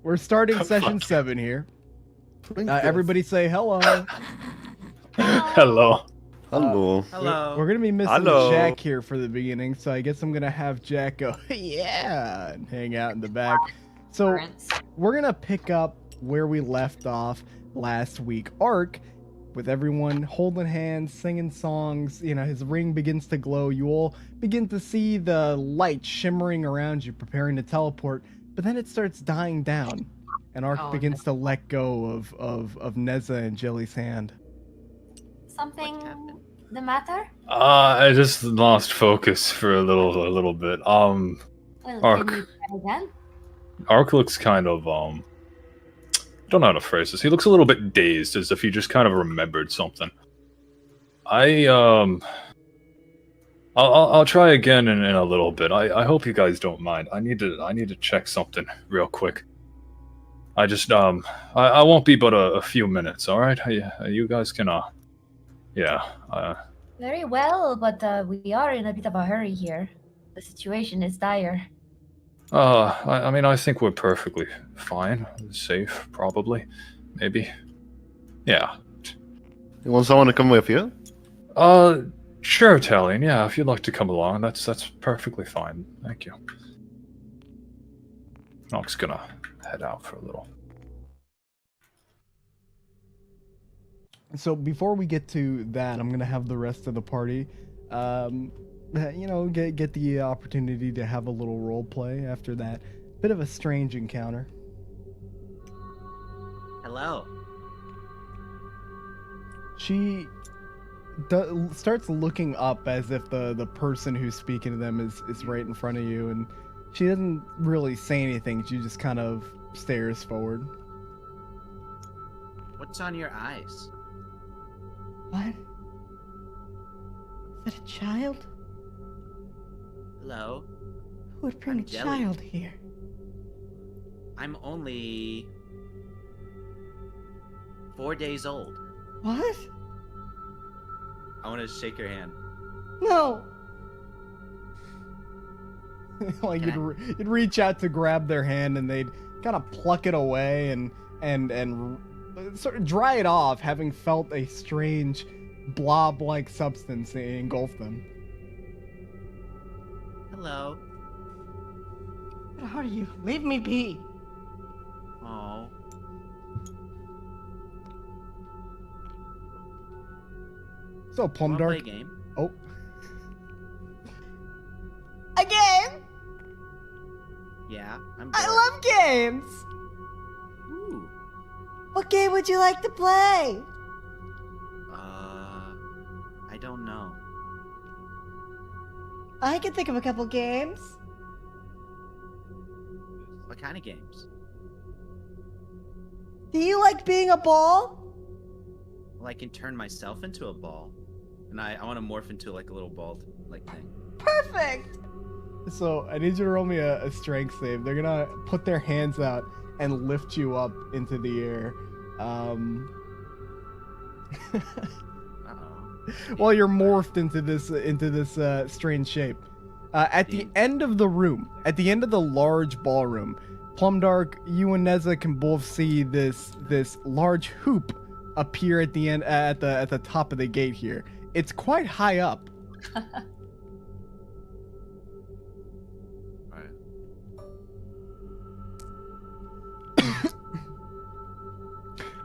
we're starting session 7 here. Everybody say hello. Hello. Hello. We're gonna be missing Hello. Jack here for the beginning, so I guess I'm gonna have Jack go, yeah, and hang out in the back. So we're gonna pick up where we left off last week. Ark, with everyone holding hands, singing songs. You know, his ring begins to glow. You all begin to see the light shimmering around you, preparing to teleport. But then it starts dying down, and Ark begins to let go of Neza and Jelly's hand. Something the matter? I just lost focus for a little bit. Well, Ark. can you try again? Ark looks kind of I don't know how to phrase this. He looks a little bit dazed, as if he just kind of remembered something. I'll try again in a little bit. I hope you guys don't mind. I need to check something real quick. I just I won't be but a few minutes. All right, you guys can yeah. Very well, but we are in a bit of a hurry here. The situation is dire. I mean, I think we're perfectly fine, safe, probably, maybe. Yeah. You want someone to come with you? Sure, Talion. Yeah, if you'd like to come along, that's perfectly fine. Thank you. I'm just gonna head out for a little. So before we get to that, I'm gonna have the rest of the party, you know, get the opportunity to have a little role play after that bit of a strange encounter. Hello. She starts looking up as if the person who's speaking to them is right in front of you, and she doesn't really say anything. She just kind of stares forward. What's on your eyes? What? Is that a child? Hello. Who would bring I'm a Jelly. child here? I'm only 4 days old. What? I want to shake your hand. No. Like you'd reach out to grab their hand, and they'd kind of pluck it away and sort of dry it off, having felt a strange blob-like substance engulf them. Hello. What are you? Leave me be. Oh. So, Plum Wanna play a Dark. game? Oh, A game? Yeah, I'm. I bored. love games. Ooh. What game would you like to play? I don't know. I can think of a couple games. What kind of games? Do you like being a ball? Well, I can turn myself into a ball, and I want to morph into like a little ball like thing. Perfect. so I need you to roll me a strength save. They're gonna put their hands out and lift you up into the air. While you're morphed into this strange shape. At the end of the room, at the end of the large ballroom, Plumdark, you and Neza can both see this large hoop appear at the end at the top of the gate here. It's quite high up. Alright.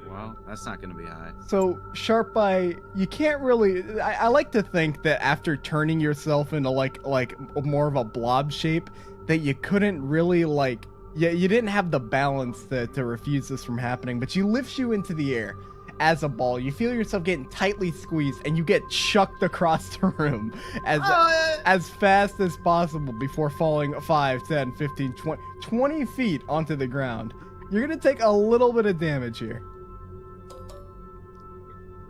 Well, that's not gonna be high. So, Sharp Eye, you can't really... I like to think that after turning yourself into, like more of a blob shape, that you couldn't really, like... Yeah, you didn't have the balance to refuse this from happening, but she lifts you into the air as a ball. You feel yourself getting tightly squeezed, and you get chucked across the room as fast as possible before falling 5, 10, 15, 20 feet onto the ground. You're going to take a little bit of damage here,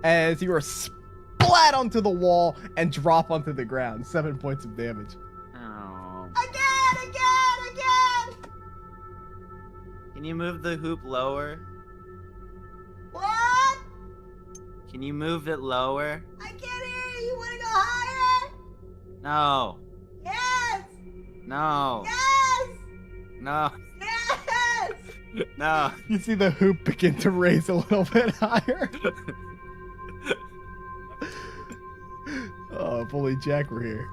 as you are splat onto the wall and drop onto the ground. 7 points of damage. Oh. Again. Can you move the hoop lower? What? Can you move it lower? I can't hear you. You want to go higher? No. Yes. No. Yes. No. Yes. No. You see the hoop begin to raise a little bit higher. Oh, if only Jack were here.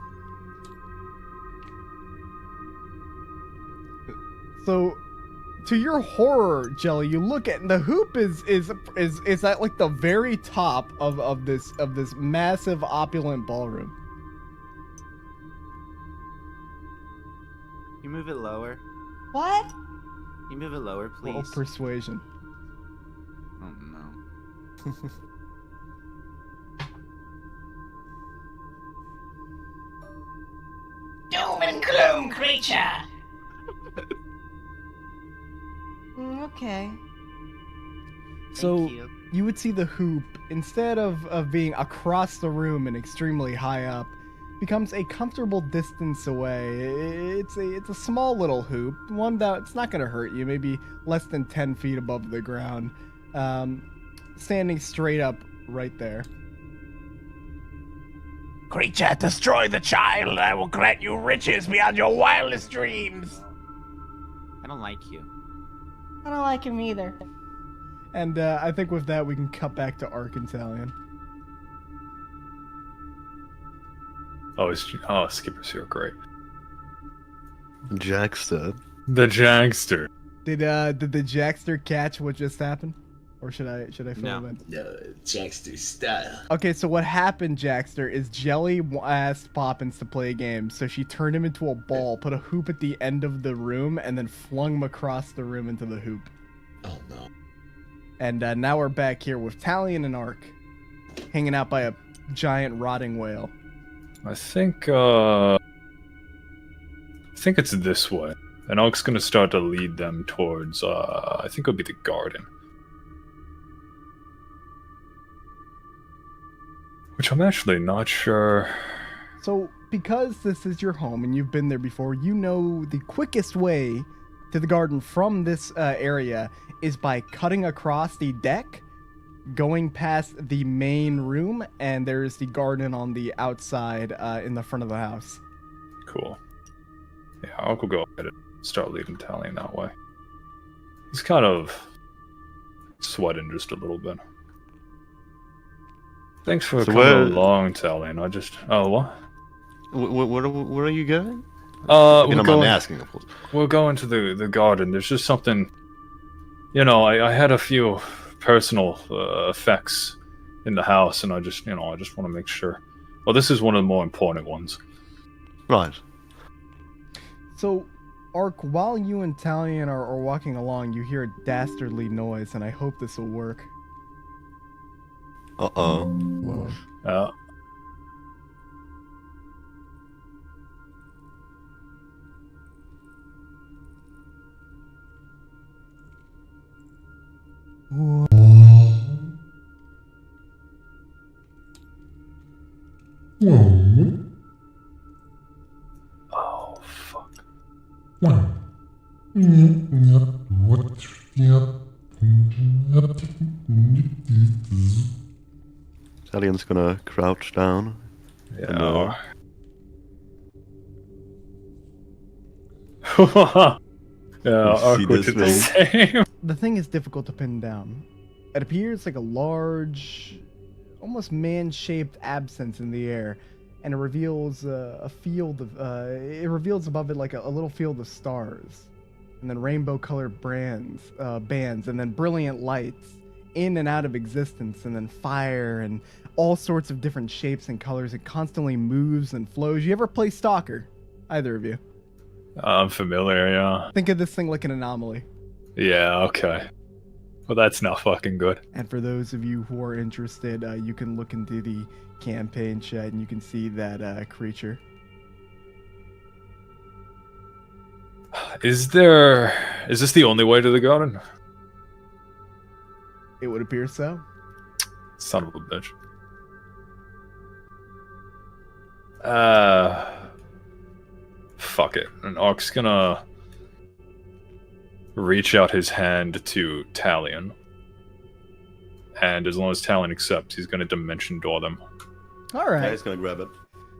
So, to your horror, Jelly, you look at the hoop is at like the very top of this massive opulent ballroom. You move it lower. What? You move it lower, Roll please. persuasion. Oh no. Doom and gloom creature. Okay. So Thank you. you would see the hoop, instead of being across the room and extremely high up, becomes a comfortable distance away. It's a small little hoop, one that it's not going to hurt you, maybe less than 10 feet above the ground, standing straight up right there. Creature, destroy the child. I will grant you riches beyond your wildest dreams. I don't like you. I don't like him either. And I think with that we can cut back to Arcantalion. Oh, Skipper's here, great. Jackster. The Jagster. Did the Jackster catch what just happened? Or should I fill No. him in? No, Jackster style. Okay, so what happened, Jackster, is Jelly asked Poppins to play a game, so she turned him into a ball, put a hoop at the end of the room, and then flung him across the room into the hoop. Oh no. And now we're back here with Talion and Ark, hanging out by a giant rotting whale. I think it's this way. And Ark's gonna start to lead them towards, I think it'll be the garden. Which I'm actually not sure. So, because this is your home and you've been there before, you know the quickest way to the garden from this area is by cutting across the deck, going past the main room, and there's the garden on the outside in the front of the house. Cool. Yeah, Ark will go ahead and start leading Talion that way. He's kind of sweating just a little bit. Thanks for So coming along, Talion. I just... Oh, what? Where are you going? You We're don't mind going, me asking, of course. we're going to the garden. There's just something... You know, I had a few personal effects in the house, and I just want to make sure. Well, this is one of the more important ones. Right. So, Ark, while you and Talion are walking along, you hear a dastardly noise, and I hope this will work. Uh-oh. Oh, fuck. Talion's gonna crouch down. Yeah. No. Yeah, see Ark would do the this same. The thing is difficult to pin down. It appears like a large, almost man-shaped absence in the air, and it reveals a field of. It reveals above it like a little field of stars, and then rainbow-colored bands, and then brilliant lights in and out of existence, and then fire and all sorts of different shapes and colors. It constantly moves and flows. You ever play Stalker? Either of you? I'm familiar, yeah. Think of this thing like an anomaly. Yeah, okay. Well, that's not fucking good. And for those of you who are interested, you can look into the campaign chat and you can see that creature. Is this the only way to the garden? It would appear so. Son of a bitch. Fuck it. And Ark's gonna reach out his hand to Talion. And as long as Talion accepts, he's gonna dimension door them. All Yeah, right. he's gonna grab it.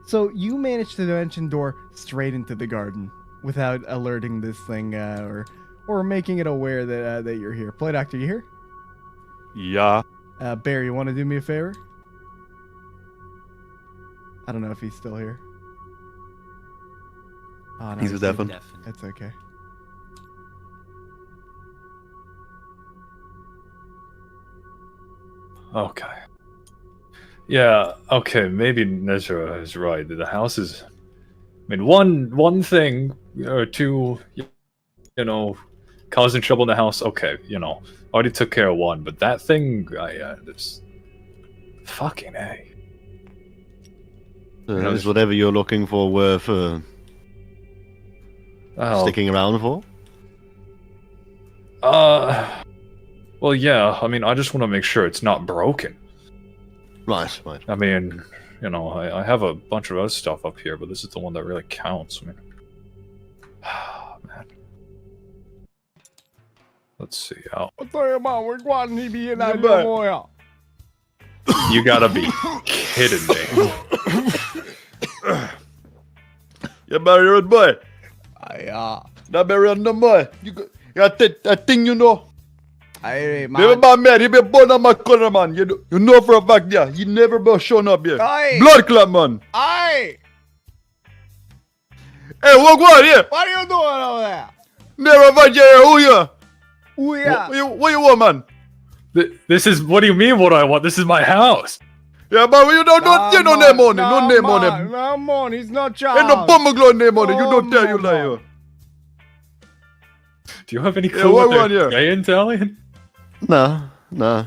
So you managed to dimension door straight into the garden without alerting this thing or or making it aware that that you're here. Play Doctor, you here? Yeah. Barry, you want to do me a favor? I don't know if he's still here. Oh, no, He's with Evan. Definitely. It's okay. Okay. Yeah, okay, maybe Nezra is right. The house is... I mean, one thing, or two, you know, causing trouble in the house, okay, you know, already took care of one, but that thing, it's... Fucking A. know, Is whatever you're looking for worth Oh, sticking around for? well, yeah, I mean, I just want to make sure it's not broken. Right, right. I mean, you know, I have a bunch of other stuff up here, but this is the one that really counts. I mean, man. Let's see. Oh, I'll tell you about we're going to be in Yeah, that but- boy. you gotta be kidding me. You better run, boy. I That better run, no boy. You got that thing, you know. Hey, Never man. man, he be born on my corner, man. You know for a fact, yeah. He never be shown up here. Aye. Blood clot, man. Aye. Hey, what go on here? What are you doing over there? Never find you here. Who you? Oh, yeah. What you want, man? This is, what do you mean what I want? This is my house. Yeah, but you don't name on it. No name on it. No money. It's not Ain't child. no bummerglow name on it. You Oh, don't tell you no, lie. no. You. Do you have any Yeah, clue what what one, they're yeah? saying, Italian? No, no.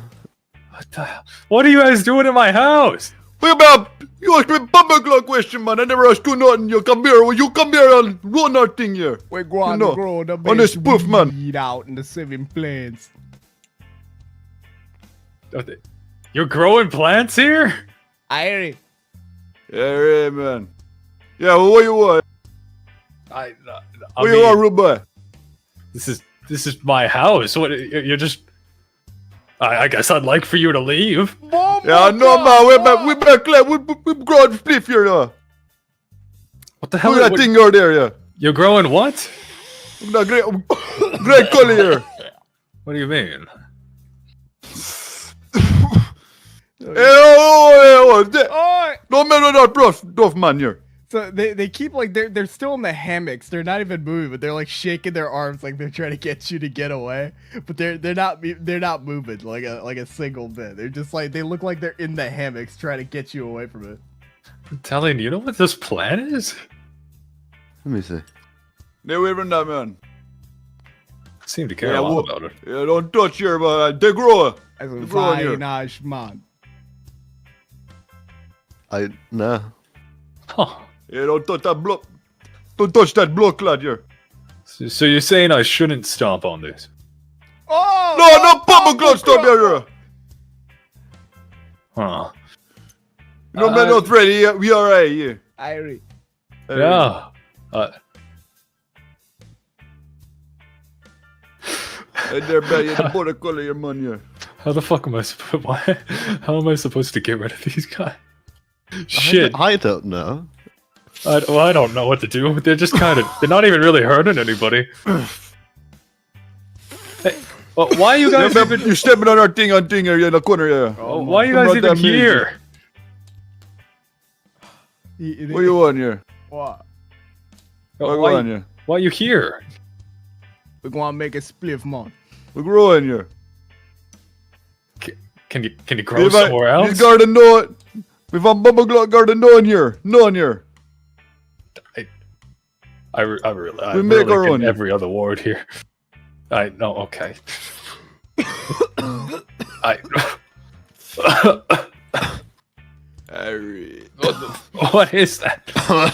What the hell? What are you guys doing in my house? Wait about you ask me bummerglow question, man. I never ask you nothing. You come here. You come here and run our thing here. We're going You know, to grow the on this spoof, man. weed out in the 7 plains. You're growing plants here? Aye. Yeah, man. Yeah, well, what you want? I What you want, rude boy? This is my house. What, you're just... I guess I'd like for you to leave. Yeah, no, man. We back clear. We grow the spliff here, yeah. What the hell? Look at that thing over there, yeah. You're growing what? The great color here. What do you mean? Oh, Oh, don't make no rough man here. so they keep like they're still in the hammocks. They're not even moving, but they're like shaking their arms like they're trying to get you to get away. But they're not moving like a single bit. They're just like they look like they're in the hammocks trying to get you away from it. I'm telling you, know what this plant is? Let me see. They away from that, man. I seem to care Yeah, a lot well- about it. Yeah, don't touch here, but they grow. As a Go on here. very nice man. No. Huh. Yeah, don't touch that blood. Don't touch that blood clot here. So you're saying I shouldn't stomp on this? Oh No pump clot stop here. Huh. No man, not ready. Yeah, we alright. Yeah. Irie. Yeah. Hey there, man. You the border color your man here. How the fuck am I supposed? How am I supposed to get rid of these guys? Shit. I don't know. I don't know what to do. They're just kind of. They're not even really hurting anybody. Hey, why are you Yeah, guys man, even? you stepping on our thing here in the corner, yeah. Why are you I'm guys not even that mean. here? What you want here? What? What you Why, want here? why are you here? We're gonna make a spliff, man. We growing here. Can you grow somewhere else? This garden no. We've a bubble glove garden no in here. No in here. I really We make our get own. every other ward here. I know. Okay. What is that?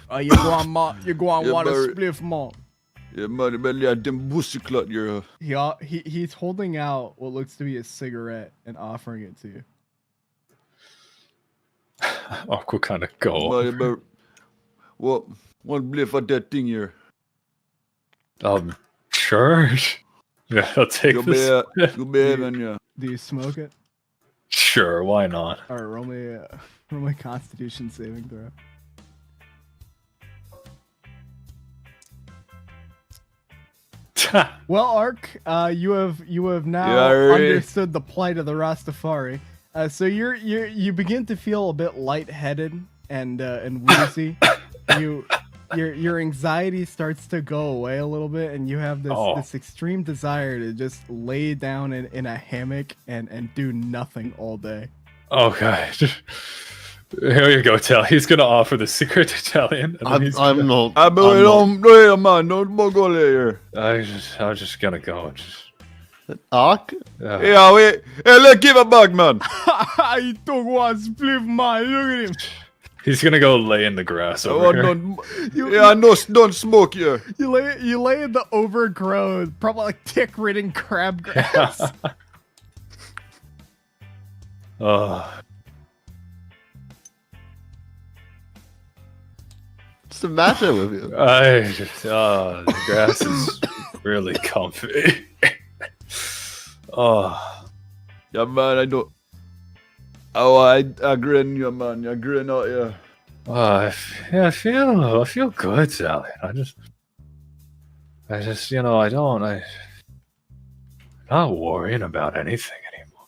You're going Yeah, want a Barry. spliff, man. Yeah, man, you better let them pussy clot here. He's holding out what looks to be a cigarette and offering it to you. Oh, we'll kind of go. Man, you better. What? One bliff at that thing here. Sure. Yeah, I'll take You this. be having, yeah. Do you smoke it? Sure, why not? All right, roll me a Constitution saving throw. Well, Ark, you have now Yeah, understood the plight of the Rastafari. So you begin to feel a bit lightheaded and woozy. Your anxiety starts to go away a little bit, and you have this extreme desire to just lay down in a hammock and do nothing all day. Okay. Here you go, Tell. He's gonna offer the secret Italian. And then I'm not. I believe I'm don't man, don't go there. I was just gonna go. not. Ark? Yeah, wait. Hey, let's give it back, man. He took one spliff, man. Look at him. He's gonna go lay in the grass over here. Don't smoke here. You lay in the overgrown, probably like tick-ridden crabgrass. What's the matter with you? The grass is really comfy. Yeah, man, I don't. Oh, I grin you, man. You grin out here. I feel good, Sally. I just, I'm not worrying about anything anymore.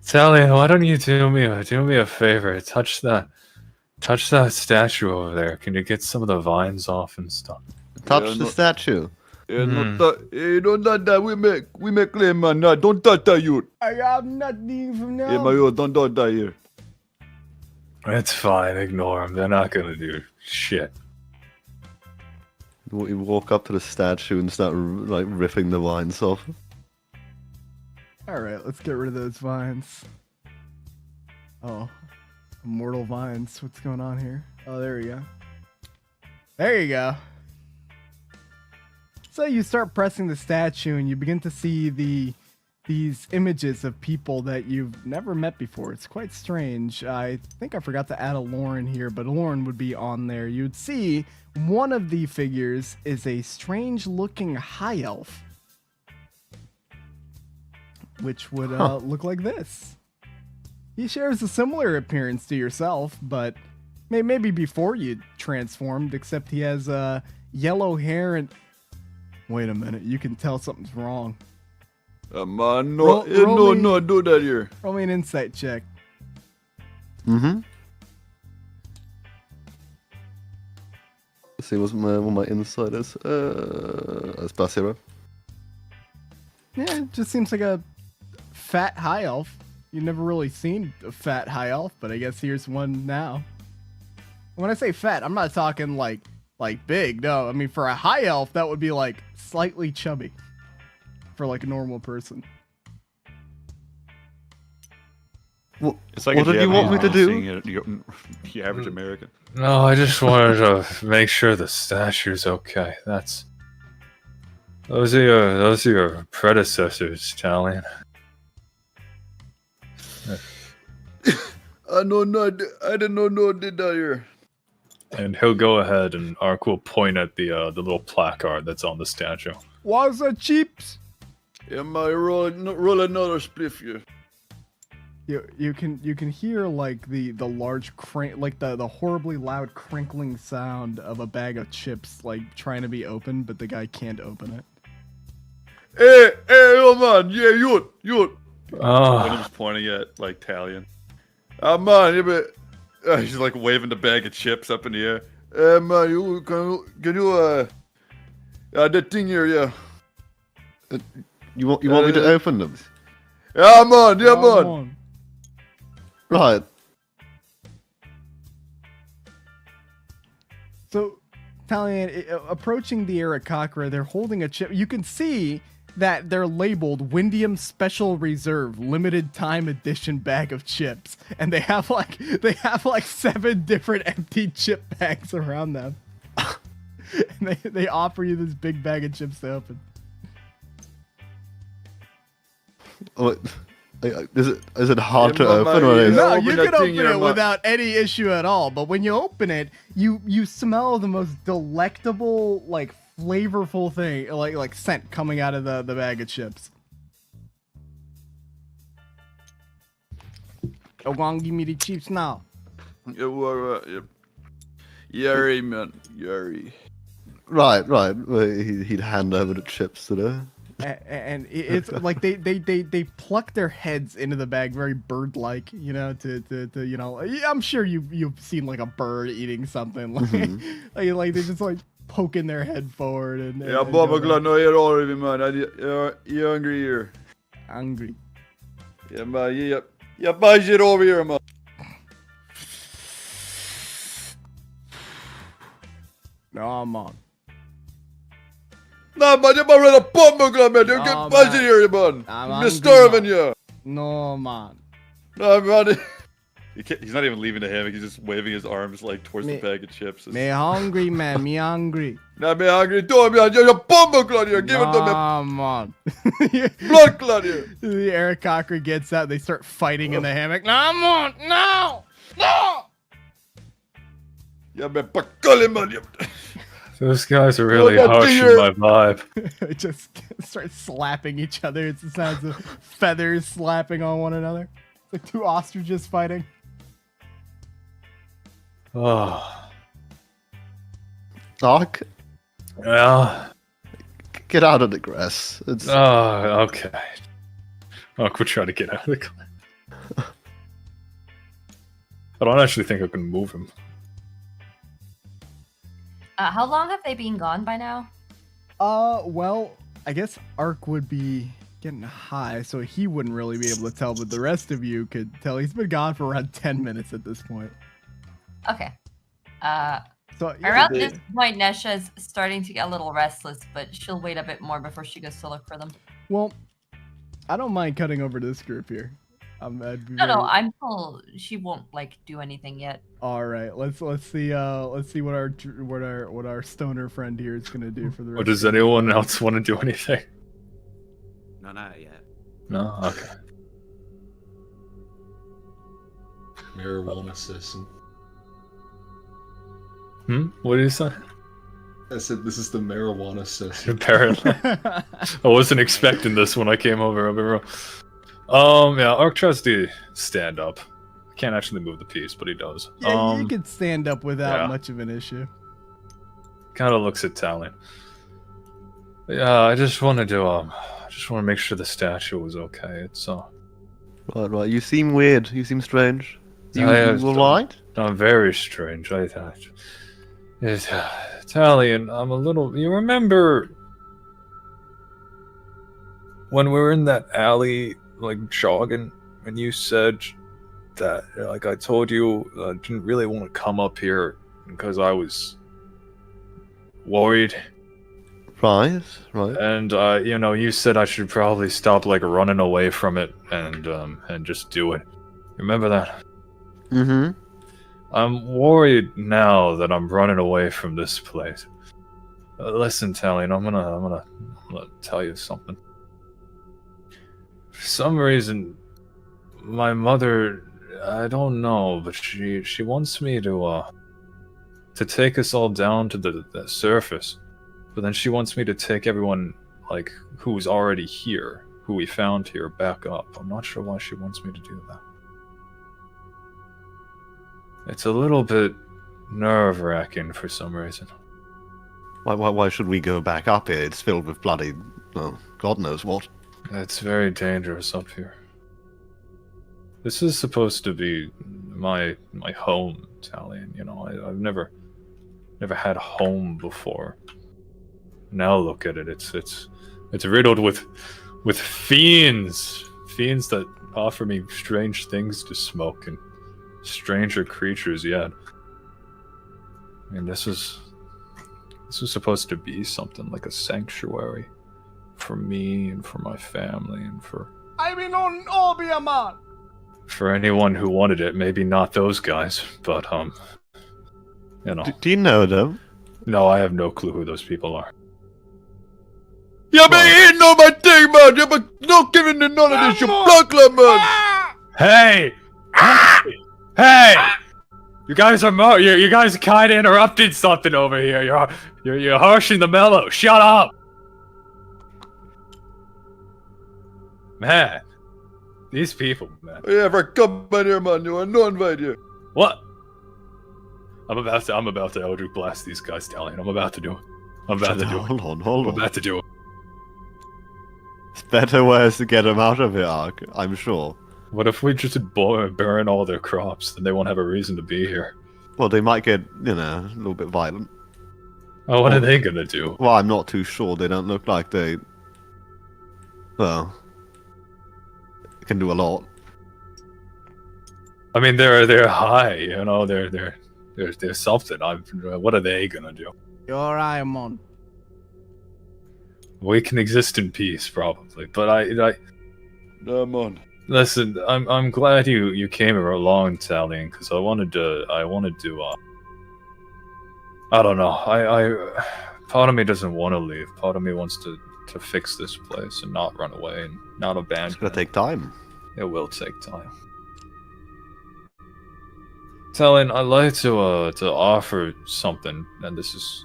Sally, why don't you do me a favor? Touch that statue over there. Can you get some of the vines off and stuff? Touch the statue. Yeah, don't touch that. We make claim, man. No, don't touch that, youth. I have nothing from now. Yeah, my youth, don't touch that here. It's fine. Ignore them. They're not gonna do shit. You walk up to the statue and start like ripping the vines off. All right, let's get rid of those vines. Oh, immortal vines. What's going on here? Oh, there we go. There you go. So you start pressing the statue and you begin to see these images of people that you've never met before. It's quite strange. I think I forgot to add a Lauren here, but Lauren would be on there. You'd see one of the figures is a strange looking high elf, which would look like this. He shares a similar appearance to yourself, but maybe before you transformed, except he has yellow hair and... Wait a minute, you can tell something's wrong. Man, no, do that here. Roll me an insight check. Mm-hmm. Let's see what my insight is. It's plus 0. Yeah, it just seems like a fat high elf. You've never really seen a fat high elf, but I guess here's one now. When I say fat, I'm not talking like big. No, I mean for a high elf, that would be like slightly chubby for like a normal person. It's like what did you want me to do? The average American. No, I just wanted to make sure the statue's okay. Those are your predecessors, Italian. I didn't know did that here. And he'll go ahead and Ark will point at the little placard that's on the statue. What's the chips? Yeah, my roll another spliff here. You can hear like the large the horribly loud crinkling sound of a bag of chips like trying to be opened, but the guy can't open it. Hey, oh man, yeah, you. I'm just pointing at like Italian. Man, yeah, but he's like waving the bag of chips up in the air. Man, can you that thing here, yeah. You want me to open them? Yeah, man. Right. So, Italian, approaching the aaracockra, they're holding a chip. You can see that they're labeled Windium Special Reserve Limited Time Edition Bag of Chips, and they have like 7 different empty chip bags around them. And they offer you this big bag of chips to open. Is it hard to open? No, you can open it without any issue at all. But when you open it, you smell the most delectable, like flavorful thing, like scent coming out of the bag of chips. Oh, go on, give me the chips now. Yeah, Yari, man, Yari. Right. Well, he'd hand over the chips to the. And it's like they pluck their heads into the bag very bird-like, you know, to you know. I'm sure you've seen like a bird eating something, like like they just like poking their head forward and Ja, bara glad nu är all of you, man. You're hungry here. Hungry. Yeah, man. Yeah, buy shit over here, man. No, man. Nej, man, jag bara rädda pombucklan, man. Jag kan buy shit here, man. I'm starving you. No, man. No, man. He's not even leaving the hammock. He's just waving his arms like towards the bag of chips. Me hungry, man. Me hungry. Nej, me hungry too, man. Jag har pombucklan here. Give it to me. Man. Bloodclot here. The aaracockra gets out. They start fighting in the hammock. No, man. No. Jag blir packali, man. Those guys are really harshing my vibe. They just start slapping each other. It's the sounds of feathers slapping on one another. It's like two ostriches fighting. Oh. Doc, Well. get out of the grass. It's. Oh, okay. We'll try to get out of the grass. I don't actually think I can move him. How long have they been gone by now? Well, I guess Ark would be getting high, so he wouldn't really be able to tell, but the rest of you could tell. He's been gone for around 10 minutes at this point. Okay. So Around this point, Nesha's starting to get a little restless, but she'll wait a bit more before she goes to look for them. Well, I don't mind cutting over to this group here. No, I'm told she won't like do anything yet. All right, let's see what our stoner friend here is gonna do for the rest. Or does anyone else want to do anything? No, not yet. No? Okay. Marijuana session. What did you say? I said this is the marijuana session. Apparently. I wasn't expecting this when I came over. Yeah, Ark tries to stand up. Can't actually move the piece, but he does. Yeah, you can stand up without much of an issue. Kind of looks at Talion. Yeah, I just wanted to make sure the statue was okay. It's Right. You seem weird. You seem strange. You alright? I'm very strange. Talion, I'm a little. You remember when we were in that alley, like jogging, and you said that, like, I told you I didn't really want to come up here because I was worried. Right. And you said I should probably stop like running away from it and just do it. Remember that? Mm-hmm. I'm worried now that I'm running away from this place. Listen, Talion, I'm gonna tell you something. For some reason, my mother, I don't know, but she wants me to take us all down to the surface. But then she wants me to take everyone, like, who's already here, who we found here, back up. I'm not sure why she wants me to do that. It's a little bit nerve-wracking for some reason. Why should we go back up here? It's filled with bloody, well, God knows what. It's very dangerous up here. This is supposed to be my home, Talion. You know, I've never had a home before. Now look at it. It's riddled with fiends that offer me strange things to smoke and stranger creatures yet. I mean, this was supposed to be something like a sanctuary for me and for my family and for anyone who wanted it. Maybe not those guys, but you know. Do you know them? No, I have no clue who those people are. Jag blir in on my thing, man! Jag bara not giving none of this, you blockla, man! Hey! Hey! You guys are you guys kind of interrupted something over here. You're harshing the mellow. Shut up, man. These people, man. Yeah, come in here, man. You are no invite you. What? I'm about to Eldritch Blast these guys, Talion. I'm about to do it. I'm about to do it. Hold on. I'm about to do it. It's better ways to get them out of here, Ark, I'm sure. What if we just burn all their crops? Then they won't have a reason to be here. Well, they might get, a little bit violent. Oh, what are they gonna do? Well, I'm not too sure. They don't look like they... Well... can do a lot. I mean, they're high, they're something. What are they gonna do? You're right, man. We can exist in peace, probably. But I Come on. listen. I'm glad you came along, Talion, because I wanted to. I don't know. Part of me doesn't want to leave. Part of me wants to fix this place and not run away and not abandon. It's gonna take time. It will take time. Talion, I'd like to offer something, and this is,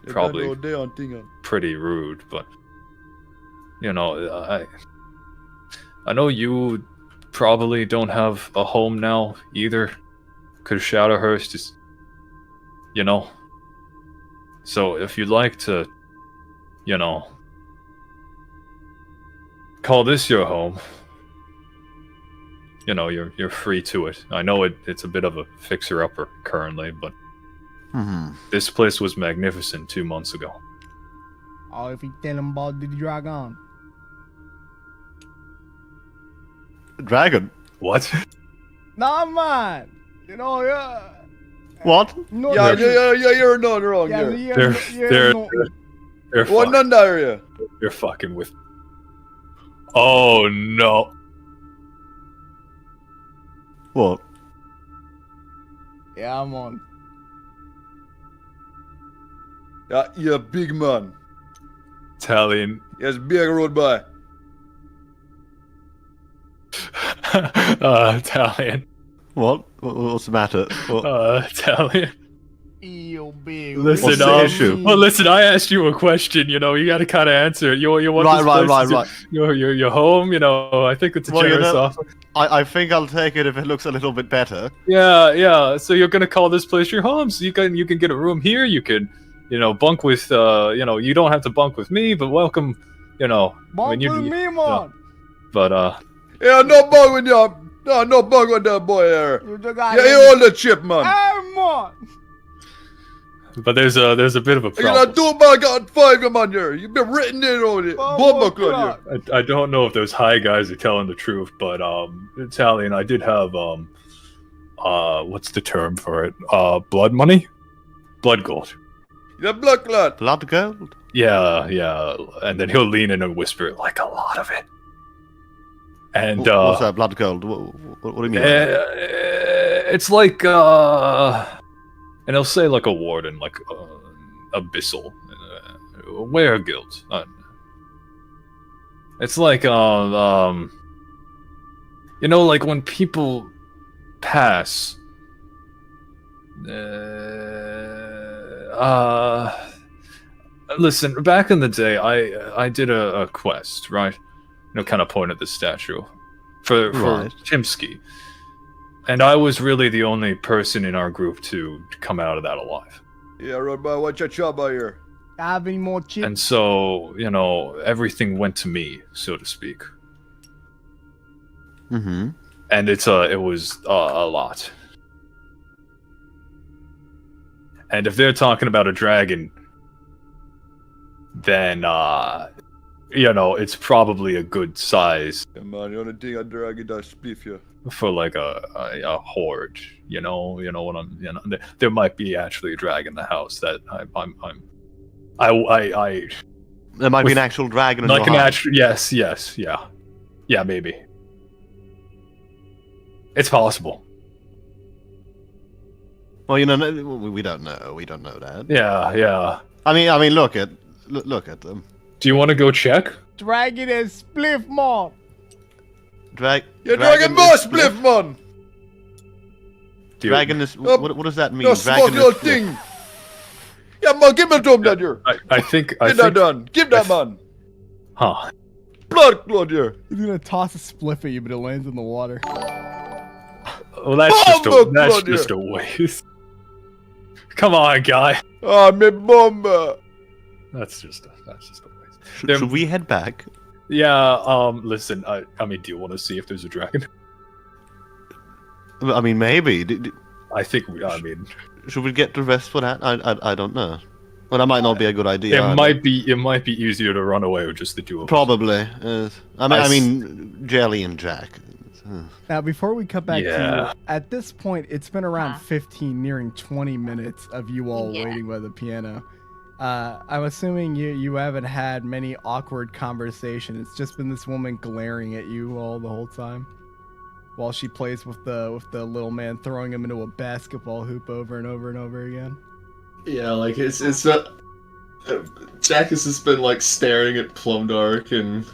probably pretty rude, but I know you probably don't have a home now either, because Shadowhurst is, So if you'd like to, call this your home, you're free to it. I know it's a bit of a fixer-upper currently, but this place was magnificent 2 months ago. Oh, if you tell him about the dragon. Dragon? What? Nah, man. Yeah. What? No, Yeah, you're not wrong. Yeah, You're They're what fucking, none area. You're fucking with. Oh no! What? Yeah, I'm on. Yeah, you big man. Talion. Yes, big road boy. Talion. What? What's the matter? What? Talion. You big. Listen, What's the issue? Well, listen. I asked you a question. You got to kind of answer it. You want Right. Your home. I think it's a generous offer. I think I'll take it if it looks a little bit better. Yeah. So you're gonna call this place your home. So you can get a room here. You could, bunk with. You don't have to bunk with me, but welcome. Bunk with me, man. But Yeah, no bug with you. No bug with that boy there. Yeah, you hold the chip, man. Hey, man. But there's a bit of a You're problem. not doing bug got 5 of on here. You've been written in on it. Bumbuck on you. I don't know if those high guys are telling the truth, but Italian, I did have what's the term for it? Blood money? Blood gold. Yeah, blood clot. Blood gold? Yeah. And then he'll lean in and whisper, like a lot of it. And what's that, blood gold? What do you mean? It's like and he'll say like a warden, like abyssal, wereguild. It's like like when people pass. Listen, back in the day, I did a quest, right? Kind of point at the statue for Chimsky. And I was really the only person in our group to come out of that alive. Yeah, road boy, what's your job out here? Have any more chips? And so, everything went to me, so to speak. Mm-hmm. And it was a lot. And if they're talking about a dragon, then it's probably a good size. Yeah, man, the only thing a dragon does spliff you. For like a horde, what there might be actually a dragon in the house that There might be an actual dragon in like your an house. actual yeah maybe it's possible. Well, we don't know. We don't know that. Yeah. I mean, look at them. Do you want to go check? Dragon is spliff, man. Dragon boss spliff, man. Dragon is. What does that mean? No Dragon smoke your thing. Yeah, man, give it to him, that here. I think. Get that done. Give that man. Huh. Blood here. He's gonna toss a spliff at you, but it lands in the water. Well, that's just a waste. Come on, guy. Oh, my bomba. That's just a waste. Should we head back? Yeah. Listen. I mean, do you want to see if there's a dragon? I mean, maybe. I think. I mean, should we get dressed for that? I don't know. Well, that might not be a good idea. It might be easier to run away with just the two of us. Probably. I mean, Jelly and Jack. Now, before we cut back to Yeah. you, at this point, it's been around 15, nearing 20 minutes of you all waiting by the piano. I'm assuming you haven't had many awkward conversations. It's just been this woman glaring at you all the whole time, while she plays with the little man, throwing him into a basketball hoop over and over and over again. Yeah, like it's not. Jack has just been like staring at Plumdark and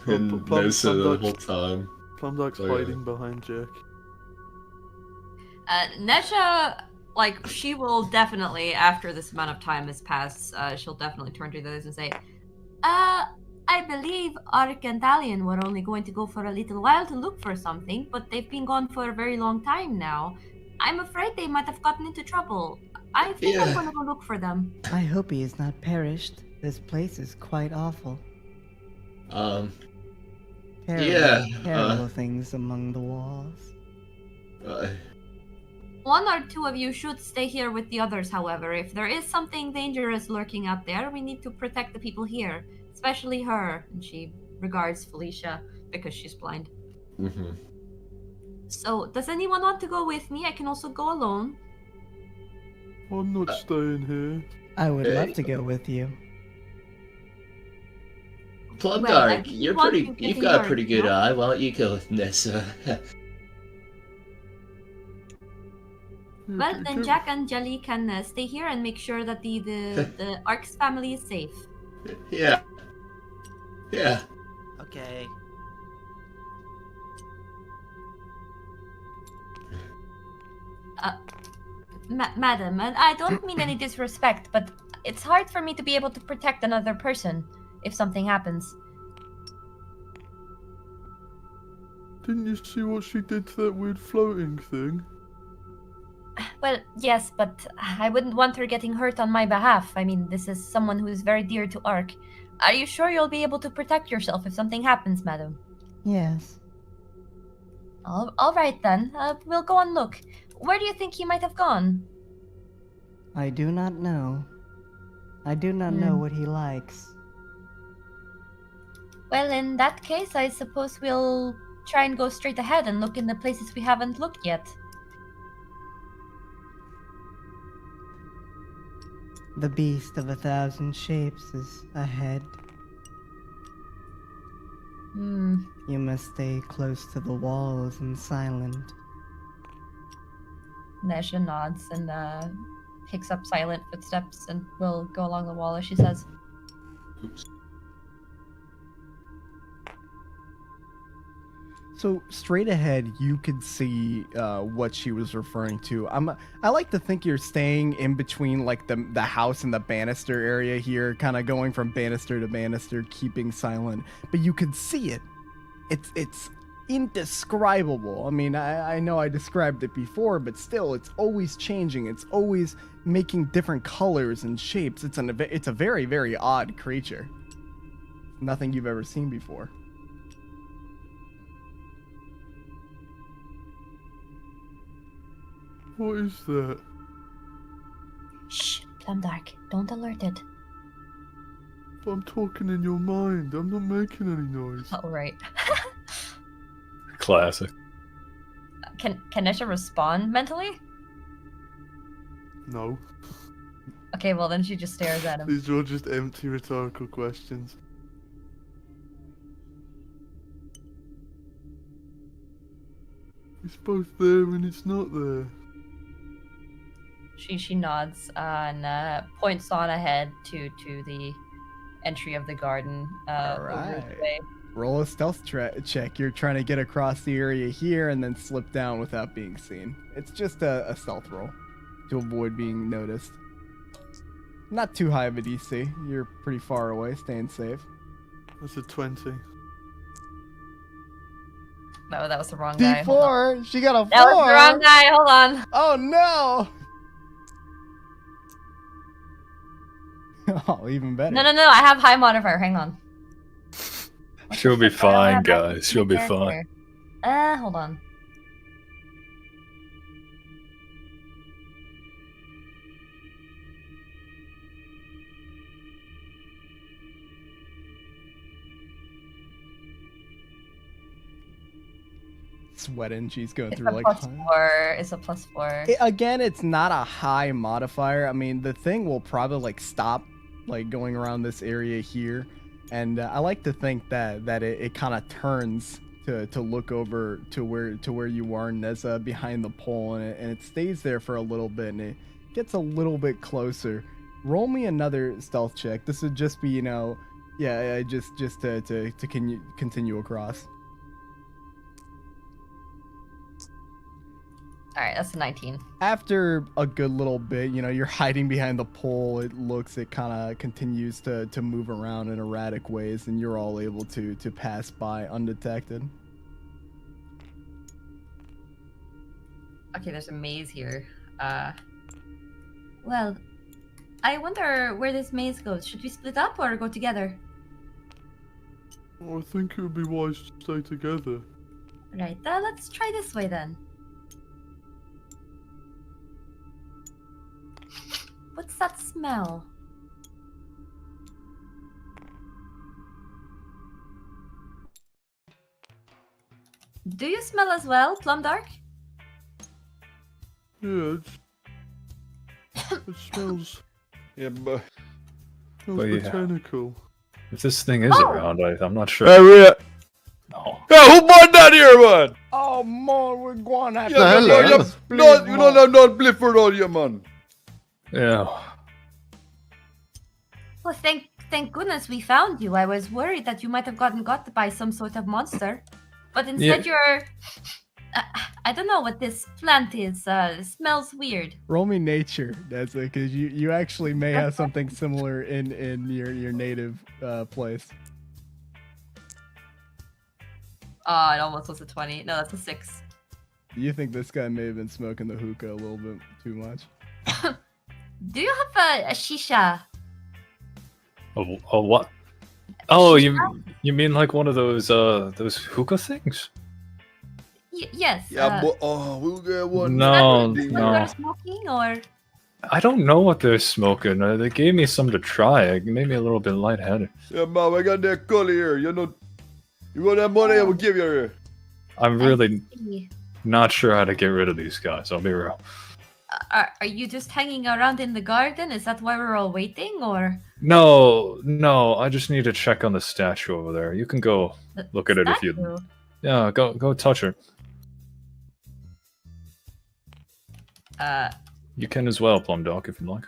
Nessa the whole time. Plumdark's hiding behind Jack. Nesha, like, she will definitely, after this amount of time has passed, she'll definitely turn to the others and say, I believe Arik and Talion were only going to go for a little while to look for something, but they've been gone for a very long time now. I'm afraid they might have gotten into trouble. I think I'm going to go look for them. I hope he has not perished. This place is quite awful. Terrible things among the walls. One or two of you should stay here with the others, however. If there is something dangerous lurking out there, we need to protect the people here, especially her. And she regards Felicia because she's blind. Mm-hmm. So, does anyone want to go with me? I can also go alone. I'm not staying here. I would love to go with you. Plumdark, you've got a pretty good eye. Why don't you go with Nessa? Well, then Jack and Jelly can stay here and make sure that the Ark's family is safe. Yeah. Yeah. Okay. Madam, and I don't mean any disrespect, but it's hard for me to be able to protect another person if something happens. Didn't you see what she did to that weird floating thing? Well, yes, but I wouldn't want her getting hurt on my behalf. I mean, this is someone who is very dear to Ark. Are you sure you'll be able to protect yourself if something happens, madam? Yes. All right, then. We'll go and look. Where do you think he might have gone? I do not know. I do not know what he likes. Well, in that case, I suppose we'll try and go straight ahead and look in the places we haven't looked yet. The beast of 1,000 shapes is ahead. You must stay close to the walls and silent. Nesha nods and picks up silent footsteps and will go along the wall as she says. Oops. So straight ahead, you could see what she was referring to. I like to think you're staying in between like the house and the banister area here, kind of going from banister to banister, keeping silent. But you could see it. It's indescribable. I mean, I know I described it before, but still, it's always changing. It's always making different colors and shapes. It's a very, very odd creature. Nothing you've ever seen before. What is that? Shh, Plumdark, don't alert it. But I'm talking in your mind. I'm not making any noise. Oh, right. Classic. Can Nesha respond mentally? No. Okay, well then she just stares at him. These are all just empty rhetorical questions. It's both there and it's not there. She nods and points on ahead to the entry of the garden. All right. Roll a stealth check. You're trying to get across the area here and then slip down without being seen. It's just a stealth roll to avoid being noticed. Not too high of a DC. You're pretty far away, staying safe. That's a 20. No, that was the wrong guy. D4. She got a 4. That was the wrong guy. Hold on. Oh no. Oh, even better. No, I have high modifier. Hang on. She'll be fine, guys. She'll be fine. Hold on. Sweating. She's going It's through a like. +4. It's a +4. Again, it's not a high modifier. I mean, the thing will probably like stop, like going around this area here, and I like to think that it kind of turns to look over to where you are, Neza, behind the pole, and it stays there for a little bit, and it gets a little bit closer. Roll me another stealth check. This would just be, just to continue across. All right, that's a 19. After a good little bit, you're hiding behind the pole. It kind of continues to move around in erratic ways, and you're all able to pass by undetected. Okay, there's a maze here. Well, I wonder where this maze goes. Should we split up or go together? I think it would be wise to stay together. Right, let's try this way then. What's that smell? Do you smell as well, Plum Dark? Yeah, it smells. Yeah, but. Smells botanical. If this thing is around, I'm not sure. Hey, Rhea. No. Yeah, who bought that here, man? Oh, man, we're going after you not Blifford on you, man. Yeah. Well, thank goodness we found you. I was worried that you might have gotten got by some sort of monster. But instead you're... I don't know what this plant is. It smells weird. Roll me nature, that's it, because you actually may have something similar in your native place. Oh, it almost was a 20. No, that's a 6. You think this guy may have been smoking the hookah a little bit too much? Do you have a shisha? A what? Oh, you mean like one of those hookah things? Yes. Yeah, but we'll get one. No. Smoking or? I don't know what they're smoking. They gave me some to try. It made me a little bit lightheaded. Yeah, Mom, I got that color here. You want that money? I will give you here. I'm really not sure how to get rid of these guys. I'll be real. Are you just hanging around in the garden? Is that why we're all waiting, or? No. I just need to check on the statue over there. You can go look at it if you. Yeah, go touch it. You can as well, Plumdark, if you like.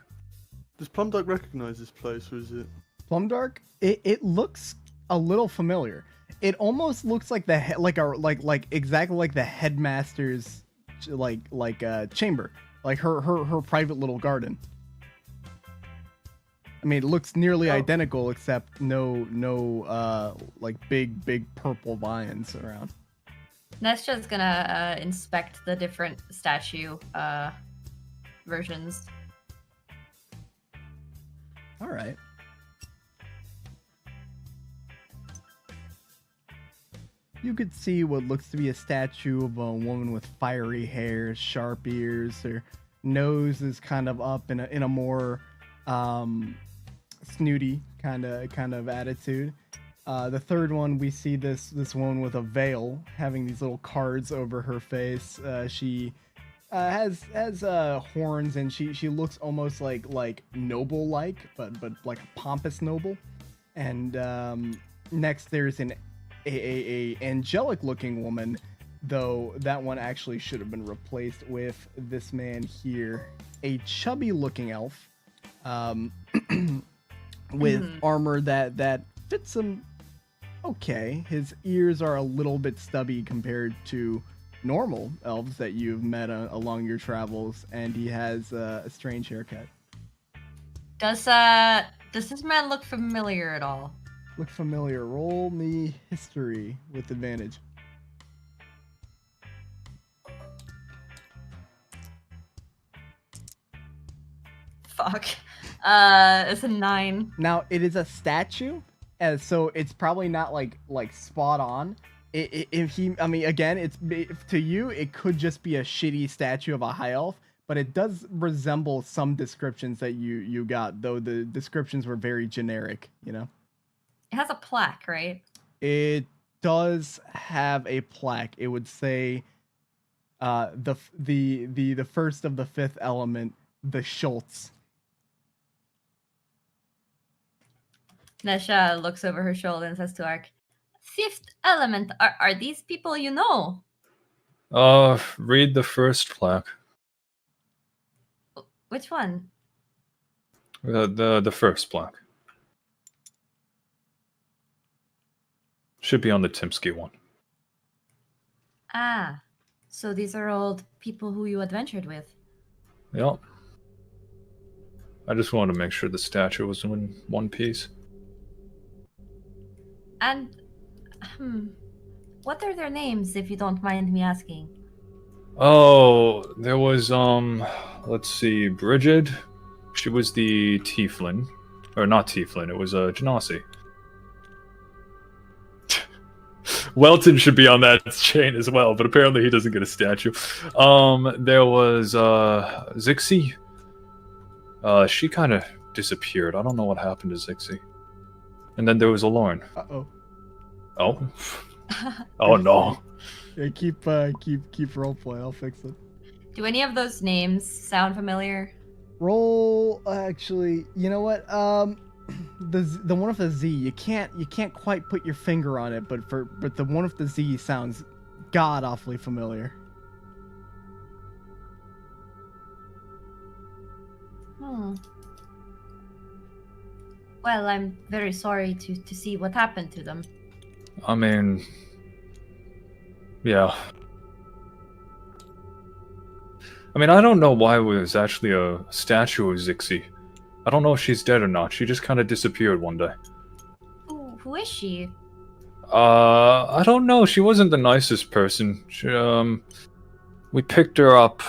Does Plumdark recognize this place, or is it? Plumdark? It looks a little familiar. It almost looks like exactly like the headmaster's chamber, like her private little garden. I mean, it looks nearly identical, except no like big purple vines around. Nestja's gonna inspect the different statue versions. All right. You could see what looks to be a statue of a woman with fiery hair, sharp ears. Her nose is kind of up in a more snooty kind of attitude. The third one, we see this woman with a veil, having these little cards over her face. She has horns, and she looks almost like noble-like, but like a pompous noble. And next, there's an angelic-looking woman, though that one actually should have been replaced with this man here, a chubby-looking elf, with armor that fits him okay. His ears are a little bit stubby compared to normal elves that you've met along your travels, and he has a strange haircut. Does this man look familiar at all? Look familiar. Roll me history with advantage. Fuck. It's a 9. Now it is a statue, so it's probably not like spot on. I mean, again, to you, it could just be a shitty statue of a high elf, but it does resemble some descriptions that you got, though the descriptions were very generic. You know, It has a plaque, right? it does have a plaque. It would say, the first of the fifth element, the Schultz. Nesha looks over her shoulder and says to Ark, "Fifth element, are these people you know?" Read the first plaque. Which one? The first plaque. Should be on the Timsky one. Ah, so these are old people who you adventured with. Yep. I just wanted to make sure the statue was in one piece. And, what are their names, if you don't mind me asking? Oh, there was, let's see, Bridget. She was the Tieflin. Or not Tieflin, it was Genasi. Welton should be on that chain as well, but apparently he doesn't get a statue. There was, Zixie. She kind of disappeared. I don't know what happened to Zixie. And then there was Alorn. Uh-oh. Oh. Oh no. Yeah, keep roleplay. I'll fix it. Do any of those names sound familiar? Roll. Actually, you know what? The one with the Z, you can't quite put your finger on it, but the one with the Z sounds god awfully familiar. Well, I'm very sorry to see what happened to them. I mean, yeah. I mean, I don't know why it was actually a statue of Zixie. I don't know if she's dead or not. She just kind of disappeared one day. Who is she? I don't know. She wasn't the nicest person. She, we picked her up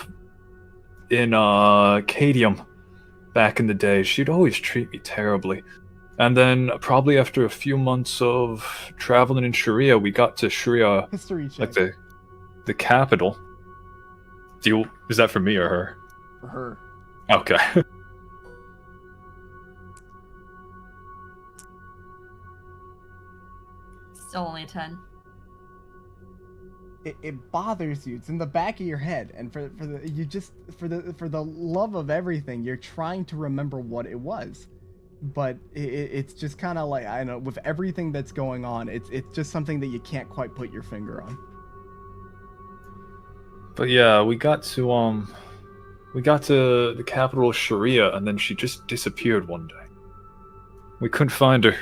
in, Cadium back in the day. She'd always treat me terribly. And then, probably after a few months of traveling in Sharia, we got to Sharia, History check. like the capital. Is that for me or her? For her. Okay. Still only 10. It bothers you. It's in the back of your head, and for the love of everything, you're trying to remember what it was, but it's just kind of like, I don't know, with everything that's going on, it's just something that you can't quite put your finger on. But yeah, we got to the capital Sharia, and then she just disappeared one day. We couldn't find her.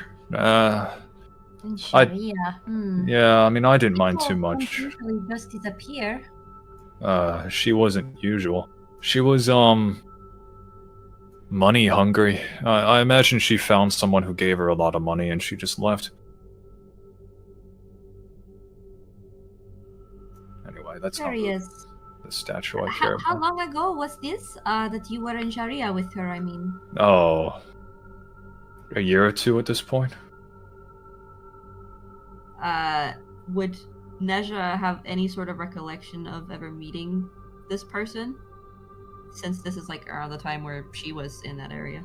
In Sharia. Yeah, I mean, I didn't mind too much. Usually just disappear. She wasn't usual. She was, money hungry. I imagine she found someone who gave her a lot of money and she just left. Anyway, that's not the statue I care about. How long ago was this, that you were in Sharia with her, I mean? Oh, a year or two at this point. Would Neja have any sort of recollection of ever meeting this person? Since this is like around the time where she was in that area.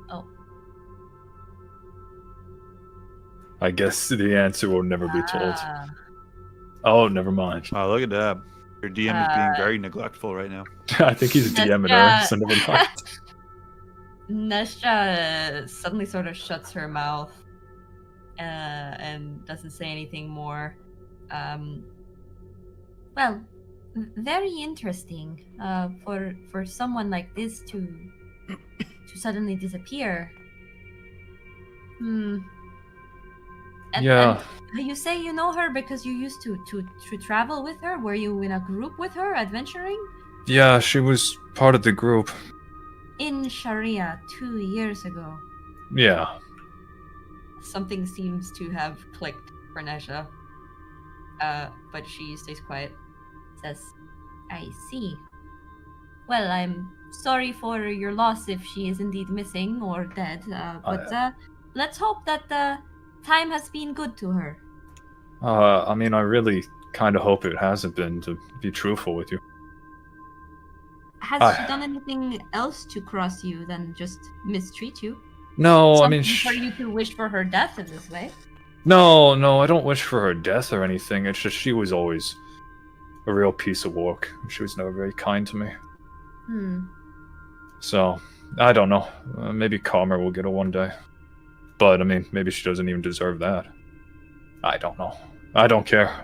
Oh. I guess the answer will never be told. Oh, never mind. Oh, look at that. Your DM is being very neglectful right now. I think he's DMing her, so never mind. Nesha suddenly sort of shuts her mouth and doesn't say anything more. Well, very interesting for someone like this to suddenly disappear. Yeah. And you say you know her because you used to travel with her? Were you in a group with her, adventuring? Yeah, she was part of the group. In Sharia 2 years ago. Yeah. Something seems to have clicked for Nesha. but she stays quiet. Says, I see. Well, I'm sorry for your loss if she is indeed missing or dead, but let's hope that the time has been good to her. I mean, I really kind of hope it hasn't been, to be truthful with you. Has she done anything else to cross you than just mistreat you? No, I mean, for you to wish for her death in this way? No, I don't wish for her death or anything. It's just she was always a real piece of work. She was never very kind to me. So, I don't know. Maybe karma will get her one day. But, I mean, maybe she doesn't even deserve that. I don't know. I don't care.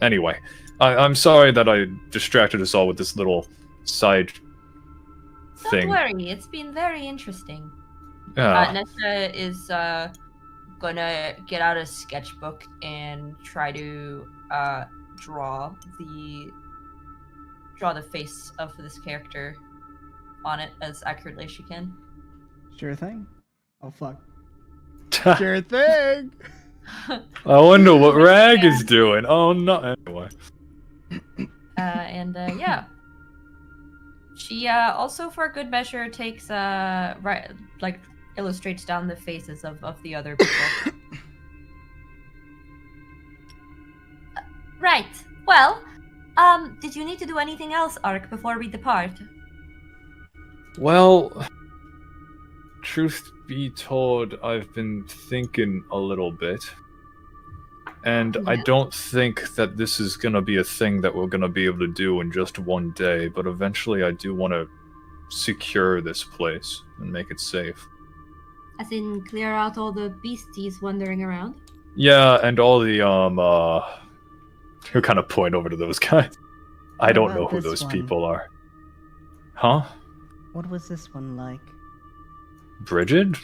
Anyway, I'm sorry that I distracted us all with this little side thing. Don't worry, it's been very interesting. Yeah. Nessa is gonna get out a sketchbook and try to draw the face of this character on it as accurately as she can. Sure thing. Oh fuck. Sure thing. I wonder what Rag is doing. Oh no. Anyway. Yeah. She also, for good measure, takes illustrates down the faces of the other people. Right. Well, did you need to do anything else, Ark, before we depart? Well, truth be told, I've been thinking a little bit. And I don't think that this is going to be a thing that we're going to be able to do in just one day, but eventually I do want to secure this place and make it safe. As in, clear out all the beasties wandering around? Yeah, and all the, who kind of point over to those guys. I don't know who those people are. Huh? What was this one like? Bridget?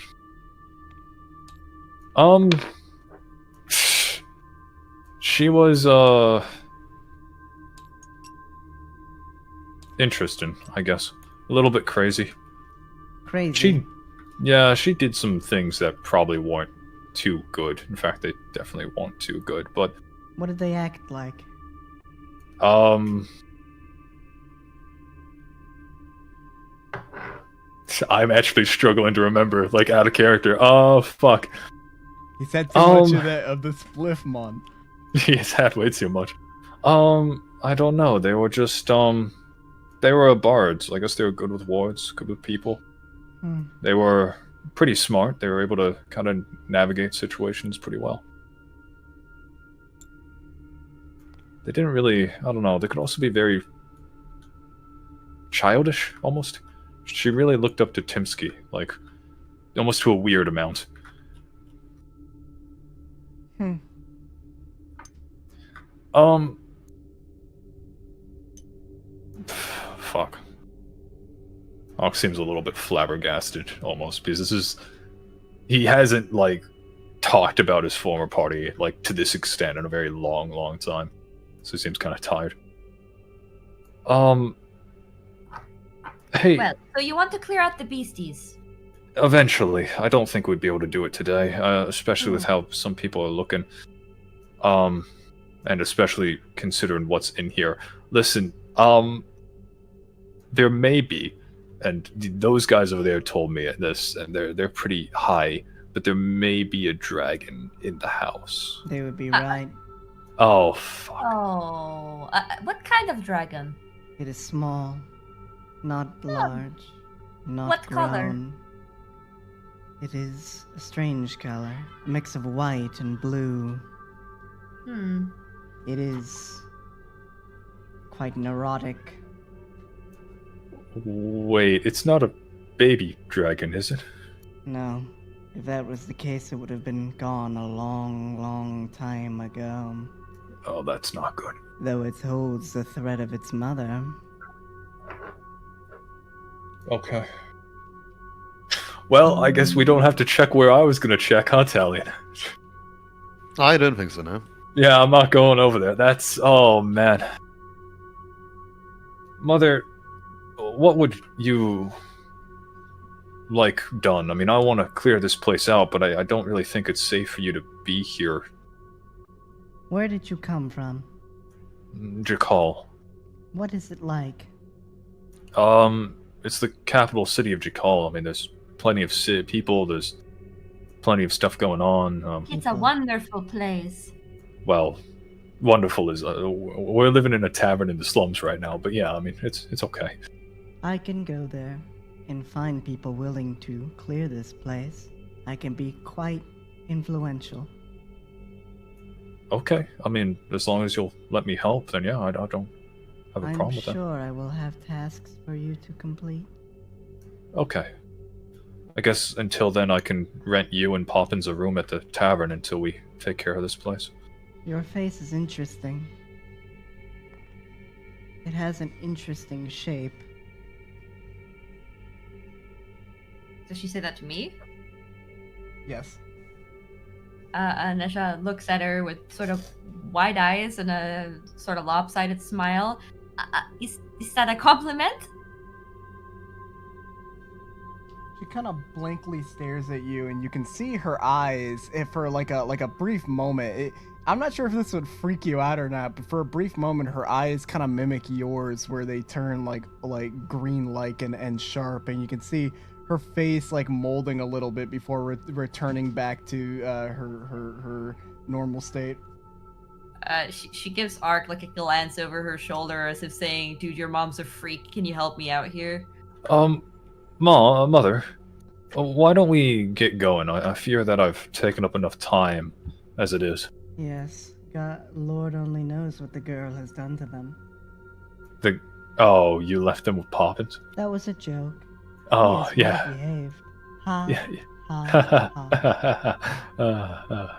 She was, interesting, I guess. A little bit crazy. Crazy? She did some things that probably weren't too good. In fact, they definitely weren't too good, but... What did they act like? I'm actually struggling to remember, like, out of character. Oh, fuck. He said too much of the spliff, mon. He's had way too much. I don't know. They were just, they were bards. I guess they were good with words, good with people. They were pretty smart. They were able to kind of navigate situations pretty well. They didn't really, I don't know, they could also be very childish, almost. She really looked up to Timsky, like, almost to a weird amount. Fuck. Ox seems a little bit flabbergasted, almost, because he hasn't, like, talked about his former party, like, to this extent in a very long, long time. So he seems kind of tired. Hey. Well, so you want to clear out the beasties? Eventually. I don't think we'd be able to do it today, especially with how some people are looking. And especially considering what's in here. Listen, there may be, and those guys over there told me this, and they're pretty high, but there may be a dragon in the house. They would be right. Oh, fuck. Oh, what kind of dragon? It is small, not large, not What color? brown. It is a strange color, a mix of white and blue. It is quite neurotic. Wait, it's not a baby dragon, is it? No. If that was the case, it would have been gone a long, long time ago. Oh, that's not good. Though it holds the threat of its mother. Okay. Well, I guess we don't have to check where I was going to check, huh, Talion? I don't think so, no. Yeah, I'm not going over there. That's... Oh, man. Mother, what would you... like, done? I mean, I want to clear this place out, but I don't really think it's safe for you to be here. Where did you come from? Jakal. What is it like? It's the capital city of Jakal. I mean, there's plenty of people. There's plenty of stuff going on. It's a wonderful place. Well, wonderful is we're living in a tavern in the slums right now. But yeah, I mean, it's okay. I can go there and find people willing to clear this place. I can be quite influential. Okay, I mean, as long as you'll let me help, then yeah, I don't have a problem with that. I'm sure I will have tasks for you to complete. Okay. I guess until then I can rent you and Poppins a room at the tavern until we take care of this place. Your face is interesting. It has an interesting shape. Does she say that to me? Yes. Anisha looks at her with sort of wide eyes and a sort of lopsided smile. Is that a compliment? She kind of blankly stares at you, and you can see her eyes. If for like a brief moment, I'm not sure if this would freak you out or not, but for a brief moment, her eyes kind of mimic yours, where they turn like green-like and sharp, and you can see her face like molding a little bit before returning back to her normal state. She gives Ark like a glance over her shoulder as if saying, "Dude, your mom's a freak. Can you help me out here?" Mother, why don't we get going? I fear that I've taken up enough time as it is. Yes, Lord only knows what the girl has done to them. Oh, you left them with Poppins? That was a joke. Oh, yeah. Well behaved. Ha. Yeah.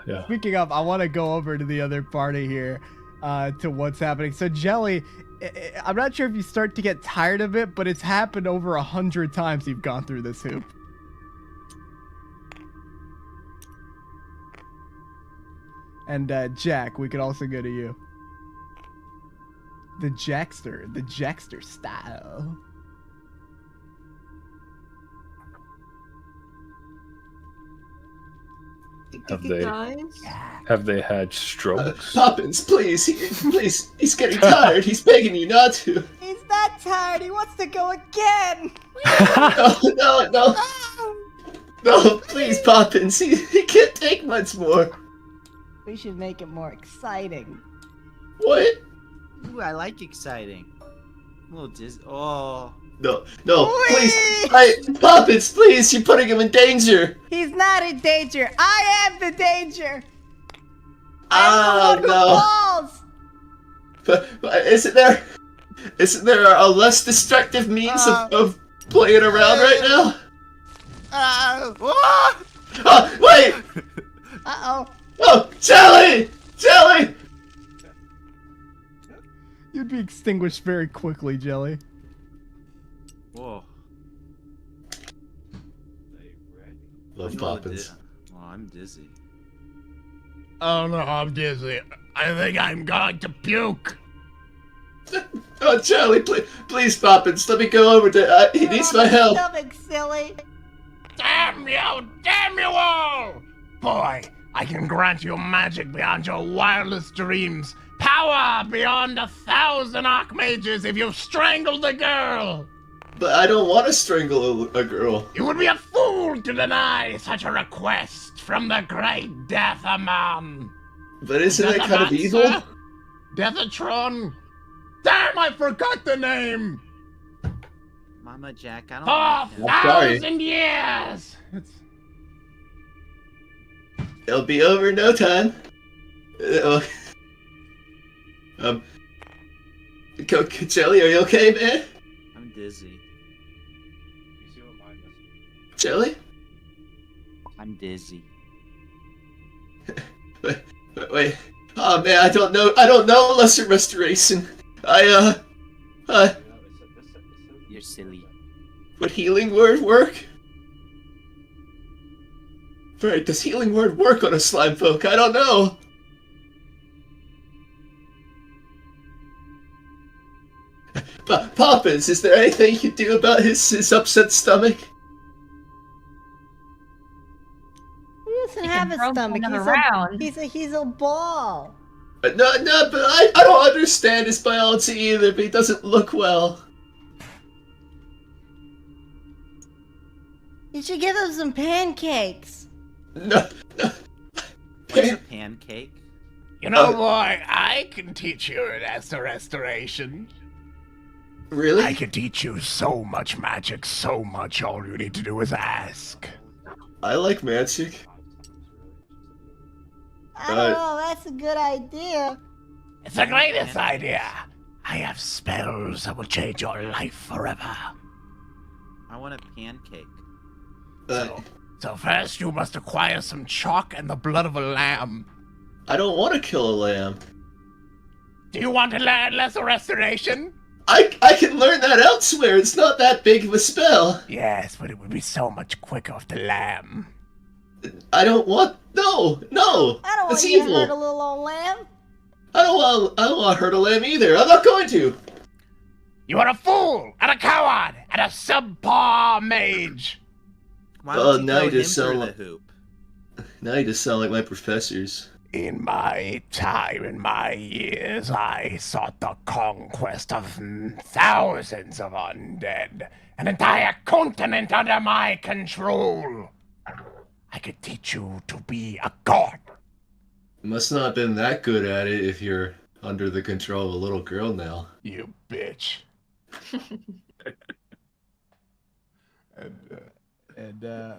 Yeah. Speaking of, I want to go over to the other party here, to what's happening. So Jelly, I'm not sure if you start to get tired of it, but it's happened over 100 times you've gone through this hoop. And Jack, we could also go to you. The Jackster style. Have they had strokes? Poppins, please, he's getting tired. He's begging you not to. He's not tired. He wants to go again. No, please, Poppins. He can't take much more. We should make it more exciting. What? Ooh, I like exciting. A little Oh. No, please, Poppins, please, you're putting him in danger. He's not in danger. I am the danger. Oh no! But isn't there a less destructive means of playing around right now? Wait! Uh-oh. Oh, Jelly! You'd be extinguished very quickly, Jelly. Whoa. Love Poppins. Oh, I'm dizzy. Oh no, I'm dizzy. I think I'm going to puke. Oh, Charlie, please, Poppins, let me go over to. He needs my help. Stomach, silly. Damn you all! Boy, I can grant you magic beyond your wildest dreams. Power beyond 1,000 archmages if you strangle the girl. But I don't want to strangle a girl. You would be a fool to deny such a request from the great Deathaman. But isn't it kind of evil? Deathatron? Damn, I forgot the name! Mama Jack, I don't For 1,000 years! It'll be over in no time. Jelly, are you okay, man? I'm dizzy. Jelly? I'm dizzy. Wait. Oh man, I don't know lesser restoration. You're silly. Would healing word work? Right, does healing word work on a slime folk? I don't know. Poppins, is there anything you can do about his upset stomach? He doesn't have a stomach. He's a ball. No, but I don't understand his biology either, but he doesn't look well. You should give him some pancakes. No. What's a pancake? You know, boy, I can teach you as a restoration. Really? I can teach you so much magic, so much. All you need to do is ask. I like magic. I don't know, that's a good idea. It's the greatest idea. I have spells that will change your life forever. I want a pancake. So first you must acquire some chalk and the blood of a lamb. I don't want to kill a lamb. Do you want to learn lesser restoration? I can learn that elsewhere. It's not that big of a spell. Yes, but it would be so much quicker with the lamb. I don't want. No. I don't want That's you to evil. hurt a little old lamb. I don't want to hurt a lamb either. I'm not going to. You are a fool and a coward and a subpar mage. Why don't you now throw you just him through sound the like hoop? now you just sound like my professors. In my time, in my years, I sought the conquest of thousands of undead. An entire continent under my control. I could teach you to be a god. You must not have been that good at it if you're under the control of a little girl now. You bitch.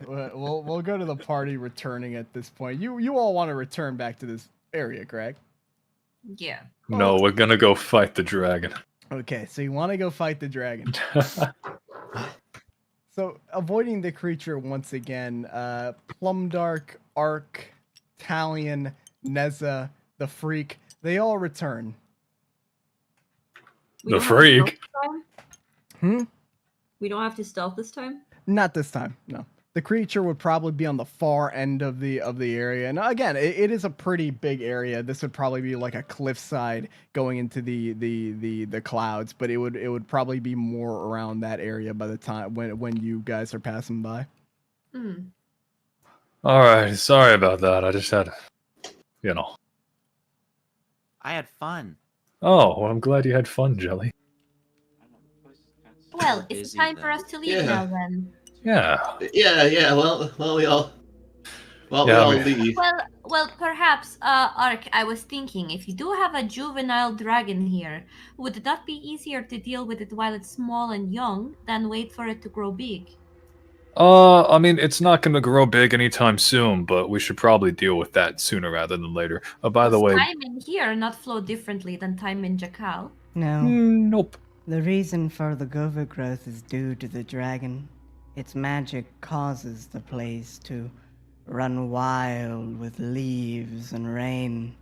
We'll go to the party returning at this point. You all want to return back to this area, correct? Yeah. No, we're gonna go fight the dragon. Okay, so you want to go fight the dragon. So avoiding the creature once again, Plumdark, Ark, Talion, Neza, the Freak, they all return. The Freak? We don't have to stealth this time? Not this time, no. The creature would probably be on the far end of the area, and again, it is a pretty big area. This would probably be like a cliffside going into the clouds, but it would probably be more around that area by the time when you guys are passing by. All right, sorry about that. I just had, I had fun. Oh, well, I'm glad you had fun, Jelly. Well, it's time for us to leave now then. Yeah. Yeah. Well, we all leave. Well, perhaps, Ark, I was thinking, if you do have a juvenile dragon here, would it not be easier to deal with it while it's small and young than wait for it to grow big? I mean, it's not going to grow big anytime soon, but we should probably deal with that sooner rather than later. By the way... Does time in here not flow differently than time in Jakal? No. Nope. The reason for the overgrowth is due to the dragon. Its magic causes the place to run wild with leaves and rain.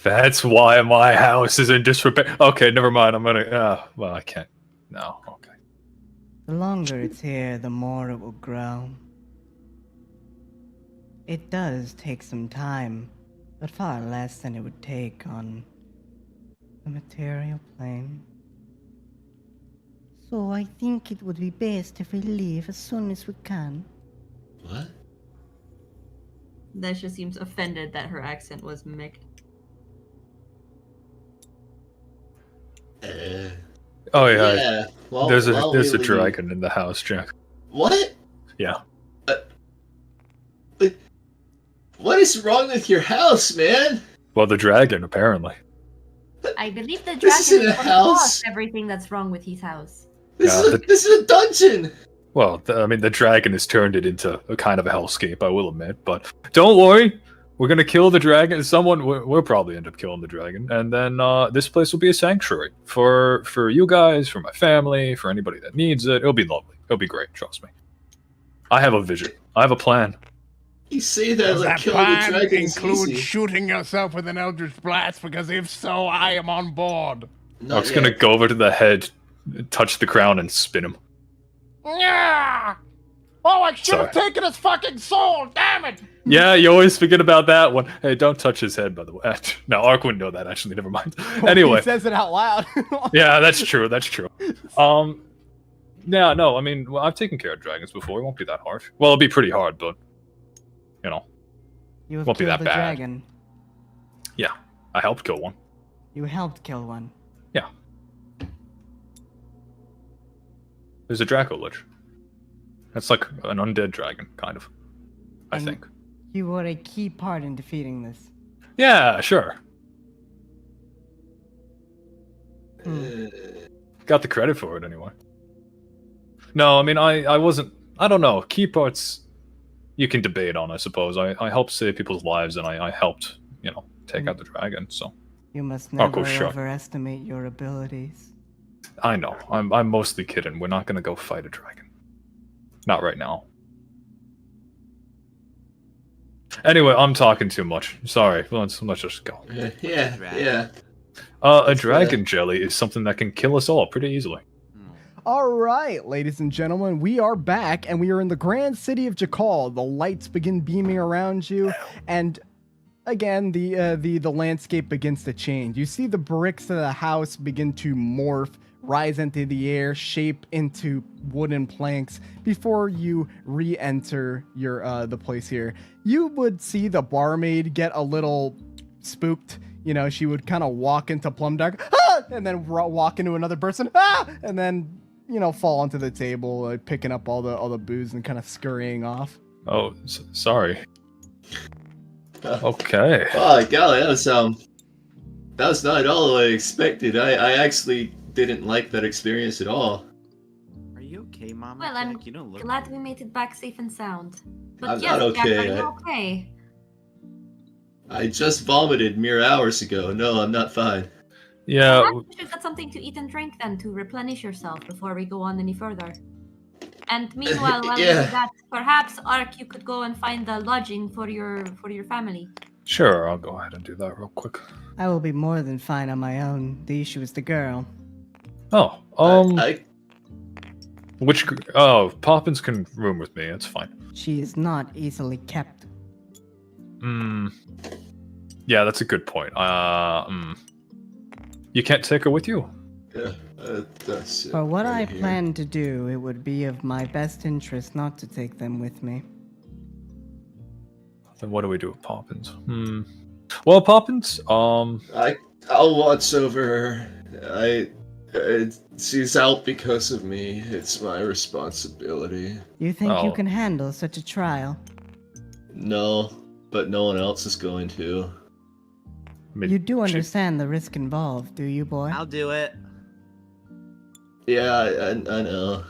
That's why my house is in disrepair. Okay, never mind. I'm gonna... well, I can't. No, okay. The longer it's here, the more it will grow. It does take some time, but far less than it would take on the material plane. So I think it would be best if we leave as soon as we can. What? Desha seems offended that her accent was mixed. Oh yeah. Well, there's a we leave. dragon in the house, Jack. What? Yeah. What is wrong with your house, man? Well, the dragon apparently. I believe the This dragon isn't a house. caused everything that's wrong with his house. This is a dungeon. Well, I mean, the dragon has turned it into a kind of a hellscape, I will admit. But don't worry, we're gonna kill the dragon. We'll probably end up killing the dragon, and then this place will be a sanctuary for you guys, for my family, for anybody that needs it. It'll be lovely. It'll be great. Trust me. I have a vision. I have a plan. You say that Does like that killing the plan dragon is include easy. shooting yourself with an Eldritch Blast? Because if so, I am on board. I'm just gonna go over to the head, touch the crown, and spin him. Yeah! Oh, I should have Sorry. taken his fucking soul! Damn it! Yeah, you always forget about that one. Hey, don't touch his head, by the way. No, Ark wouldn't know that, actually. Never mind. Anyway. He says it out loud. Yeah, that's true. That's true. Yeah, no, I mean, well, I've taken care of dragons before. It won't be that hard. Well, it'll be pretty hard, but, You have won't be killed that the bad. dragon. Yeah, I helped kill one. You helped kill one. Yeah. There's a Dracolich. That's like an undead dragon, kind of. I think. You were a key part in defeating this. Yeah, sure. Got the credit for it anyway. No, I mean, I wasn't... I don't know. Key parts you can debate on, I suppose. I helped save people's lives, and I helped, you know, take out the dragon, so... You must Oh, never cool, sure. overestimate your abilities. I know. I'm mostly kidding. We're not gonna go fight a dragon. Not right now. Anyway, I'm talking too much. Sorry. Let's just go. Yeah. A dragon jelly is something that can kill us all pretty easily. All right, ladies and gentlemen, we are back, and we are in the grand city of Jakal. The lights begin beaming around you, and again, the landscape begins to change. You see the bricks of the house begin to morph, rise into the air, shape into wooden planks before you re-enter your the place here. You would see the barmaid get a little spooked. You know, she would kind of walk into Plumdark, and then walk into another person, and then, you know, fall onto the table, picking up all the booze and kind of scurrying off. Oh, sorry. Okay. Oh, golly, that was not at all what I expected. I actually didn't like that experience at all. Are you okay, Mama? Well, I'm you don't look glad we made it back safe and sound. But I'm yes, not Jack, okay. are you okay? I just vomited mere hours ago. No, I'm not fine. Yeah. Perhaps you should get something to eat and drink then to replenish yourself before we go on any further. And meanwhile, while we do that, perhaps Ark, you could go and find a lodging for your family. Sure, I'll go ahead and do that real quick. I will be more than fine on my own. The issue is the girl. Oh, Poppins can room with me. It's fine. She is not easily kept. Yeah, that's a good point. You can't take her with you? That's For what I plan to do, it would be of my best interest not to take them with me. Then what do we do with Poppins? Well, Poppins, I'll watch over her. She's out because of me. It's my responsibility. You think you can handle such a trial? No, but no one else is going to. You do understand the risk involved, do you, boy? I'll do it. Yeah, I know.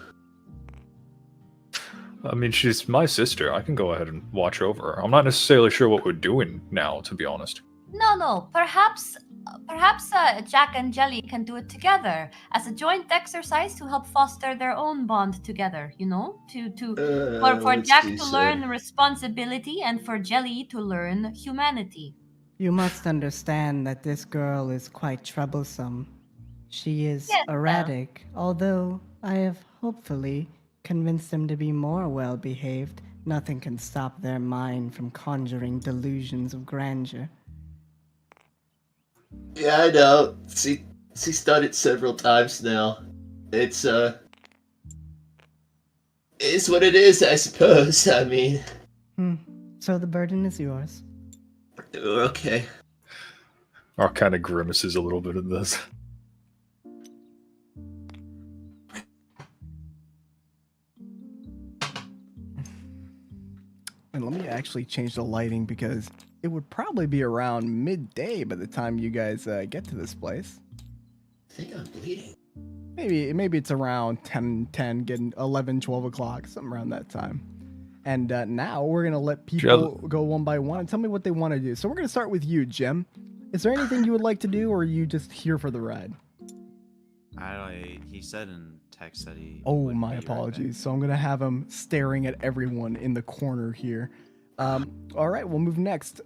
I mean, she's my sister. I can go ahead and watch over her. I'm not necessarily sure what we're doing now, to be honest. No. Perhaps Jack and Jelly can do it together as a joint exercise to help foster their own bond together. You know, for Jack to learn responsibility and for Jelly to learn humanity. You must understand that this girl is quite troublesome. She is Yes, erratic, although I have hopefully convinced them to be more well-behaved. Nothing can stop their mind from conjuring delusions of grandeur. Yeah, I know. She's done it several times now. It's what it is, I suppose. I mean... So the burden is yours. Okay. Our kind of grimaces a little bit of this. And let me actually change the lighting because it would probably be around midday by the time you guys get to this place. I think I'm bleeding. Maybe it's around 10, getting 11, 12 o'clock, something around that time. And now we're going to let people go one by one and tell me what they want to do. So we're going to start with you, Jim. Is there anything you would like to do, or are you just here for the ride? He said in text that he... Oh, my apologies. So I'm going to have him staring at everyone in the corner here. All right, we'll move next.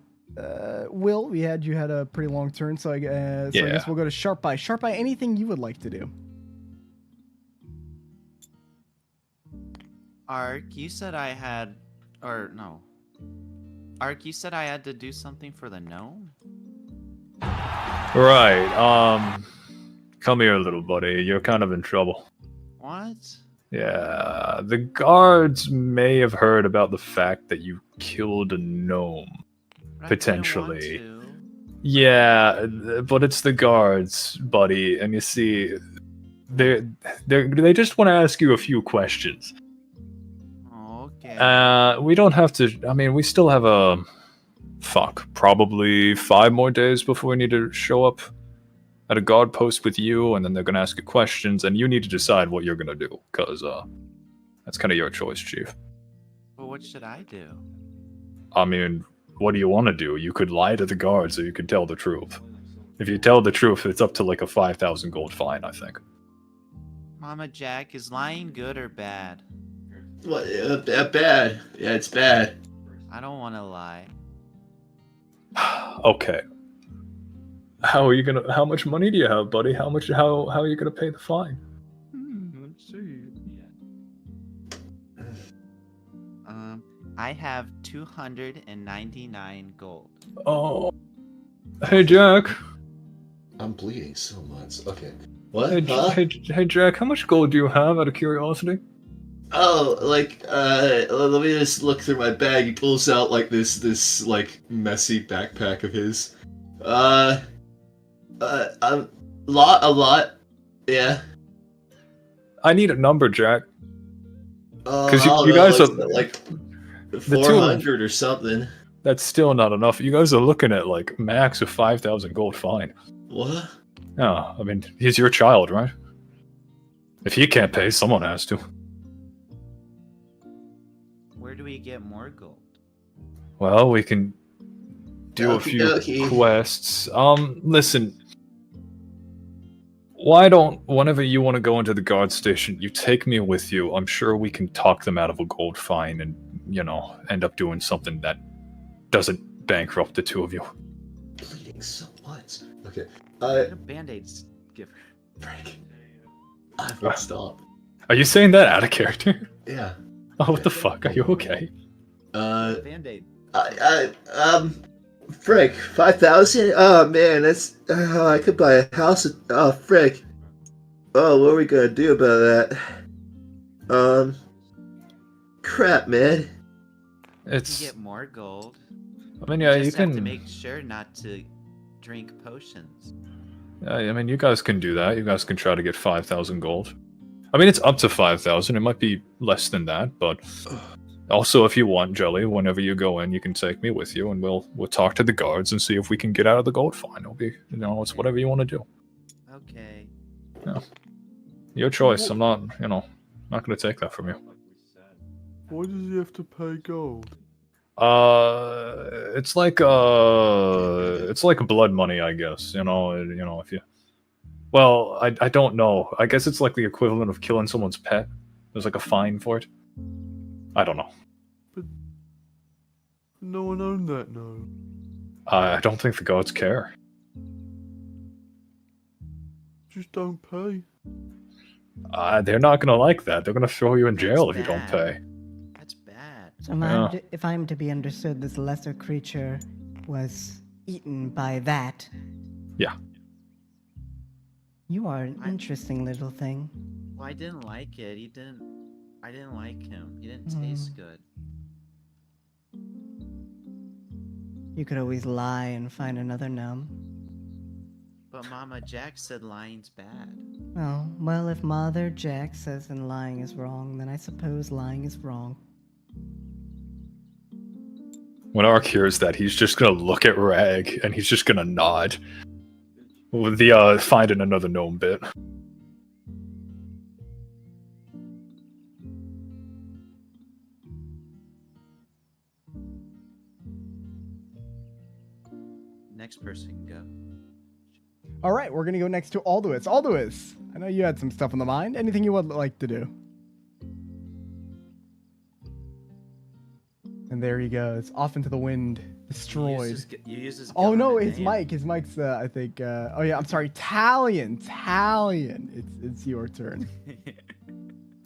Will, you had a pretty long turn, so I guess we'll go to Sharp Eye. Sharp Eye, anything you would like to do? Ark, you said I had... Or, no. Ark, you said I had to do something for the gnome? Right, come here, little buddy. You're kind of in trouble. What? Yeah, the guards may have heard about the fact that you killed a gnome. But potentially. Yeah, but it's the guards, buddy, and you see, they just want to ask you a few questions. Okay. We don't have to. I mean, we still have probably 5 more days before we need to show up at a guard post with you, and then they're gonna ask you questions, and you need to decide what you're gonna do, cause that's kind of your choice, Chief. Well, what should I do? I mean, what do you want to do? You could lie to the guards, or you could tell the truth. If you tell the truth, it's up to like a 5,000 gold fine, I think. Mama Jack, is lying good or bad? What? Bad. Yeah, it's bad. I don't want to lie. Okay. How much money do you have, buddy? How are you gonna pay the fine? Let's see. I have 299 gold. Oh. Hey, Jack. I'm bleeding so much. Okay. What? Hey, Jack, how much gold do you have, out of curiosity? Oh, like, let me just look through my bag. He pulls out, like, this like, messy backpack of his. A lot. Yeah. I need a number, Jack. Because you guys are... like 400 or something. That's still not enough. You guys are looking at, like, max of 5,000 gold fine. What? Yeah, I mean, he's your child, right? If he can't pay, someone has to. Where do we get more gold? Well, we can do a few quests. Listen. Why don't, whenever you want to go into the guard station, you take me with you. I'm sure we can talk them out of a gold fine and, end up doing something that doesn't bankrupt the two of you. Bleeding so much. Okay. Band-aids give her. Frank. I will stop. Are you saying that out of character? Yeah. Oh, what the fuck? Are you okay? Band-aid. Frick, 5,000? Oh man, that's I could buy a house. Frick. Oh, what are we gonna do about that? Crap, man. It's. You get more gold. I mean, yeah, you just have can. to make sure not to drink potions. Yeah, I mean, you guys can do that. You guys can try to get 5,000 gold. I mean, it's up to 5,000. It might be less than that, but also, if you want, Jelly, whenever you go in, you can take me with you, and we'll talk to the guards and see if we can get out of the gold fine. It'll be, it's whatever you want to do. Okay. Yeah. Your choice. I'm not, not going to take that from you. Why does he have to pay gold? It's like blood money, I guess. If you. Well, I don't know. I guess it's like the equivalent of killing someone's pet. There's like a fine for it. I don't know. But no one owned that, no. I don't think the guards care. Just don't pay. They're not gonna like that. They're gonna throw you in jail if you don't pay. That's bad. So if I'm to be understood, this lesser creature was eaten by that. Yeah. You are an interesting little thing. Well, I didn't like it. I didn't like him. He didn't taste good. You could always lie and find another gnome. But Mama Jack said lying's bad. Oh, well, if Mother Jack says then lying is wrong, then I suppose lying is wrong. When Ark hears that, he's just gonna look at Rag, and he's just gonna nod. With the, finding another gnome bit. Next person can go. All right, we're going to go next to Alduis. Alduis, I know you had some stuff on the mind. Anything you would like to do? And there he goes, off into the wind, destroyed. Oh no, his mic. His mic's, I think. Oh yeah, I'm sorry, Talion. It's your turn.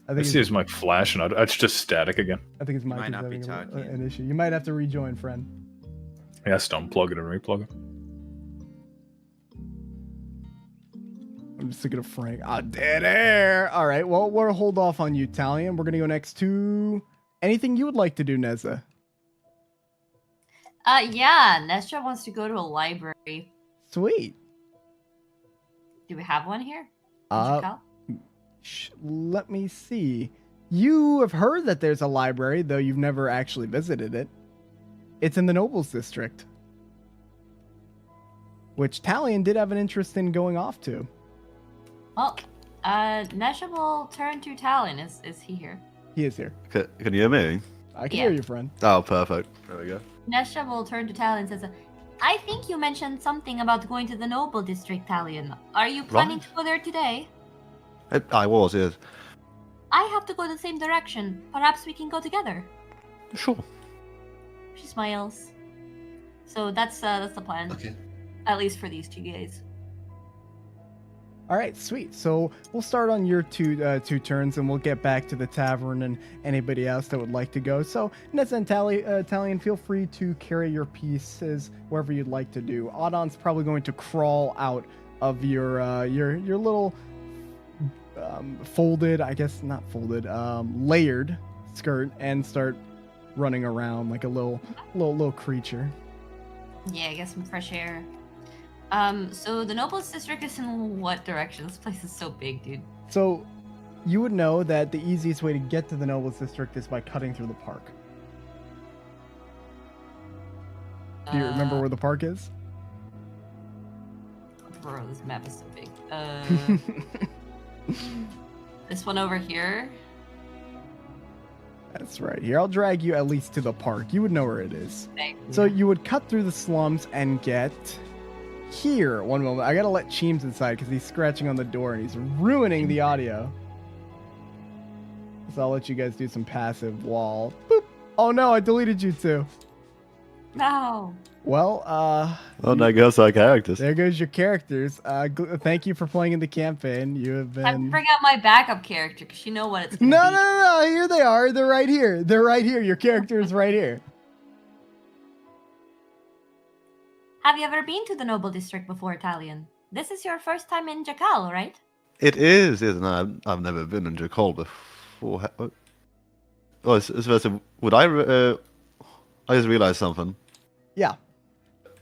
I see his mic flashing. It's just static again. I think his mic is having an issue. You might have to rejoin, friend. He has to unplug it and replug it. I'm just thinking of Frank. Dead air. All right, well, we'll hold off on you, Talion. We're gonna go next to anything you would like to do, Neza. Yeah, Nestra wants to go to a library. Sweet. Do we have one here? In Uh, Jacal? Let me see. You have heard that there's a library, though you've never actually visited it. It's in the Nobles District, which Talion did have an interest in going off to. Well, Nesha will turn to Talon. Is he here? He is here. Can you hear me? I can hear you, friend. Oh, perfect. There we go. Nesha will turn to Talon and says, I think you mentioned something about going to the Noble District, Talion. Are you planning to go there today? I was, yes. I have to go the same direction. Perhaps we can go together. Sure. She smiles. So that's the plan. Okay. At least for these 2 days. All right, sweet. So we'll start on your two turns, and we'll get back to the tavern and anybody else that would like to go. So Nessa and Talion, feel free to carry your pieces wherever you'd like to do. Audon's probably going to crawl out of your little folded, I guess not folded, layered skirt and start running around like a little creature. Yeah, get some fresh air. So the Nobles District is in what direction? This place is so big, dude. So you would know that the easiest way to get to the Nobles District is by cutting through the park. Do you remember where the park is? Bro, this map is so big. This one over here? That's right. Here, I'll drag you at least to the park. You would know where it is. Thank you. So you would cut through the slums and get here. One moment. I gotta let Cheems inside because he's scratching on the door and he's ruining the audio. So I'll let you guys do some passive wall. Boop. Oh no, I deleted you too. No. Well, Oh, there goes our characters. there goes your characters. Thank you for playing in the campaign. You have I have to been... bring out my backup character because you know what it's gonna No, be. no. Here they are. They're right here. They're right here. Your character is right here. Have you ever been to the Noble District before, Italian? This is your first time in Jacal, right? It is, isn't it? I've never been in Jacal before. Oh, would I just realized something. Yeah.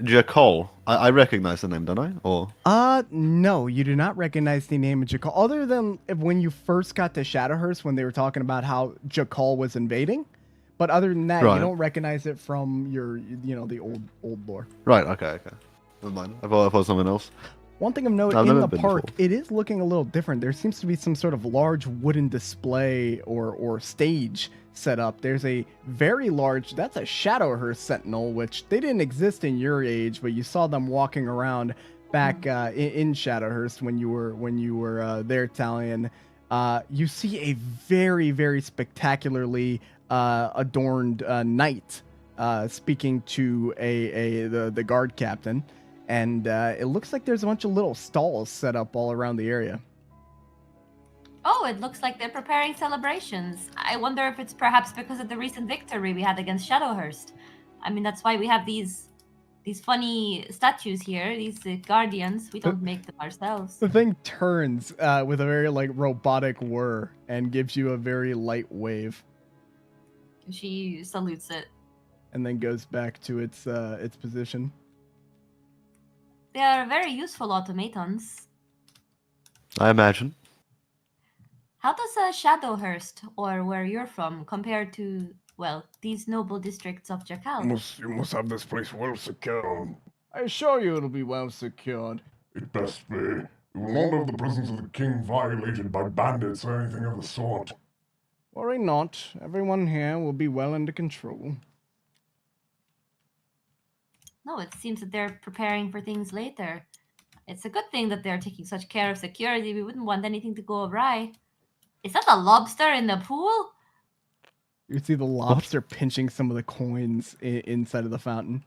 Jacal. I recognize the name, don't I? Or No, you do not recognize the name of Jacal, other than when you first got to Shadowhurst when they were talking about how Jacal was invading. But other than that, Right. you don't recognize it from your, the old lore. right? Okay. Never mind. I thought something else. One thing of note, I've in never the been park, before. it is looking a little different. There seems to be some sort of large wooden display or stage set up. There's a very large, that's a Shadowhurst Sentinel, which they didn't exist in your age, but you saw them walking around back in Shadowhurst when you were there, Talion. You see a very, very spectacularly adorned knight speaking to the guard captain. And it looks like there's a bunch of little stalls set up all around the area. Oh, it looks like they're preparing celebrations. I wonder if it's perhaps because of the recent victory we had against Shadowhurst. I mean, that's why we have these funny statues here, these guardians. We don't make them ourselves. The thing turns with a very robotic whir and gives you a very light wave, She salutes it. and then goes back to its position. They are very useful automatons. I imagine. How does Shadowhurst, or where you're from, compare to, well, these noble districts of Jacal? You must have this place well secured. I assure you it'll be well secured. It best be. You will not have the presence of the king violated by bandits or anything of the sort. Worry not. Everyone here will be well under control. No, it seems that they're preparing for things later. It's a good thing that they're taking such care of security. We wouldn't want anything to go awry. Is that a lobster in the pool? You see the lobster pinching some of the coins inside of the fountain.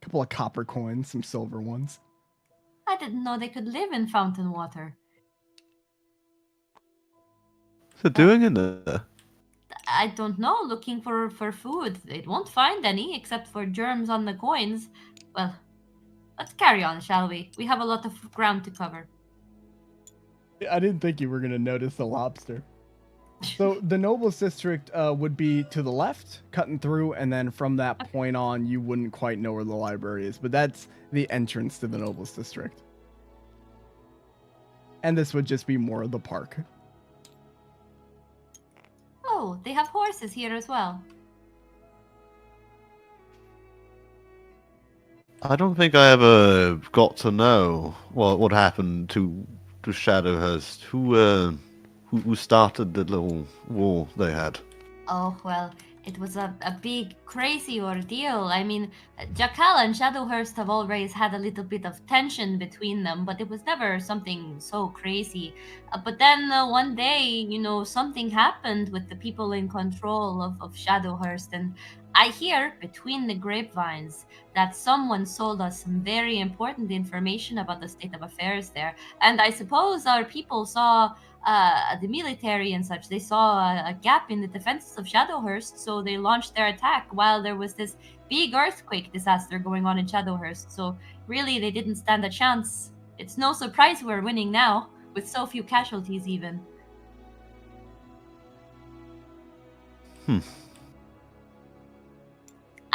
A couple of copper coins, some silver ones. I didn't know they could live in fountain water. What's it doing in there? I don't know, looking for food. They won't find any, except for germs on the coins. Well, let's carry on, shall we? We have a lot of ground to cover. I didn't think you were going to notice the lobster. So the Nobles District would be to the left, cutting through, and then from that point on, you wouldn't quite know where the library is, but that's the entrance to the Nobles District. And this would just be more of the park. Oh, they have horses here as well. I don't think I ever got to know what happened to Shadowhurst. Who started the little war they had? Oh, well, it was a big, crazy ordeal. I mean, Jackal and Shadowhurst have always had a little bit of tension between them, but it was never something so crazy. But then one day, you know, something happened with the people in control of Shadowhurst, and I hear between the grapevines that someone sold us some very important information about the state of affairs there. And I suppose our people saw the military and such, they saw a gap in the defenses of Shadowhurst, so they launched their attack while there was this big earthquake disaster going on in Shadowhurst. So really, they didn't stand a chance. It's no surprise we're winning now, with so few casualties even.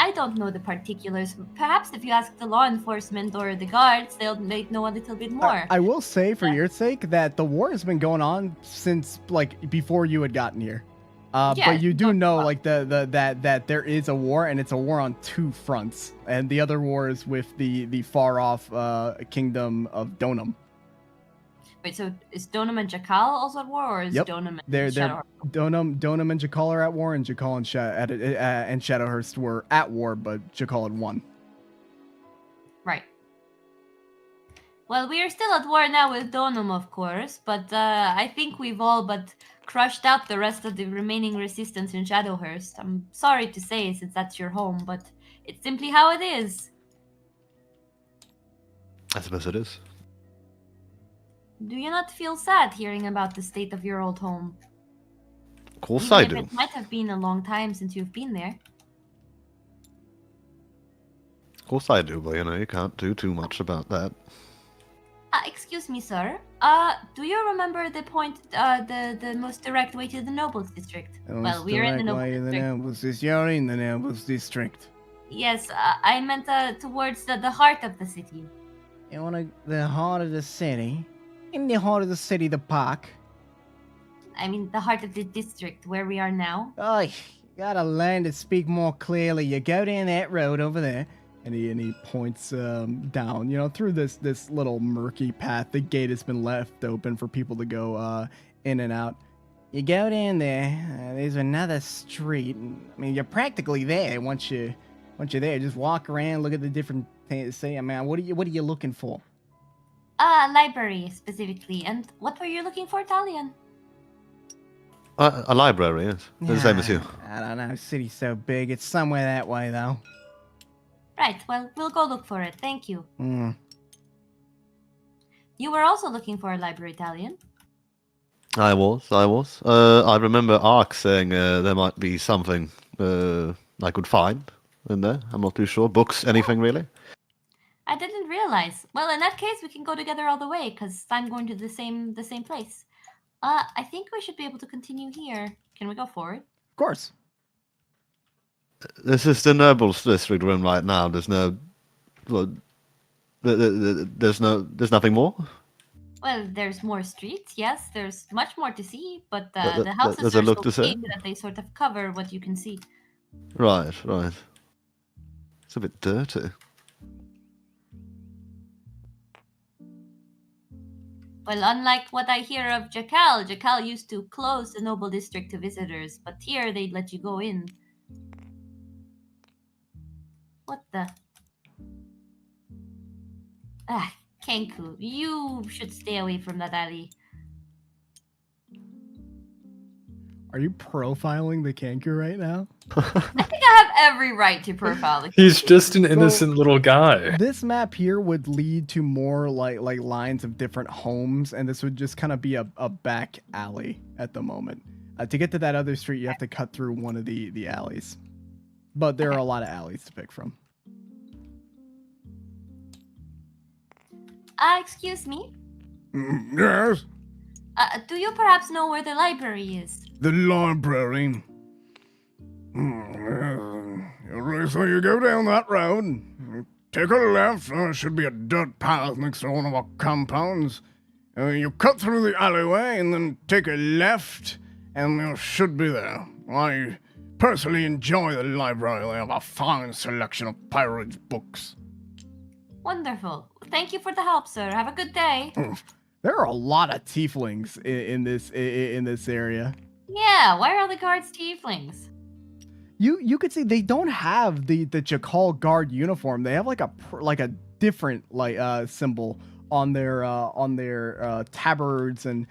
I don't know the particulars. Perhaps if you ask the law enforcement or the guards, they'll know a little bit more. I will say, for your sake, that the war has been going on since like before you had gotten here. But you do know like that there is a war, and it's a war on two fronts, and the other war is with the far off kingdom of Donum. Wait, so is Donum and Jackal also at war, or is Donum and Shadowhurst? Donum and Jackal are at war, and Jackal and Shadowhurst were at war, but Jackal had won. Right. Well, we are still at war now with Donum, of course, but I think we've all but crushed out the rest of the remaining resistance in Shadowhurst. I'm sorry to say, since that's your home, but it's simply how it is. I suppose it is. Do you not feel sad hearing about the state of your old home? Of course Even I if do. It might have been a long time since you've been there. Of course I do, but you can't do too much about that. Excuse me, sir. Do you remember the the most direct way to the Nobles District? Well, we're in the Nobles District. You're in the Nobles District. Yes, I meant towards the heart of the city. You want the heart of the city? In the heart of the city, the park. I mean, the heart of the district where we are now. Oh, you gotta learn to speak more clearly. You go down that road over there, and he points down, through this little murky path. The gate has been left open for people to go in and out. You go down there. There's another street. I mean, you're practically there once you're there. Just walk around, look at the different things. Say, I mean, what are you looking for? Library specifically. And what were you looking for, Talion? A library, yes. The same as you. I don't know. City's so big. It's somewhere that way, though. Right. Well, we'll go look for it. Thank you. Mm. You were also looking for a library, Talion. I was. I remember Ark saying there might be something I could find in there. I'm not too sure. Books, anything really? I didn't realize. Well, in that case, we can go together all the way, because I'm going to the same place. I think we should be able to continue here. Can we go forward? Of course. This is the Nobles District room right now. There's no... Well, there's nothing more? Well, there's more streets, yes. There's much more to see, but the houses are so big that they sort of cover what you can see. Right. It's a bit dirty. Well, unlike what I hear of Jackal used to close the Noble District to visitors, but here they'd let you go in. What the? Kenku, you should stay away from that alley. Are you profiling the Kenku right now? I think I have every right to profile the Kenku. He's just an innocent little guy. This map here would lead to more like lines of different homes, and this would just kind of be a back alley at the moment. To get to that other street, you have to cut through one of the alleys. But there are a lot of alleys to pick from. Excuse me? Yes? Do you perhaps know where the library is? The library. So you go down that road, take a left, there should be a dirt path next to one of our compounds. You cut through the alleyway and then take a left, and you should be there. I personally enjoy the library. They have a fine selection of pirate books. Wonderful. Thank you for the help, sir. Have a good day. There are a lot of tieflings in this area. Yeah, why are all the guards tieflings? You could see they don't have the Jakal guard uniform. They have like a different symbol on their tabards and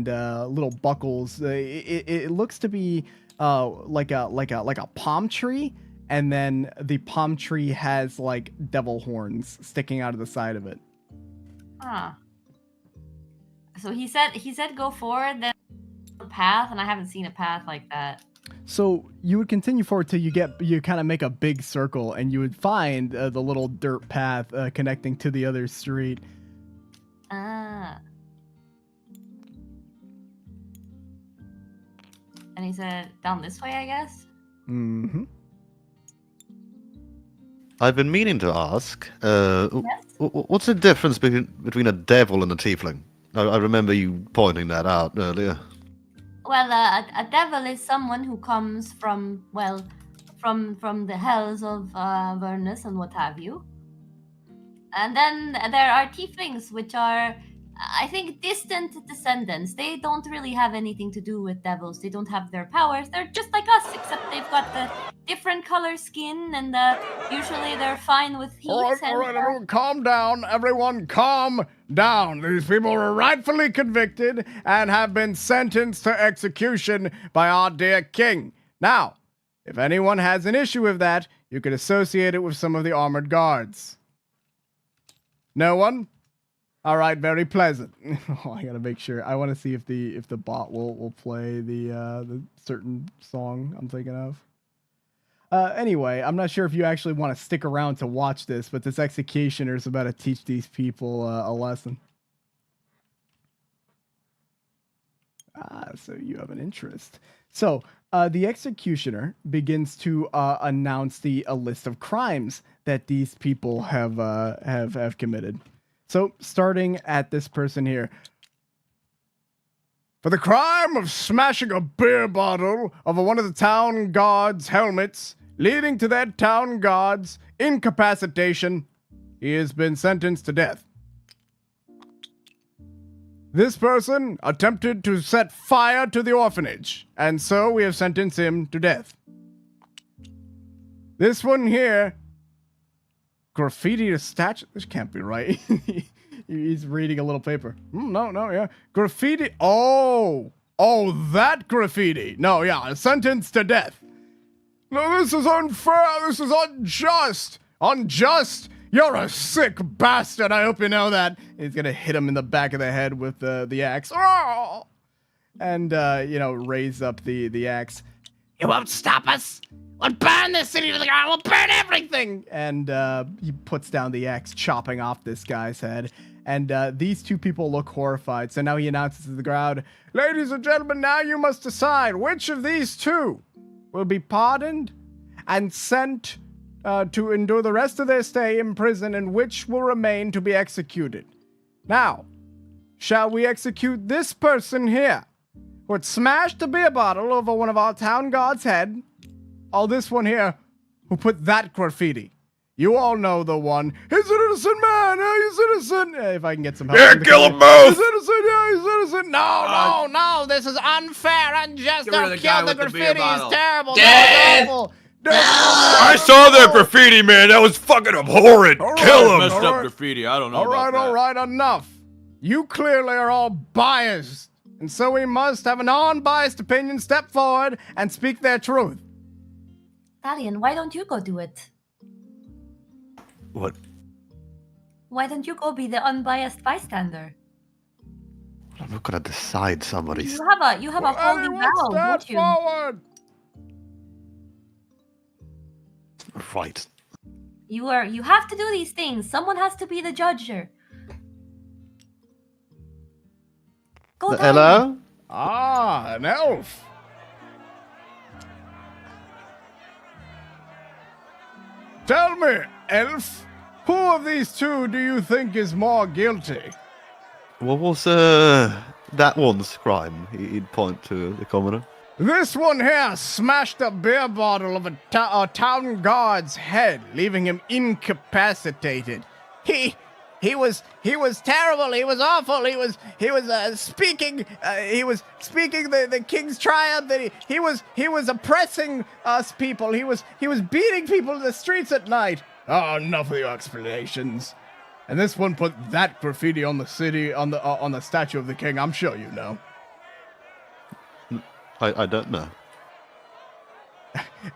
little buckles. It looks to be like a palm tree, and then the palm tree has like devil horns sticking out of the side of it. Huh. So he said go forward, then a path, and I haven't seen a path like that. So you would continue forward till you kind of make a big circle, and you would find the little dirt path connecting to the other street. Ah. And he said down this way, I guess. Mm-hmm. I've been meaning to ask, Yes? what's the difference between a devil and a tiefling? I remember you pointing that out earlier. Well, a devil is someone who comes from the hells of Vernus and what have you. And then there are tieflings, which are, I think, distant descendants. They don't really have anything to do with devils. They don't have their powers. They're just like us, except they've got the different color skin, and usually they're fine with heat. All right, everyone, calm down. Everyone, calm down. These people were rightfully convicted and have been sentenced to execution by our dear king. Now, if anyone has an issue with that, you could associate it with some of the armored guards. No one? All right, very pleasant. Oh, I gotta make sure. I want to see if the bot will play the certain song I'm thinking of. Anyway, I'm not sure if you actually want to stick around to watch this, but this executioner is about to teach these people a lesson. So you have an interest. So the executioner begins to announce a list of crimes that these people have committed. So starting at this person here. For the crime of smashing a beer bottle over one of the town guard's helmets, leading to that town guard's incapacitation, he has been sentenced to death. This person attempted to set fire to the orphanage, and so we have sentenced him to death. This one here, graffiti a statue. This can't be right. He's reading a little paper. No, yeah. Graffiti. Oh, that graffiti. No, yeah, sentenced to death. No, this is unfair. This is unjust. Unjust. You're a sick bastard. I hope you know that. He's gonna hit him in the back of the head with the axe. Oh! And raise up the axe. You won't stop us. We'll burn this city to the ground. We'll burn everything. And he puts down the axe, chopping off this guy's head. And these two people look horrified. So now he announces to the crowd, "Ladies and gentlemen, now you must decide which of these two will be pardoned and sent to endure the rest of their stay in prison, and which will remain to be executed. Now, shall we execute this person here, who had smashed a beer bottle over one of our town guard's head, or this one here, who put that graffiti? You all know the one. He's an innocent man. He's innocent. If I can get some help. Yeah, kill them both. He's innocent. Yeah, he's innocent. No. This is unfair, unjust. Don't kill the graffiti. He's terrible. Dead. Awful. I saw that graffiti, man. That was fucking abhorrent. Kill him. Messed up graffiti. I don't know about that. All right, enough. You clearly are all biased, and so we must have an unbiased opinion step forward and speak their truth. Thalion, why don't you go do it? What? Why don't you go be the unbiased bystander? I'm not gonna decide somebody's. You have a holy vow, don't you? Forward. Right. You have to do these things. Someone has to be the judge here. Go down. Hello? Ah, an elf. me, elf, who of these two do you think is more guilty? What was that one's crime? He'd point to the commoner. This one here smashed a beer bottle of a town guard's head, leaving him incapacitated. He was terrible. He was awful. He was speaking the king's triumph. That he was oppressing us people. He was beating people in the streets at night. Oh, enough of your explanations. And this one put that graffiti on the city on the statue of the king. I'm sure you know. I don't know.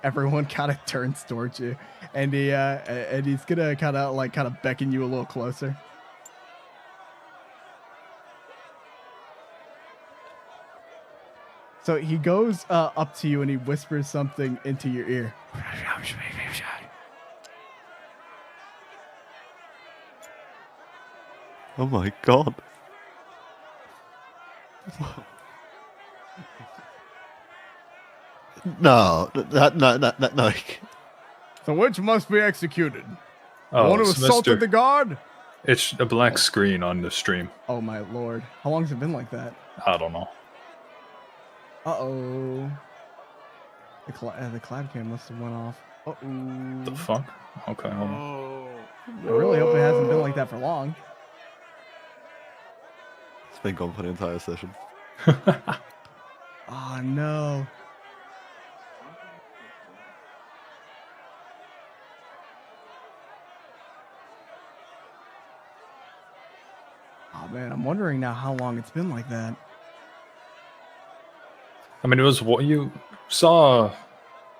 Everyone kind of turns towards you, and he's gonna kind of beckon you a little closer. So he goes up to you and he whispers something into your ear. Oh my god. No. So which must be executed? Oh, The one who it's assaulted Mr. the guard? It's a black screen on the stream. Oh my lord. How long has it been like that? I don't know. Uh-oh. The cloud cam must have went off. Uh-oh. The fuck? Okay, hold on. I really hope it hasn't been like that for long. It's been gone for the entire session. Oh no. Oh man, I'm wondering now how long it's been like that. I mean, it was what you saw.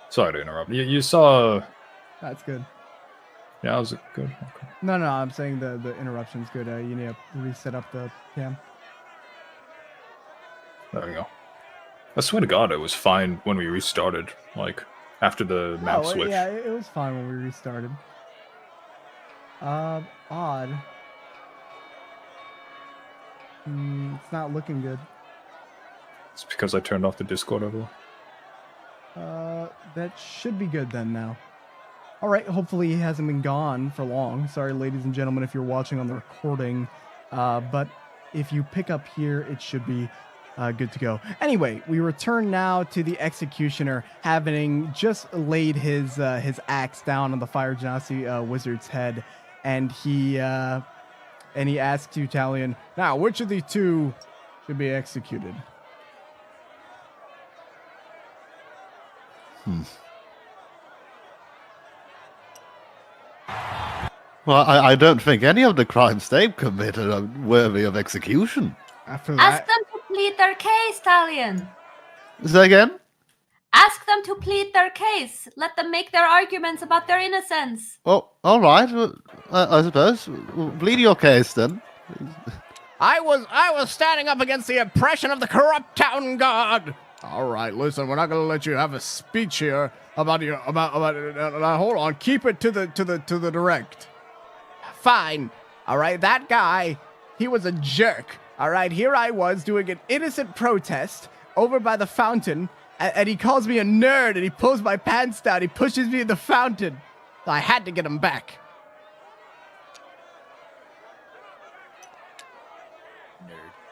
Sorry to interrupt. You saw. That's good. Yeah, was it good? Okay. No, I'm saying the interruption's good. You need to reset up the cam. There we go. I swear to God, it was fine when we restarted. Like after the map switch. Yeah, it was fine when we restarted. Odd. It's not looking good. It's because I turned off the Discord overlay. That should be good then now. All right, hopefully he hasn't been gone for long. Sorry, ladies and gentlemen, if you're watching on the recording. But if you pick up here, it should be good to go. Anyway, we return now to the executioner, having just laid his axe down on the Fire Genasi wizard's head, and he asks you, Talion, now which of the two should be executed? Well, I don't think any of the crimes they've committed are worthy of execution. After Ask them to plead their case, Talion. Say again? Ask them to plead their case. Let them make their arguments about their innocence. Oh, all right. Well, I suppose. Plead your case then. I was standing up against the oppression of the corrupt town guard. All right, listen, we're not gonna let you have a speech here about hold on, keep it to the direct. Fine. All right, that guy, he was a jerk. All right, here I was doing an innocent protest over by the fountain, and he calls me a nerd, and he pulls my pants down, he pushes me in the fountain. So I had to get him back.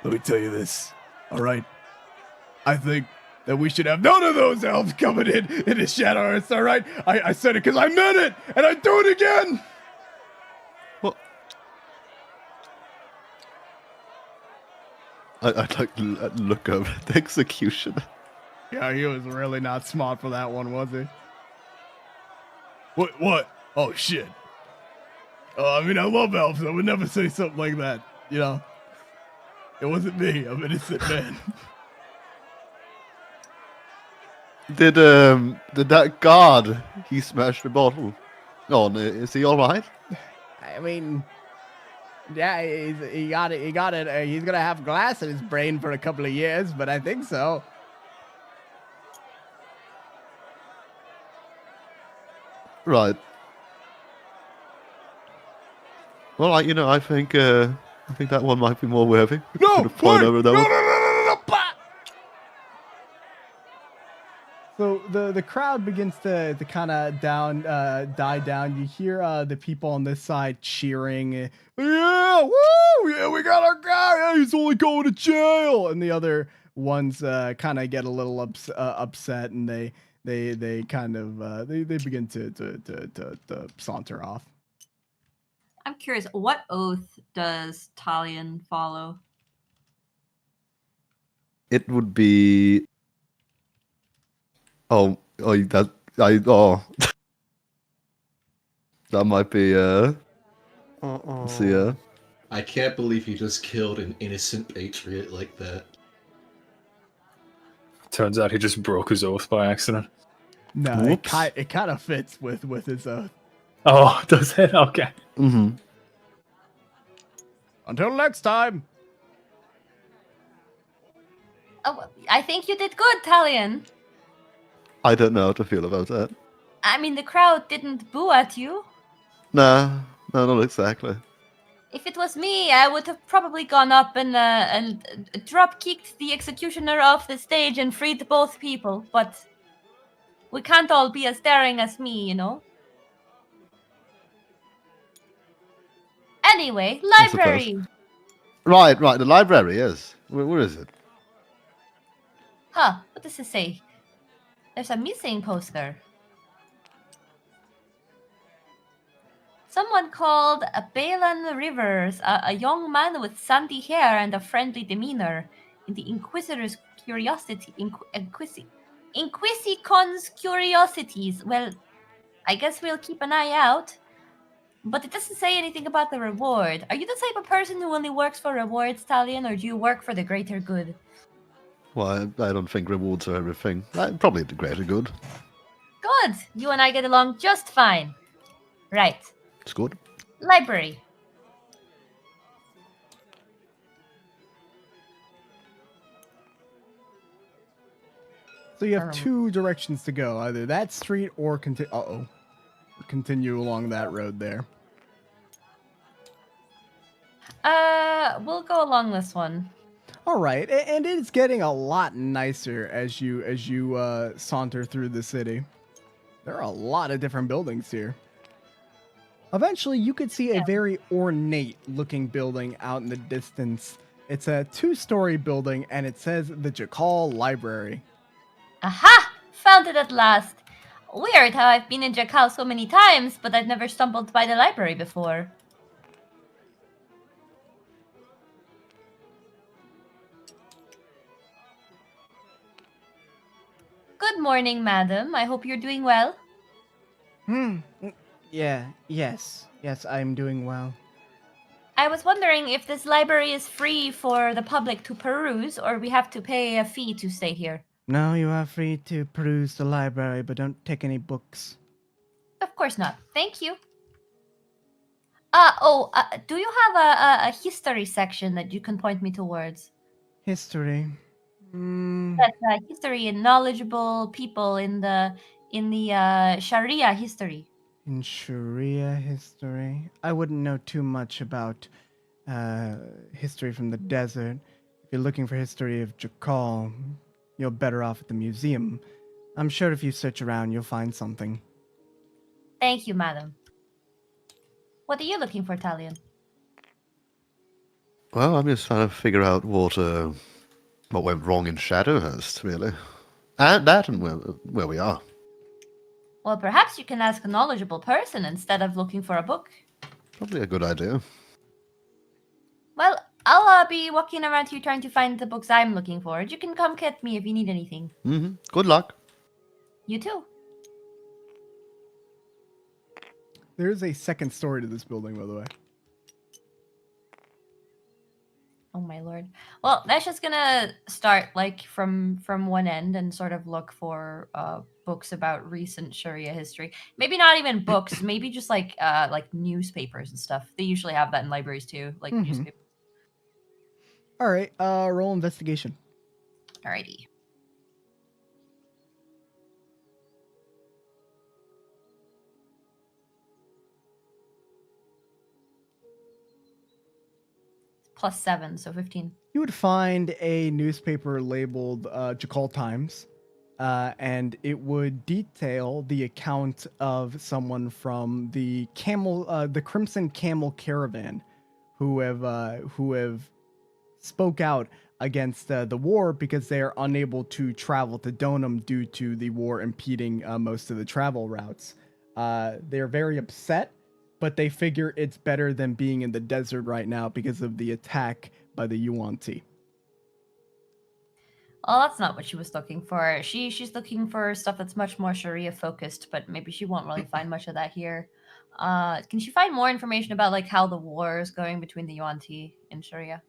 Let me tell you this, all right? I think that we should have none of those elves coming in the Shadow Earth, all right? I said it because I meant it, and I do it again! What? I'd like to look over at the execution. Yeah, he was really not smart for that one, was he? What? Oh, shit. I mean, I love elves. I would never say something like that, you know? It wasn't me. I'm an innocent man. Did that guard he smashed the bottle on? Is he all right? I mean, yeah, he got it. He got it. He's gonna have glass in his brain for a couple of years, but I think so. Right. Well, I think that one might be more worthy. No, Over that one. no. So the crowd begins to kind of die down. You hear the people on this side cheering. Yeah, woo! Yeah, we got our guy. Yeah, he's only going to jail. And the other ones kind of get a little upset, and they kind of they begin to saunter off. I'm curious, what oath does Talion follow? It would be. Oh, that that might be. See, I can't believe he just killed an innocent patriot like that. Turns out he just broke his oath by accident. No, it kind of fits with his oath. Oh, does it? Okay. Mm-hmm. Until next time. Oh, I think you did good, Talion. I don't know how to feel about that. I mean, the crowd didn't boo at you. Nah, no, not exactly. If it was me, I would have probably gone up and drop-kicked the executioner off the stage and freed both people, but we can't all be as daring as me, you know? Anyway, library! Right, the library, yes. Where is it? Huh, what does it say? There's a missing poster. Someone called Balin Rivers, a young man with sandy hair and a friendly demeanor, in the Inquisitor's curiosity. Inquisicon's curiosities. Well, I guess we'll keep an eye out. But it doesn't say anything about the reward. Are you the type of person who only works for rewards, Talion, or do you work for the greater good? Well, I don't think rewards are everything. Probably the greater good. Good. You and I get along just fine. Right. It's good. Library. So you have two directions to go, either that street or continue along that road there. We'll go along this one. All right, and it's getting a lot nicer as you saunter through the city. There are a lot of different buildings here. Eventually, you could see a very ornate-looking building out in the distance. It's a 2-story building, and it says the Jakal Library. Aha! Found it at last. Weird how I've been in Jakal so many times, but I've never stumbled by the library before. Good morning, madam. I hope you're doing well. Yes, I'm doing well. I was wondering if this library is free for the public to peruse, or we have to pay a fee to stay here. No, you are free to peruse the library, but don't take any books. Of course not. Thank you. Do you have a history section that you can point me towards? History. That's history and knowledgeable people in the Sharia history. In Sharia history, I wouldn't know too much about history from the desert. If you're looking for history of Jakal, you're better off at the museum. I'm sure if you search around, you'll find something. Thank you, madam. What are you looking for, Talion? Well, I'm just trying to figure out what went wrong in Shadowhurst, really. And where we are. Well, perhaps you can ask a knowledgeable person instead of looking for a book. Probably a good idea. Well, I'll be walking around here trying to find the books I'm looking for. You can come get me if you need anything. Mm-hmm. Good luck. You too. There is a second story to this building, by the way. Oh my lord. Well, that's just gonna start like from one end and sort of look for books about recent Sharia history. Maybe not even books. Maybe just like newspapers and stuff. They usually have that in libraries too, like newspapers. All right. Roll investigation. Alrighty. +7, so 15. You would find a newspaper labeled Jakal Times. and it would detail the account of someone from the Crimson Camel Caravan, who have spoke out against the war because they are unable to travel to Donum due to the war impeding most of the travel routes. They're very upset, but they figure it's better than being in the desert right now because of the attack by the Yuan-Ti. Well, that's not what she was looking for. She's looking for stuff that's much more Sharia focused, but maybe she won't really find much of that here. Can she find more information about like how the war is going between the Yuan-Ti and Sharia?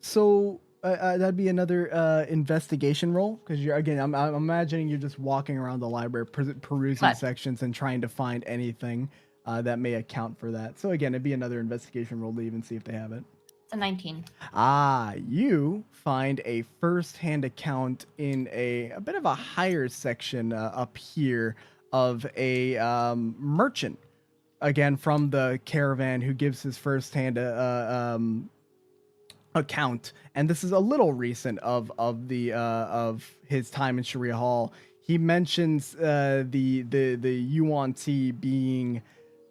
So that'd be another investigation roll, because you're again. I'm imagining you're just walking around the library, perusing sections and trying to find anything that may account for that. So again, it'd be another investigation roll to even see if they have it. It's a 19. You find a first-hand account in a bit of a higher section up here of a merchant, again from the caravan, who gives his first-hand account, and this is a little recent of his time in Sharia Hall. He mentions the Yuan-Ti being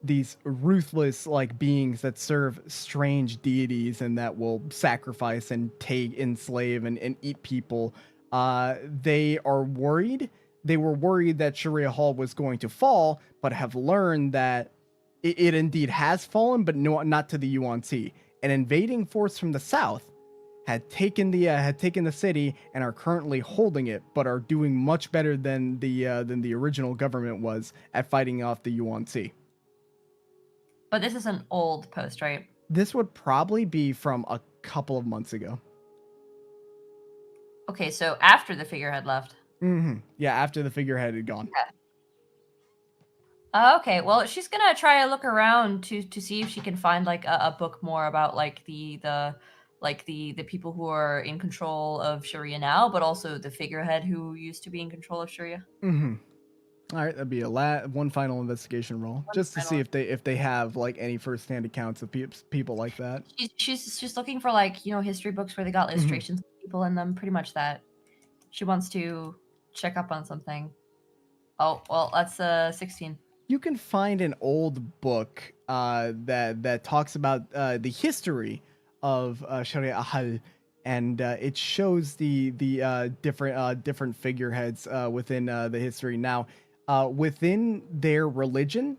these ruthless like beings that serve strange deities and that will sacrifice and enslave and eat people. They are worried. They were worried that Sharia Hall was going to fall, but have learned that it indeed has fallen, but not to the Yuan-Ti. An invading force from the south had taken the city and are currently holding it, but are doing much better than the original government was at fighting off the Yuan-Ti. But this is an old post, right? This would probably be from a couple of months ago. Okay, so after the figurehead left. Mm-hmm. Yeah, after the figurehead had gone. Yeah. Okay, well, she's gonna try to look around to see if she can find like a book more about like the people who are in control of Sharia now, but also the figurehead who used to be in control of Sharia. Mm-hmm. All right, that'd be one final investigation roll, just to see if they have like any first-hand accounts of people like that. She's looking for like history books where they got illustrations of people in them. Pretty much that. She wants to check up on something. Oh well, that's 16. You can find an old book that talks about the history of Sharia Ahal, and it shows the different figureheads within the history. Now, within their religion,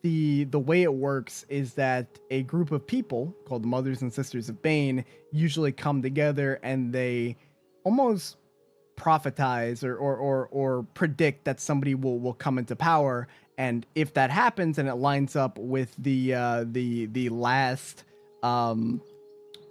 the way it works is that a group of people called the Mothers and Sisters of Bane usually come together and they almost prophetize or predict that somebody will come into power, and if that happens and it lines up with the last and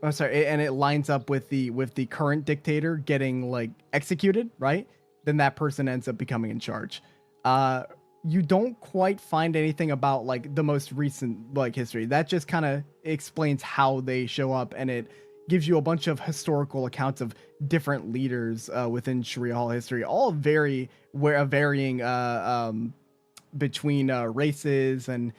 it lines up with the current dictator getting like executed, right? Then that person ends up becoming in charge. You don't quite find anything about like the most recent like history. That just kind of explains how they show up, and it gives you a bunch of historical accounts of different leaders within Sharia Hall history, all varying between races and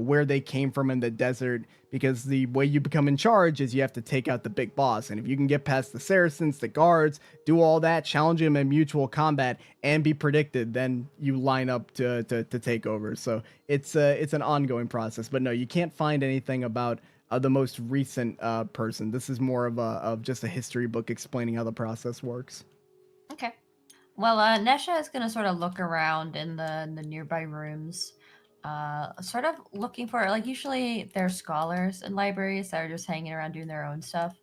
where they came from in the desert, because the way you become in charge is you have to take out the big boss, and if you can get past the Saracens, the guards, do all that, challenge them in mutual combat, and be predicted, then you line up to take over. So it's an ongoing process. But no, you can't find anything about the most recent person. This is more of just a history book explaining how the process works. Okay. Well, Nesha is going to sort of look around in the nearby rooms, sort of looking for, like, usually there's scholars in libraries that are just hanging around doing their own stuff.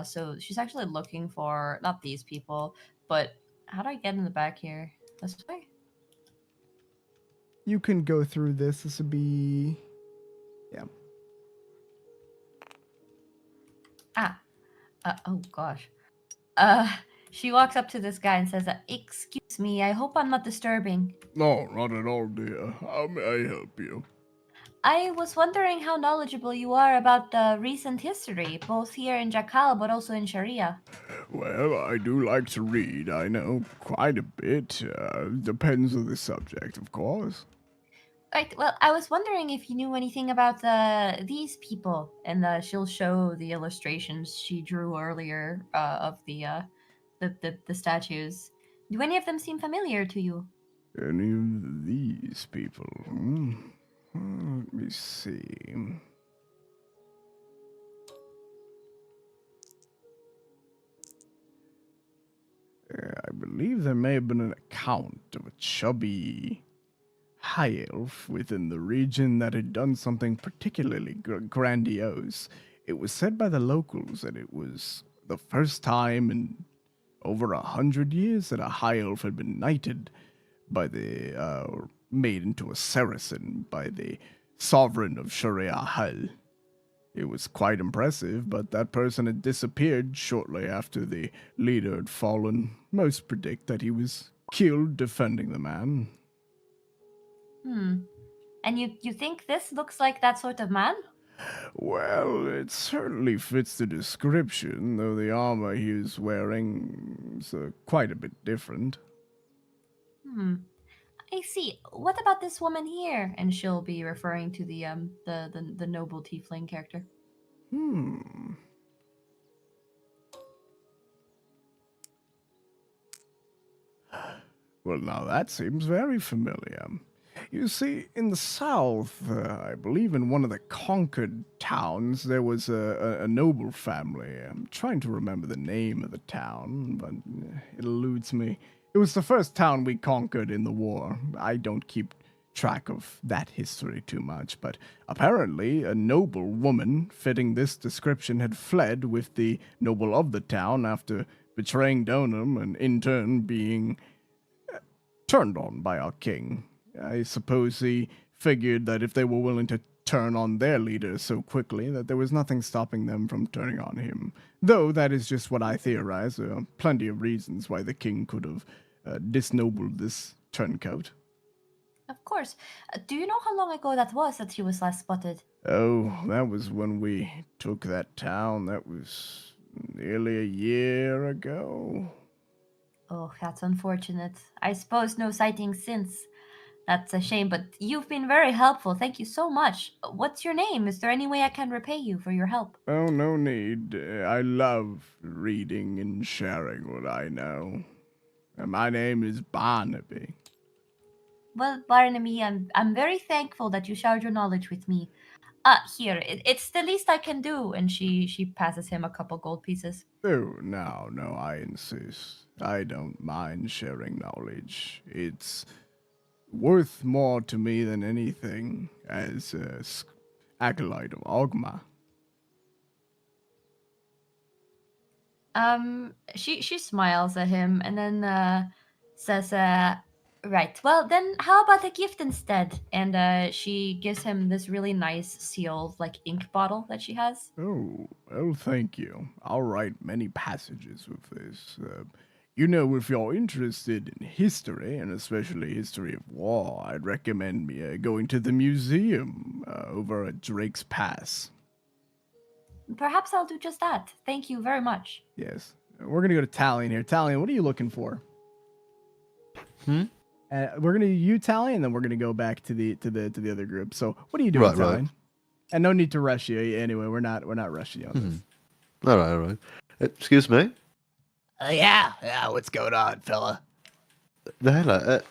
So she's actually looking for, not these people, but how do I get in the back here? This way? You can go through this. This would be... yeah. Oh gosh. She walks up to this guy and says, "Excuse me, I hope I'm not disturbing." No, not at all, dear. How may I help you? I was wondering how knowledgeable you are about the recent history, both here in Jakal but also in Sharia. Well, I do like to read. I know quite a bit. Depends on the subject, of course. Right. Well, I was wondering if you knew anything about these people, and she'll show the illustrations she drew earlier of the statues. Do any of them seem familiar to you? Any of these people? Let me see. I believe there may have been an account of a chubby high elf within the region that had done something particularly grandiose. It was said by the locals that it was the first time in over 100 years that a high elf had been knighted by made into a Saracen by the sovereign of Sharia Hal. It was quite impressive, but that person had disappeared shortly after the leader had fallen. Most predict that he was killed defending the man. And you think this looks like that sort of man? Well, it certainly fits the description, though the armor he was wearing is quite a bit different. I see. What about this woman here? And she'll be referring to the noble tiefling character. Well, now that seems very familiar. You see, in the south, I believe in one of the conquered towns, there was a noble family. I'm trying to remember the name of the town, but it eludes me. It was the first town we conquered in the war. I don't keep track of that history too much, but apparently a noble woman fitting this description had fled with the noble of the town after betraying Donum and in turn being turned on by our king. I suppose he figured that if they were willing to turn on their leader so quickly, that there was nothing stopping them from turning on him. Though that is just what I theorize. There are plenty of reasons why the king could have disnobled this turncoat. Of course. Do you know how long ago that was that he was last spotted? Oh, that was when we took that town. That was nearly a year ago. Oh, that's unfortunate. I suppose no sightings since. That's a shame, but you've been very helpful. Thank you so much. What's your name? Is there any way I can repay you for your help? Oh, no need. I love reading and sharing what I know. My name is Barnaby. Well, Barnaby, I'm very thankful that you shared your knowledge with me. Here, it's the least I can do. And she passes him a couple gold pieces. Oh, no, I insist. I don't mind sharing knowledge. It's worth more to me than anything as a acolyte of Ogma. She smiles at him and then says, right, well then how about a gift instead? And she gives him this really nice sealed like ink bottle that she has. Oh, well, thank you. I'll write many passages with this. You know, if you're interested in history, and especially history of war, I'd recommend going to the museum over at Drake's Pass. Perhaps I'll do just that. Thank you very much. Yes. We're going to go to Talion here. Talion, what are you looking for? We're going to do you, Talion, and then we're going to go back to the other group. So what are you doing, Talion? Right. And no need to rush you. Anyway, we're not rushing you on this. All right. Excuse me? Yeah, what's going on, fella? Hello.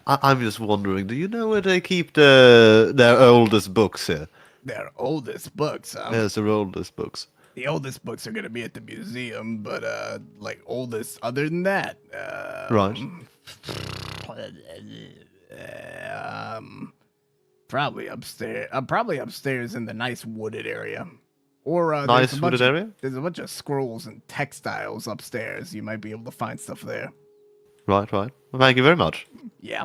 I'm just wondering, do you know where they keep their oldest books here? Their oldest books, huh? Yes, their oldest books. The oldest books are gonna be at the museum, but like oldest other than that, right? Probably upstairs. Probably upstairs in the nice wooded area. Or nice wooded area. There's a bunch of scrolls and textiles upstairs. You might be able to find stuff there. Right. Well, thank you very much. Yeah.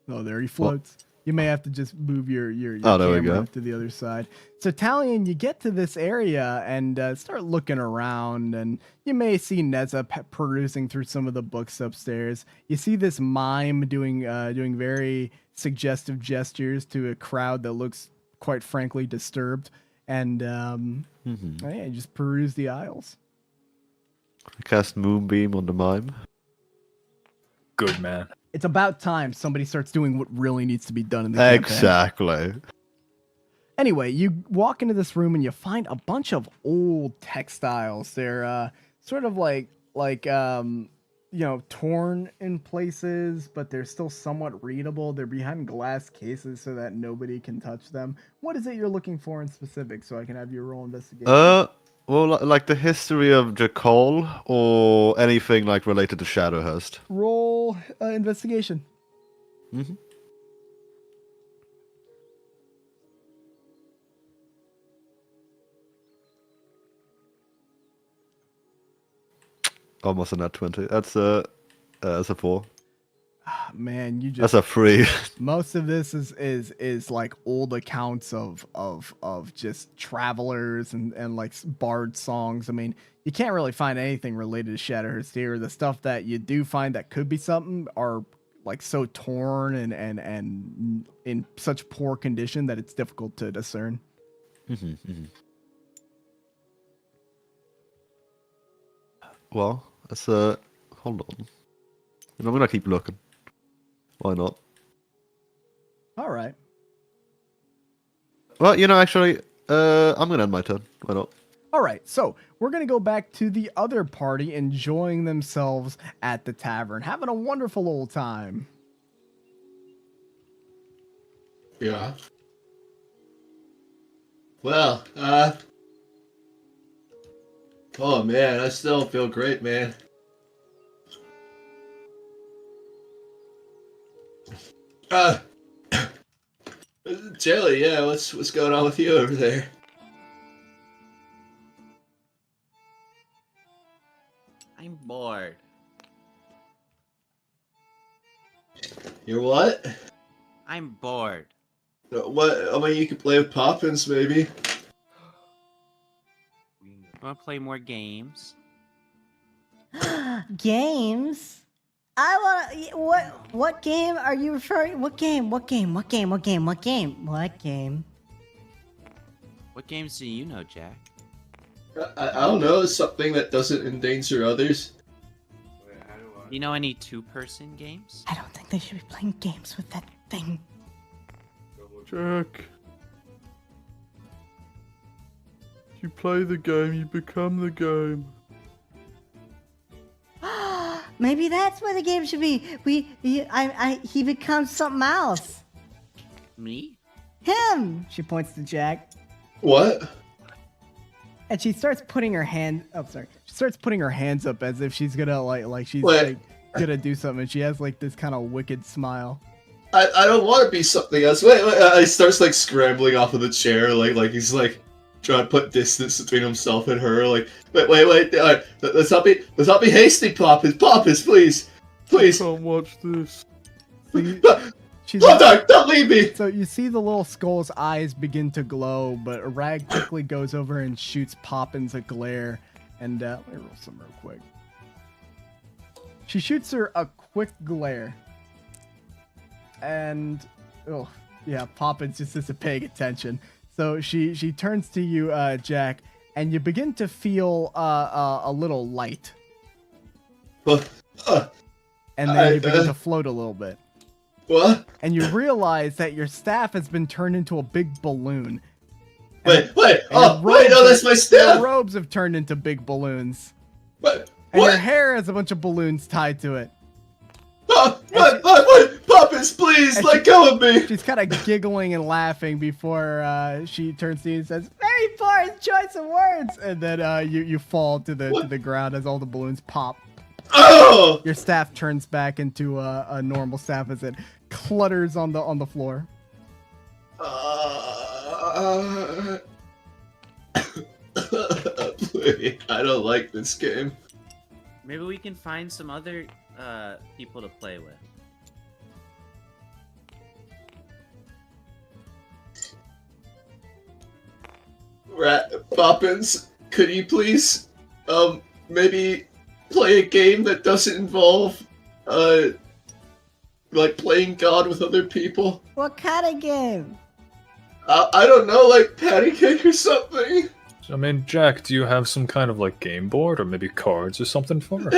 Oh, there he floats. What? You may have to just move your camera to the other side. So, Talion, you get to this area and start looking around, and you may see Neza perusing through some of the books upstairs. You see this mime doing very suggestive gestures to a crowd that looks, quite frankly, disturbed. And yeah, just peruse the aisles. I cast Moonbeam on the mime. Good man. It's about time somebody starts doing what really needs to be done in the campaign. Exactly. Anyway, you walk into this room and you find a bunch of old textiles. They're sort of like torn in places, but they're still somewhat readable. They're behind glass cases so that nobody can touch them. What is it you're looking for in specific, so I can have your roll investigation? Well, like the history of Jakol or anything like related to Shadowhurst. Roll investigation. Mm-hmm. Almost a nat 20. That's a 4. Man, you just That's a 3. Most of this is like old accounts of just travelers and like bard songs. I mean, you can't really find anything related to Shadowhurst here. The stuff that you do find that could be something are like so torn and in such poor condition that it's difficult to discern. Well, that's hold on. I'm gonna keep looking. Why not? All right. Well, actually, I'm gonna end my turn. Why not? All right, so we're going to go back to the other party enjoying themselves at the tavern, having a wonderful old time. Yeah. Well, oh man, I still feel great, man. Jelly, yeah, what's going on with you over there? I'm bored. You're what? I'm bored. What? I mean, you could play with Poppins, maybe. Wanna play more games? Games? I wanna. What game are you referring? What game? What game? What game? What game? What game? What game? What games do you know, Jack? I don't know, something that doesn't endanger others. You know any two-person games? I don't think they should be playing games with that thing. Jack. You play the game, you become the game. Maybe that's where the game should be. He becomes something else. Me? Him. She points to Jack. What? And she starts putting her hand. Oh, sorry. She starts putting her hands up as if she's gonna like she's What? like gonna do something. And she has like this kind of wicked smile. I don't want to be something else. Wait, he starts like scrambling off of the chair, like he's like trying to put distance between himself and her. Like, wait, let's not be hasty, Poppins, please. I can't watch this. She's don't leave me. So you see the little skull's eyes begin to glow, but Rag quickly goes over and shoots Poppins a glare. And let me roll some real quick. She shoots her a quick glare. And oh yeah, Poppins just isn't paying attention. So she turns to you, Jack, and you begin to feel a little light. And then you begin to float a little bit. What? And you realize that your staff has been turned into a big balloon. Wait, no, that's my staff! Your robes have turned into big balloons. What? And your hair has a bunch of balloons tied to it. Poppins, please, let go of me! She's kind of giggling and laughing before she turns to you and says, "Very poor choice of words!" And then you fall to the ground as all the balloons pop. Oh! Your staff turns back into a normal staff as it clutters on the floor. Please, I don't like this game. Maybe we can find some other people to play with. Poppins, could you please, maybe play a game that doesn't involve, like playing God with other people? What kind of game? I don't know, like patty cake or something? I mean, Jack, do you have some kind of like game board or maybe cards or something for her?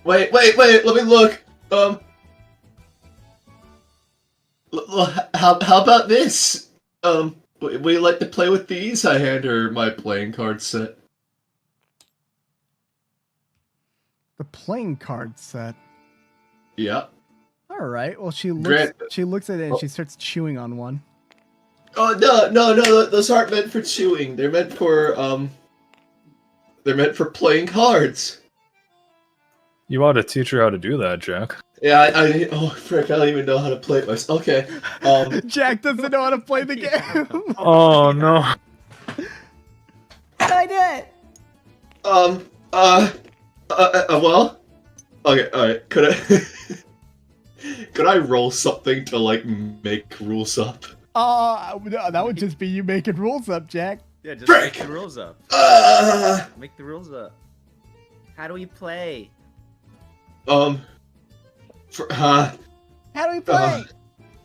Wait, let me look. How about this? Would you like to play with these? I hand her my playing card set. The playing card set. Yeah. All right. Well, she looks at it and she starts chewing on one. Oh no! Those aren't meant for chewing. They're meant for playing cards. You ought to teach her how to do that, Jack. Yeah, oh frick! I don't even know how to play it myself. Okay. Jack doesn't know how to play the game. Oh no. I did. Well. Okay. All right. Could I roll something to like make rules up? That would just be you making rules up, Jack. Yeah, just Frick! make the rules up. Make the rules up. How do we play? How do we play?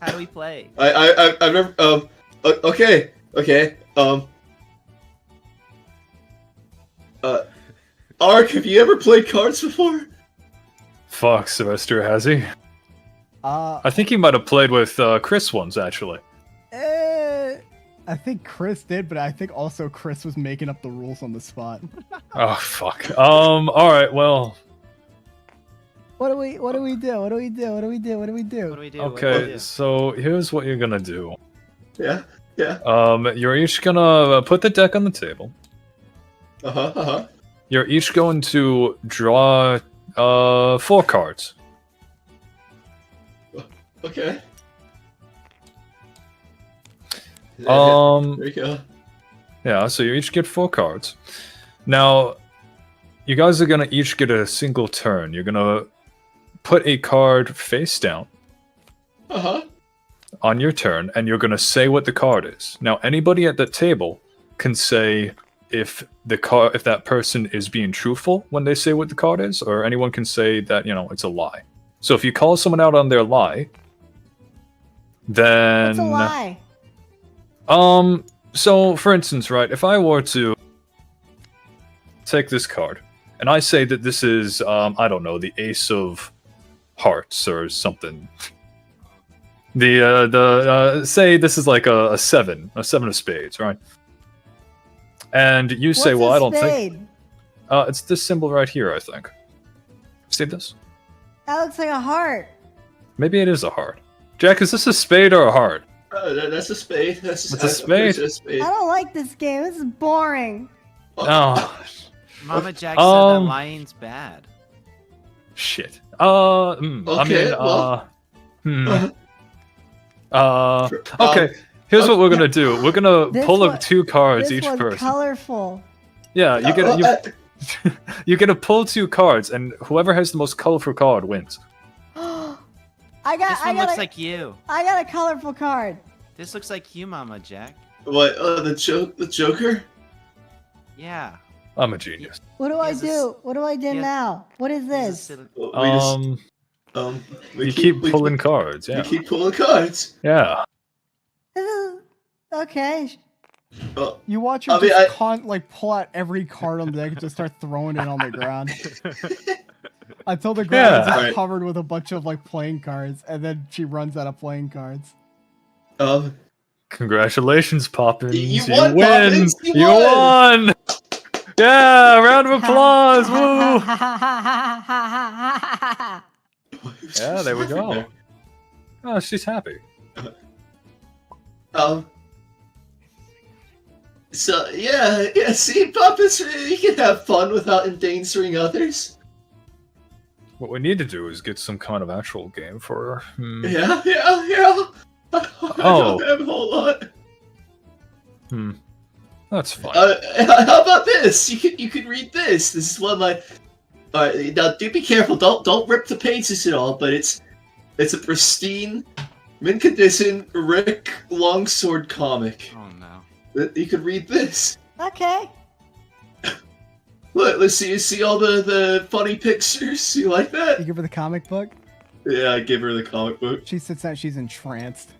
How do we play? I remember. Okay. Ark, have you ever played cards before? Fuck, Sylvester, has he? I think he might have played with Chris once, actually. I think Chris did, but I think also Chris was making up the rules on the spot. Oh fuck. All right. Well. What do we do? Okay. So here's what you're gonna do. Yeah. You're each gonna put the deck on the table. You're each going to draw 4 cards. Okay. There you go. Yeah, so you each get 4 cards. Now, you guys are gonna each get a single turn. You're gonna put a card face down on your turn, and you're gonna say what the card is. Now, anybody at the table can say if that person is being truthful when they say what the card is, or anyone can say that, it's a lie. So if you call someone out on their lie, then... What's a lie? So for instance, right, if I were to take this card, and I say that this is, I don't know, the Ace of Hearts or something. Say this is like a 7 of spades, right? And you say, well, I don't think... it's this symbol right here, I think. See this? That looks like a heart. Maybe it is a heart. Jack, is this a spade or a heart? That's a spade. It's a spade. I don't like this game. This is boring. Oh. Mama Jack said that lying's bad. Shit. Okay, okay. Here's what we're gonna do. We're gonna pull up 2 cards each person. Colorful. Yeah, you get to pull 2 cards, and whoever has the most colorful card wins. This one looks like you. I got a colorful card. This looks like you, Mama Jack. What? The Joker? Yeah. I'm a genius. What do I do? What do I do now? What is this? We keep pulling cards. Yeah. We keep pulling cards. Yeah. Okay. You watch her pull out every card on the deck and just start throwing it on the ground. Until the ground is just covered with a bunch of playing cards, and then she runs out of playing cards. Congratulations, Poppins. You win. Poppins. You won. Yeah, round of applause. Woo. Yeah, there we go. Oh, she's happy. So yeah. See, Poppins, you can have fun without endangering others. What we need to do is get some kind of actual game for her. Yeah. I don't have a whole lot. That's fine. How about this? You could read this. This is one of my. Alright, now do be careful. Don't rip the pages at all. But it's a pristine, mint condition Rick Longsword comic. Oh no. You could read this. Okay. Look, let's see. You see all the funny pictures? You like that? You give her the comic book? Yeah, I give her the comic book. She sits down. She's entranced.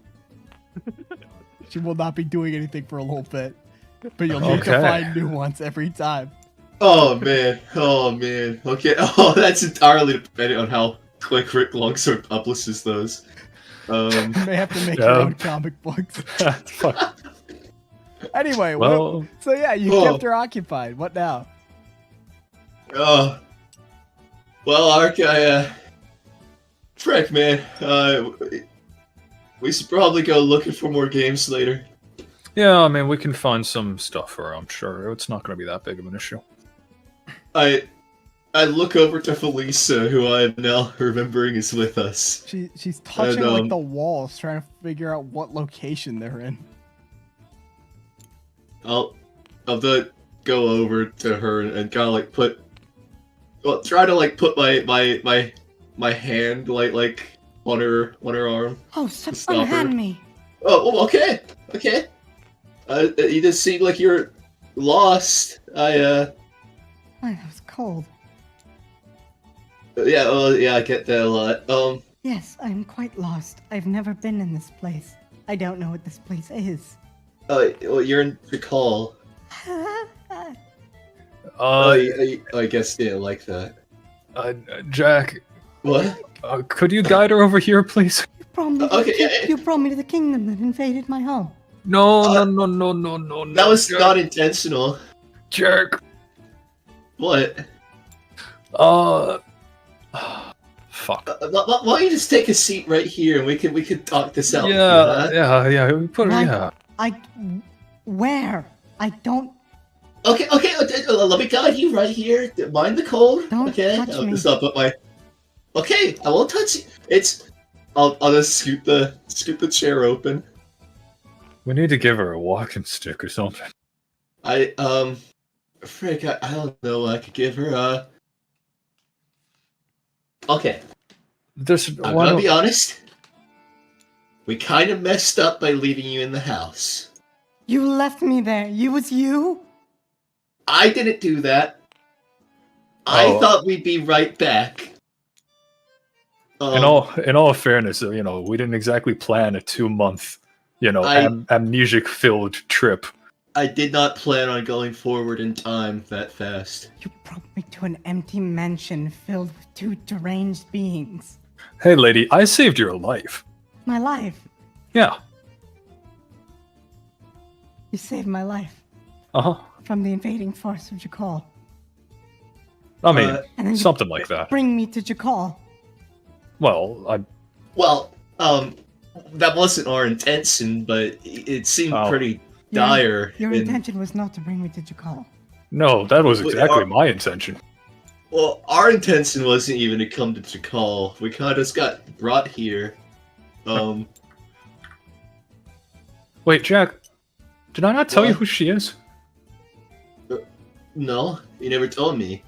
She will not be doing anything for a little bit, but you'll need to find new ones every time. Oh man. Okay. Oh, that's entirely dependent on how quick Rick Longsword publishes those. You may have to make Yeah. your own comic books. Fuck. Anyway, Well- so yeah, you kept her occupied. What now? Oh. Well, Ark, frick, man. We should probably go looking for more games later. Yeah, I mean, we can find some stuff for her, I'm sure. It's not going to be that big of an issue. I look over to Felisa, who I am now remembering is with us. She's touching And, like the walls, trying to figure out what location they're in. I'll go over to her and kind of like try to like put my hand like on her arm. Oh, stop Stop her. unhand me. Oh, okay. You just seem like you're lost. Why, that was cold. Yeah, I get that a lot. Yes, I'm quite lost. I've never been in this place. I don't know what this place is. Well, you're in Recall. I guess you didn't like that. Jack. What? Could you guide her over here, please? You brought me to, you brought me to the kingdom that invaded my home. No. That was not intentional. Jerk. What? Fuck. Why don't you just take a seat right here and we can talk this out? Yeah. We put her. Yeah. Where? I don't. Okay. Let me guide you right here. Mind the cold. Don't touch me. Just put my. Okay, I won't touch you. I'll just scoop the chair open. We need to give her a walking stick or something. Frick, I don't know. I could give her. Okay. I'm gonna be honest. We kind of messed up by leaving you in the house. You left me there. It was you? I didn't do that. I thought we'd be right back. In all fairness, we didn't exactly plan a 2-month, amnesic-filled trip. I did not plan on going forward in time that fast. You brought me to an empty mansion filled with 2 deranged beings. Hey, lady, I saved your life. My life? Yeah. You saved my life. Uh-huh. From the invading force of Jakal. I mean, and then something like that. Bring me to Jakal. Well, that wasn't our intention, but it seemed pretty dire. Your intention was not to bring me to Jakal. No, that was exactly my intention. Well, our intention wasn't even to come to Jakal. We kind of just got brought here. Wait, Jack, did I not tell you who she is? No, you never told me.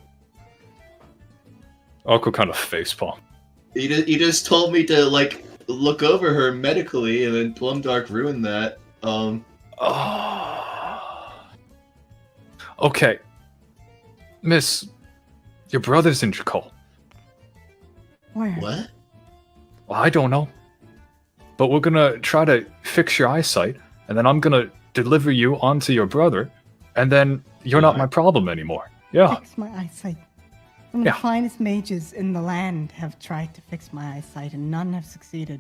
Uncle kind of facepalm. You just told me to look over her medically, and then Plumdark ruined that. Okay, Miss, your brother's in Jakal. Where? What? Well, I don't know, but we're gonna try to fix your eyesight, and then I'm gonna deliver you onto your brother, and then you're not my problem anymore. Yeah. Fix my eyesight. Some of the finest mages in the land have tried to fix my eyesight, and none have succeeded.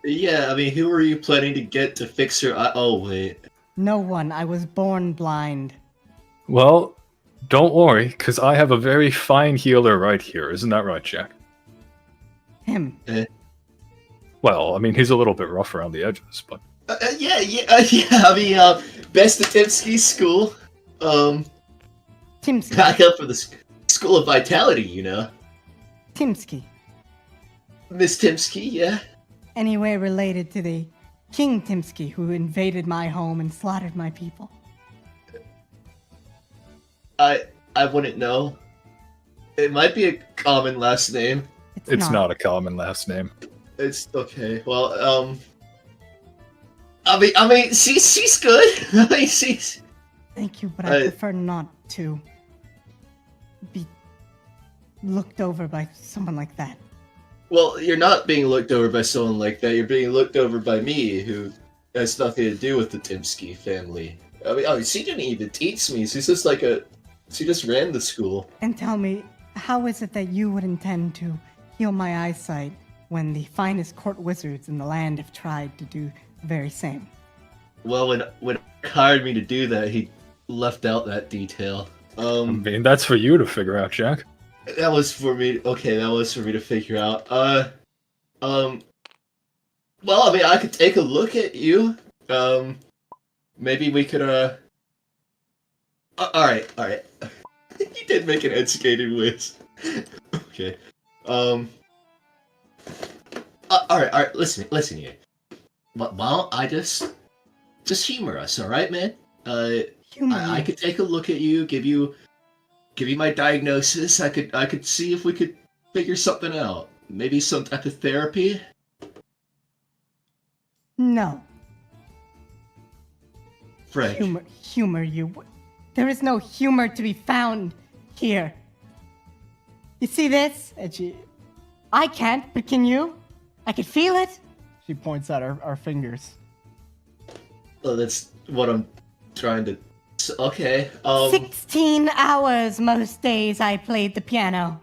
Yeah, I mean, who were you planning to get to fix your eye? Oh, wait. No one. I was born blind. Well, don't worry, because I have a very fine healer right here. Isn't that right, Jack? Him. Well, I mean, he's a little bit rough around the edges, but... Yeah. I mean, best at Timsky's school. Timsky. Back up for the School of Vitality, Timsky. Miss Timsky, yeah. Anyway related to the King Timsky who invaded my home and slaughtered my people. I wouldn't know. It might be a common last name. It's not a common last name. It's okay. Well, I mean, she's good. I mean, she's. Thank you, but I prefer not to be looked over by someone like that. Well, you're not being looked over by someone like that. You're being looked over by me, who has nothing to do with the Timsky family. I mean, she didn't even teach me. She's just she just ran the school. And tell me, how is it that you would intend to heal my eyesight when the finest court wizards in the land have tried to do the very same. Well, when he hired me to do that, he left out that detail. I mean, that's for you to figure out, Jack. That was for me. Okay, that was for me to figure out. Well, I mean, I could take a look at you. Maybe we could, alright. You did make an educated whiz. Okay. Alright, listen here. Well, I just humor us, alright, man? I could take a look at you, give you my diagnosis. I could see if we could figure something out. Maybe some type of therapy? No. Frank. Humor you. There is no humor to be found here. You see this? And I can't, but can you? I can feel it. She points at our fingers. Oh, that's what I'm trying to... Okay, 16 hours most days I played the piano.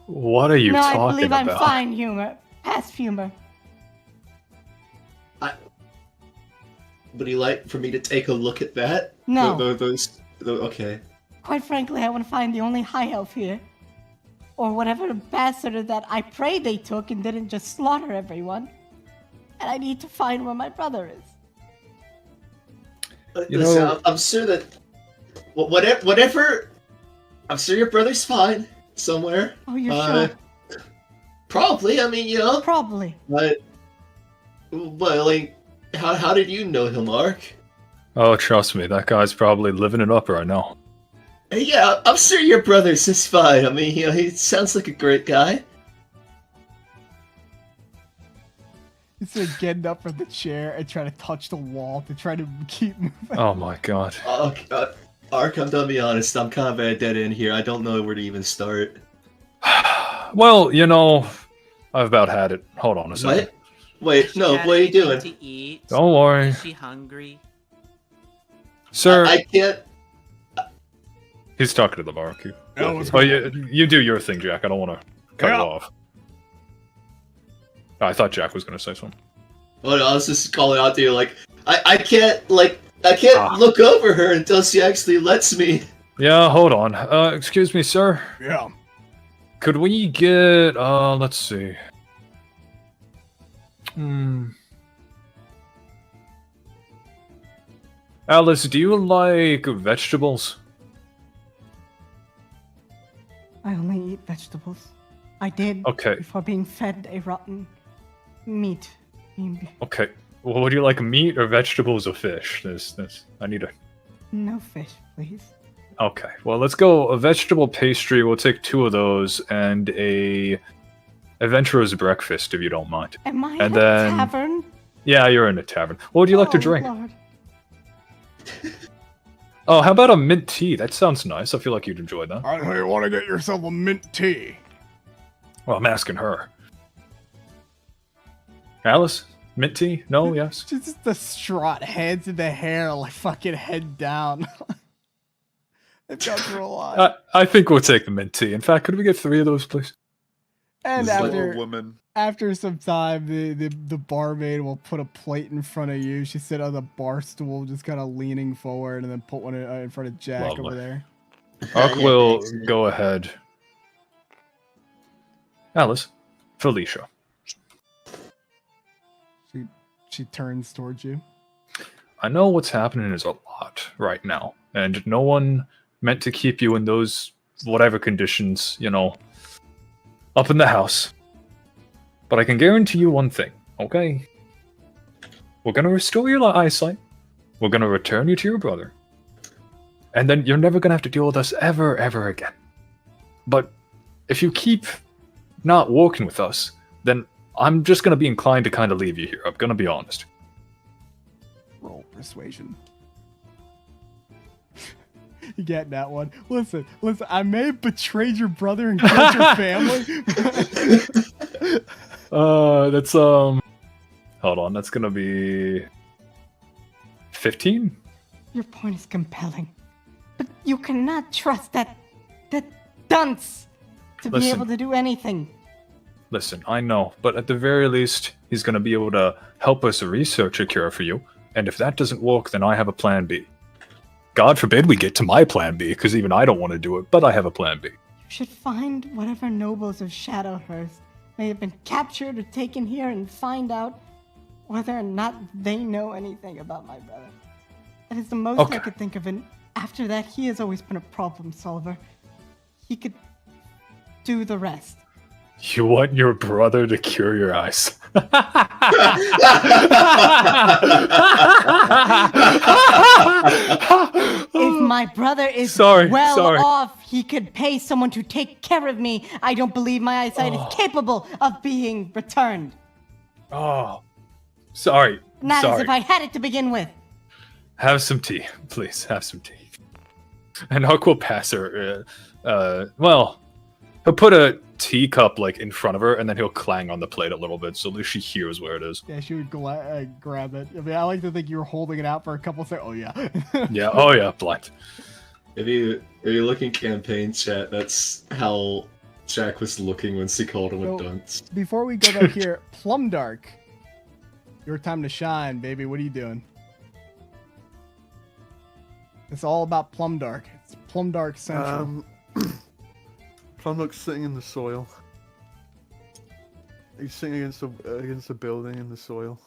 What are you talking about? No, I believe I'm fine humor. Past humor. Would you like for me to take a look at that? No. Okay. Quite frankly, I want to find the only high elf here. Or whatever ambassador that I pray they took and didn't just slaughter everyone. And I need to find where my brother is. Listen, I'm sure that... Whatever... I'm sure your brother's fine. Somewhere. Oh, you're sure? Probably, I mean, you know. Probably. But like... How did you know him, Mark? Oh, trust me, that guy's probably living it up right now. Yeah, I'm sure your brother's just fine. I mean, you know, he sounds like a great guy. He's like getting up from the chair and trying to touch the wall to try to keep moving. Oh my god. Ark, I'm gonna be honest, I'm kind of at a dead end here. I don't know where to even start. Well, you know, I've about had it. Hold on a second. What? Wait, no, what are you doing? To eat? Don't worry. Is she hungry? Sir. I can't... He's talking to the barbecue. Yeah, Oh, you do your thing, Jack. I don't want to cut you off. I thought Jack was going to say something. Well, no, I was just calling out to you, like, I can't look over her until she actually lets me. Yeah, hold on. Excuse me, sir. Yeah. Could we get, let's see. Alice, do you like vegetables? I only eat vegetables. I did before being fed a rotten meat. Okay. Well, would you like meat or vegetables or fish? I need a... No fish, please. Okay. Well, let's go a vegetable pastry. We'll take 2 of those and a adventurer's breakfast, if you don't mind. Am I in a tavern? Yeah, you're in a tavern. What would you like to drink? Lord. Oh, how about a mint tea? That sounds nice. I feel like you'd enjoy that. I know you want to get yourself a mint tea. Well, I'm asking her. Alice? Mint tea? No? Yes? She's just distraught, hands in the hair, like fucking head down. It goes for a lot. I think we'll take the mint tea. In fact, could we get 3 of those, please? And woman. after some time, the barmaid will put a plate in front of you. She sit on the bar stool, just kind of leaning forward, and then put one in front of Jack over there. Ark will go ahead. Alice, Felicia. She turns towards you. I know what's happening is a lot right now, and no one meant to keep you in those whatever conditions, you know, up in the house. But I can guarantee you one thing, okay? We're gonna restore your eyesight. We're gonna return you to your brother. And then you're never gonna have to deal with us ever again. But if you keep not working with us, then I'm just gonna be inclined to kind of leave you here. I'm gonna be honest. Roll persuasion. You get that one. Listen, I may have betrayed your brother and killed your family. That's hold on, that's gonna be 15? Your point is compelling. But you cannot trust that dunce to be able to do anything. listen, I know, but at the very least, he's going to be able to help us research a cure for you. And if that doesn't work, then I have a plan B. God forbid we get to my plan B, because even I don't want to do it, but I have a plan B. You should find whatever nobles of Shadowhurst may have been captured or taken here and find out whether or not they know anything about my brother. That is the most I could think of, and after that, he has always been a problem solver. He could do the rest. You want your brother to cure your eyes? If my brother is off, he could pay someone to take care of me. I don't believe my eyesight is capable of being returned. Oh, sorry. Not sorry. as if I had it to begin with. Have some tea, please. Have some tea. And Huck will pass her. Well, he'll put a teacup like in front of her, and then he'll clang on the plate a little bit, so at least she hears where it is. Yeah, she would grab it. I mean, I like to think you were holding it out for a couple seconds. Oh yeah. Yeah. Oh yeah. Blind. If you look in campaign chat, that's how Jack was looking when she called him a dunce. Before we go back here, Plumdark, your time to shine, baby. What are you doing? It's all about Plumdark. It's Plumdark Central. Plumdark's sitting in the soil. He's sitting against a building in the soil.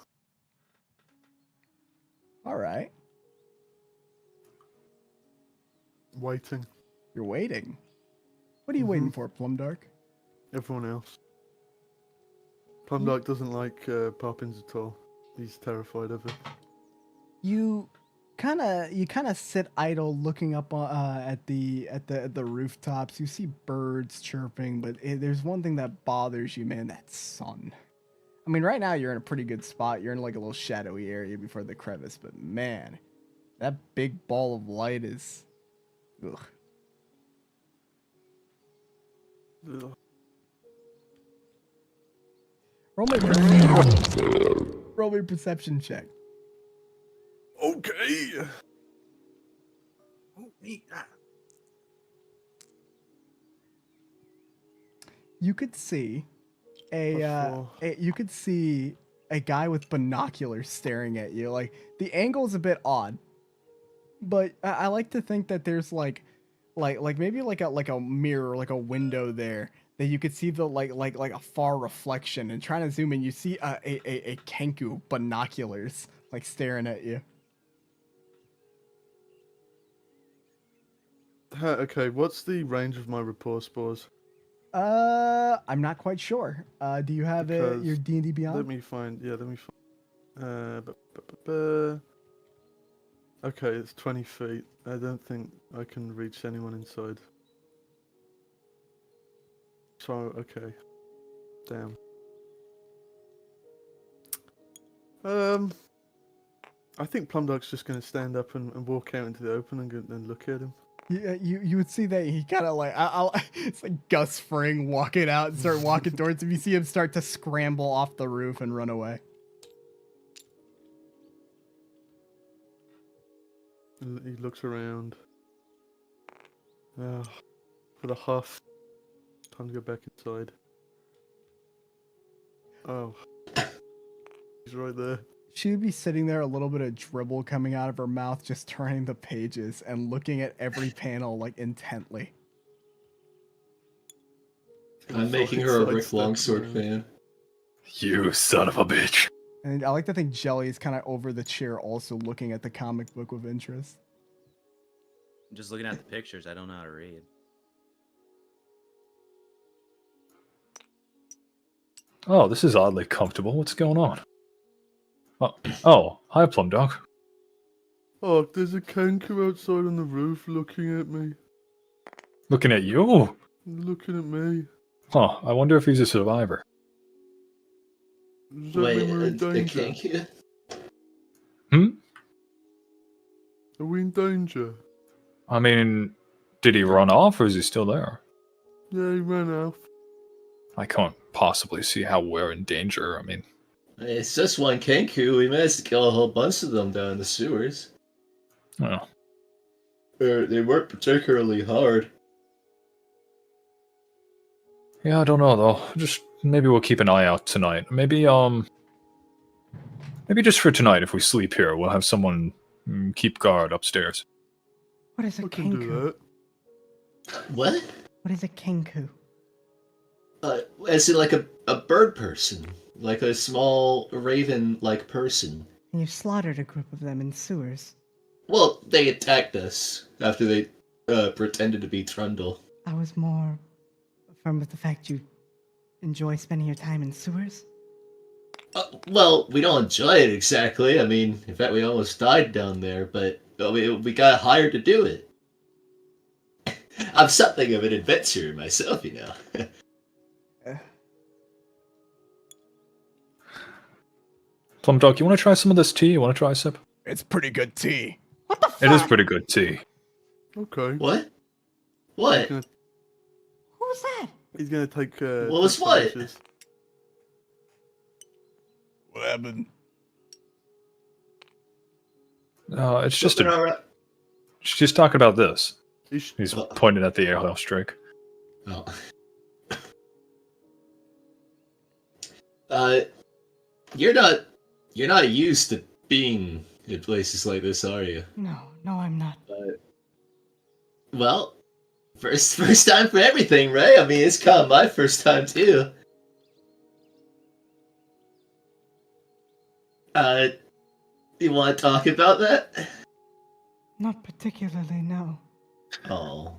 All right. Waiting. You're waiting. What are you waiting for, Plumdark? Everyone else. Plumdark doesn't like Poppins at all. He's terrified of it. You kind of sit idle, looking up at the rooftops. You see birds chirping, but there's one thing that bothers you, man. That sun. I mean, right now you're in a pretty good spot. You're in like a little shadowy area before the crevice, but man, that big ball of light is. Ugh. Ugh. Roll me a perception check. Okay. You could see you could see a guy with binoculars staring at you. Like the angle's a bit odd, but I like to think that there's like maybe like a mirror, like a window there that you could see the like a far reflection. And trying to zoom in, you see a Kenku binoculars like staring at you. Okay, what's the range of my rapport spores? I'm not quite sure. Do you have your D&D Beyond? Let me find. Okay, it's 20 feet. I don't think I can reach anyone inside. So, okay. Damn. I think Plumdark's just going to stand up and walk out into the open and look at him. Yeah, you would see that he kind of like it's like Gus Fring walking out and start walking towards him. You see him start to scramble off the roof and run away. He looks around. For the huff. Time to go back inside. Oh. He's right there. She would be sitting there, a little bit of dribble coming out of her mouth, just turning the pages and looking at every panel like intently. I'm making her a Rick Longsword fan. You son of a bitch. And I like to think Jelly is kind of over the chair, also looking at the comic book with interest. I'm just looking at the pictures. I don't know how to read. Oh, this is oddly comfortable. What's going on? Oh, hi, Plumdog. Oh, there's a Kenku outside on the roof looking at me. Looking at you? Looking at me. Huh, I wonder if he's a survivor. Does that mean we're in danger? Kenku? Are we in danger? I mean, did he run off or is he still there? Yeah, he ran off. I can't possibly see how we're in danger. I mean... It's just one Kenku. We managed to kill a whole bunch of them down in the sewers. Oh. They weren't particularly hard. Yeah, I don't know though. Just maybe we'll keep an eye out tonight. Maybe just for tonight, if we sleep here, we'll have someone keep guard upstairs. What is a kinku? What? What is a kinku? As in like a bird person, like a small raven-like person. And you slaughtered a group of them in sewers. Well, they attacked us after they pretended to be Trundle. I was more firm with the fact you enjoy spending your time in sewers. Well, we don't enjoy it exactly. I mean, in fact, we almost died down there, but we got hired to do it. I'm something of an adventurer myself, you know. Plumdog, you want to try some of this tea? You want to try a sip? It's pretty good tea. What the fuck? It is pretty good tea. Okay. What? What? Who was that? He's gonna take. What was what? pictures. What happened? It's just Something alright. She's talking about this. He's He's pointing at the alehouse drink. Oh. You're not used to being in places like this, are you? No, I'm not. Well, first time for everything, right? I mean, it's kind of my first time too. You want to talk about that? Not particularly, no. Oh.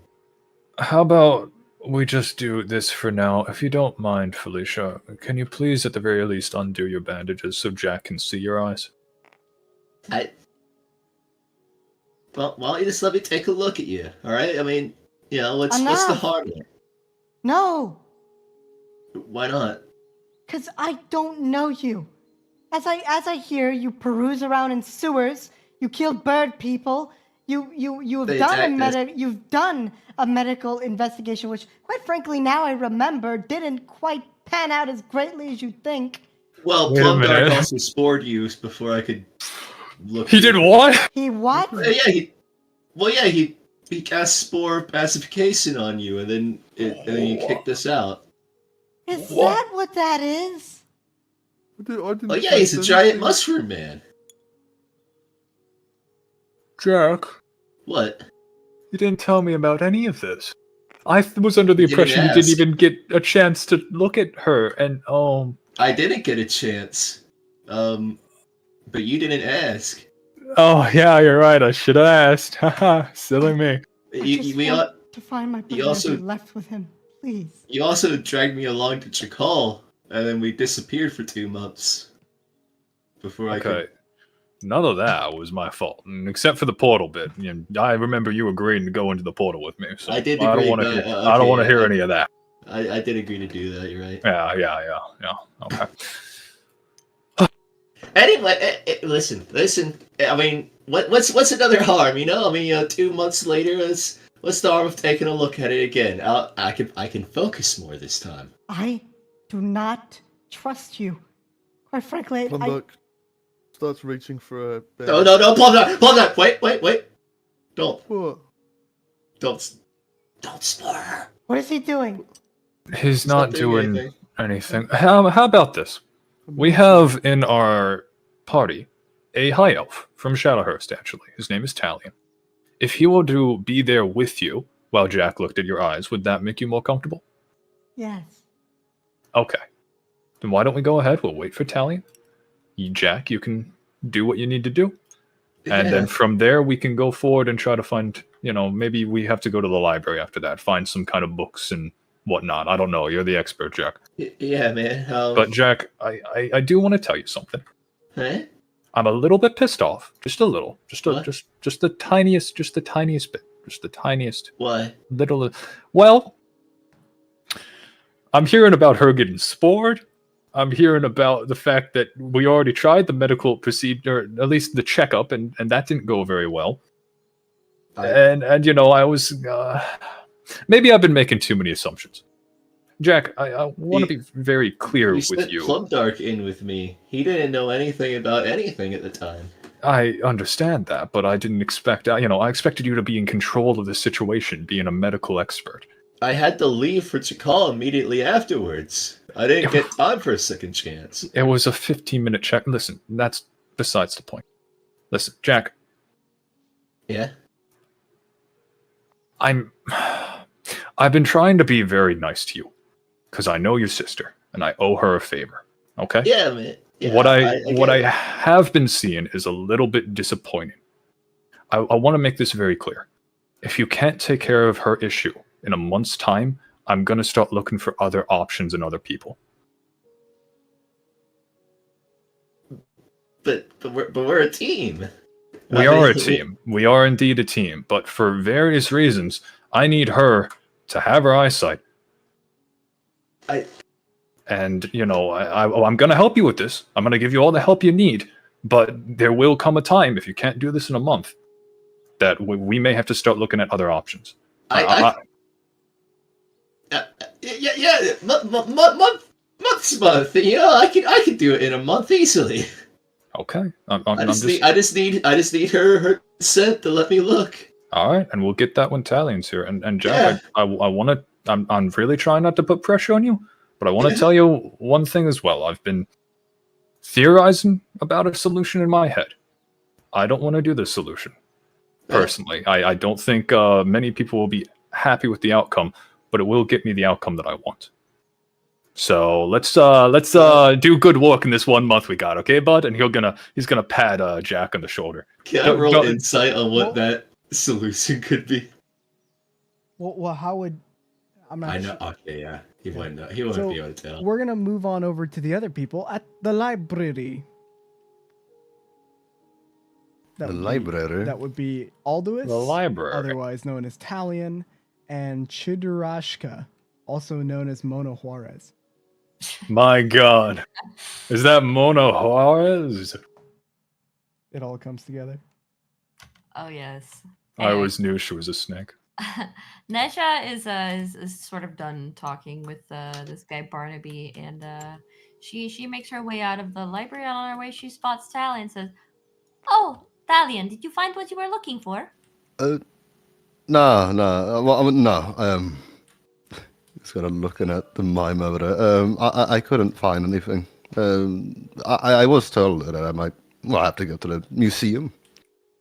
How about we just do this for now? If you don't mind, Felicia, can you please at the very least undo your bandages so Jack can see your eyes? Well, why don't you just let me take a look at you, alright? I mean, you know, what's the harm in it? No! Why not? Because I don't know you. As I hear, you peruse around in sewers, you kill bird people, you've done a medical investigation, which, quite frankly, now I remember, didn't quite pan out as greatly as you'd think. Well, Plumdark also spored you before I could look. He did what? He what? He cast spore pacification on you, and then you kicked us out. Is that what that is? Oh yeah, he's a giant mushroom man. Jack. What? You didn't tell me about any of this. I was under the You didn't impression you ask. didn't even get a chance to look at her, and I didn't get a chance. But you didn't ask. Oh yeah, you're right. I should have asked. Haha, silly me. To find my brother and be left with him, please. You also dragged me along to Chakal, and then we disappeared for 2 months before I could. None of that was my fault, except for the portal bit. You know, I remember you agreeing to go into the portal with me. So I did I agree, don't want to. but, I don't want to hear any of that. I did agree to do that. You're right. Yeah. Okay. Anyway, listen. I mean, what's another harm? You know, I mean, 2 months later, what's the harm of taking a look at it again? I can focus more this time. I do not trust you. Quite frankly, Plumdark starts reaching for a bag. No, Plumdark, wait. Don't. What? Don't spore her. What is he doing? He's not doing anything. How about this? We have in our party a high elf from Shadowhurst, actually. His name is Talion. If he will be there with you while Jack looked at your eyes, would that make you more comfortable? Yes. Okay. Then why don't we go ahead? We'll wait for Talion. Jack, you can do what you need to do. And then from there, we can go forward and try to find, maybe we have to go to the library after that, find some kind of books and whatnot. I don't know. You're the expert, Jack. Yeah, man. But Jack, I do want to tell you something. Huh? I'm a little bit pissed off. Just a little. Just the tiniest bit. Just the tiniest. Why? Little. Well, I'm hearing about her getting spored. I'm hearing about the fact that we already tried the medical procedure, at least the checkup, and that didn't go very well. And I was maybe I've been making too many assumptions. Jack, I want to be very clear with you. Plumdark in with me. He didn't know anything about anything at the time. I understand that, but I didn't expect. I expected you to be in control of the situation, being a medical expert. I had to leave for Chakal immediately afterwards. I didn't get time for a second chance. It was a 15-minute check. Listen, that's besides the point. Listen, Jack. Yeah? I've been trying to be very nice to you, because I know your sister, and I owe her a favor. Okay? Yeah, man. Yeah, what I have been seeing is a little bit disappointing. I want to make this very clear. If you can't take care of her issue in a month's time, I'm going to start looking for other options and other people. But we're a team. We are a team. We are indeed a team. But for various reasons, I need her to have her eyesight. And, you know, I'm going to help you with this. I'm going to give you all the help you need. But there will come a time, if you can't do this in a month, that we may have to start looking at other options. Month. You know, I can do it in a month easily. Okay. I just need her consent to let me look. All right, and we'll get that when Talion's here. And Jack, yeah. I'm really trying not to put pressure on you, but I want to tell you one thing as well. I've been theorizing about a solution in my head. I don't want to do this solution personally. I don't think many people will be happy with the outcome, but it will get me the outcome that I want. So let's do good work in this 1 month we got, okay, bud? And he's gonna pat Jack on the shoulder. Can I roll insight on what that solution could be? Well, how would I'm not? I know. Sure. Okay, yeah, he wouldn't know. He wouldn't be able to tell. We're gonna move on over to the other people at the library. Library. That would be Alduus, the library, otherwise known as Talion, and Chidurashka, also known as Mono Juarez. My God, is that Mono Juarez? It all comes together. Oh yes. I always knew she was a snake. Nesha is sort of done talking with this guy Barnaby, and she makes her way out of the library. And on her way, she spots Talion and says, "Oh, Talion, did you find what you were looking for?" No. Just got looking at the mime over there. I couldn't find anything. I was told that I might have to go to the museum.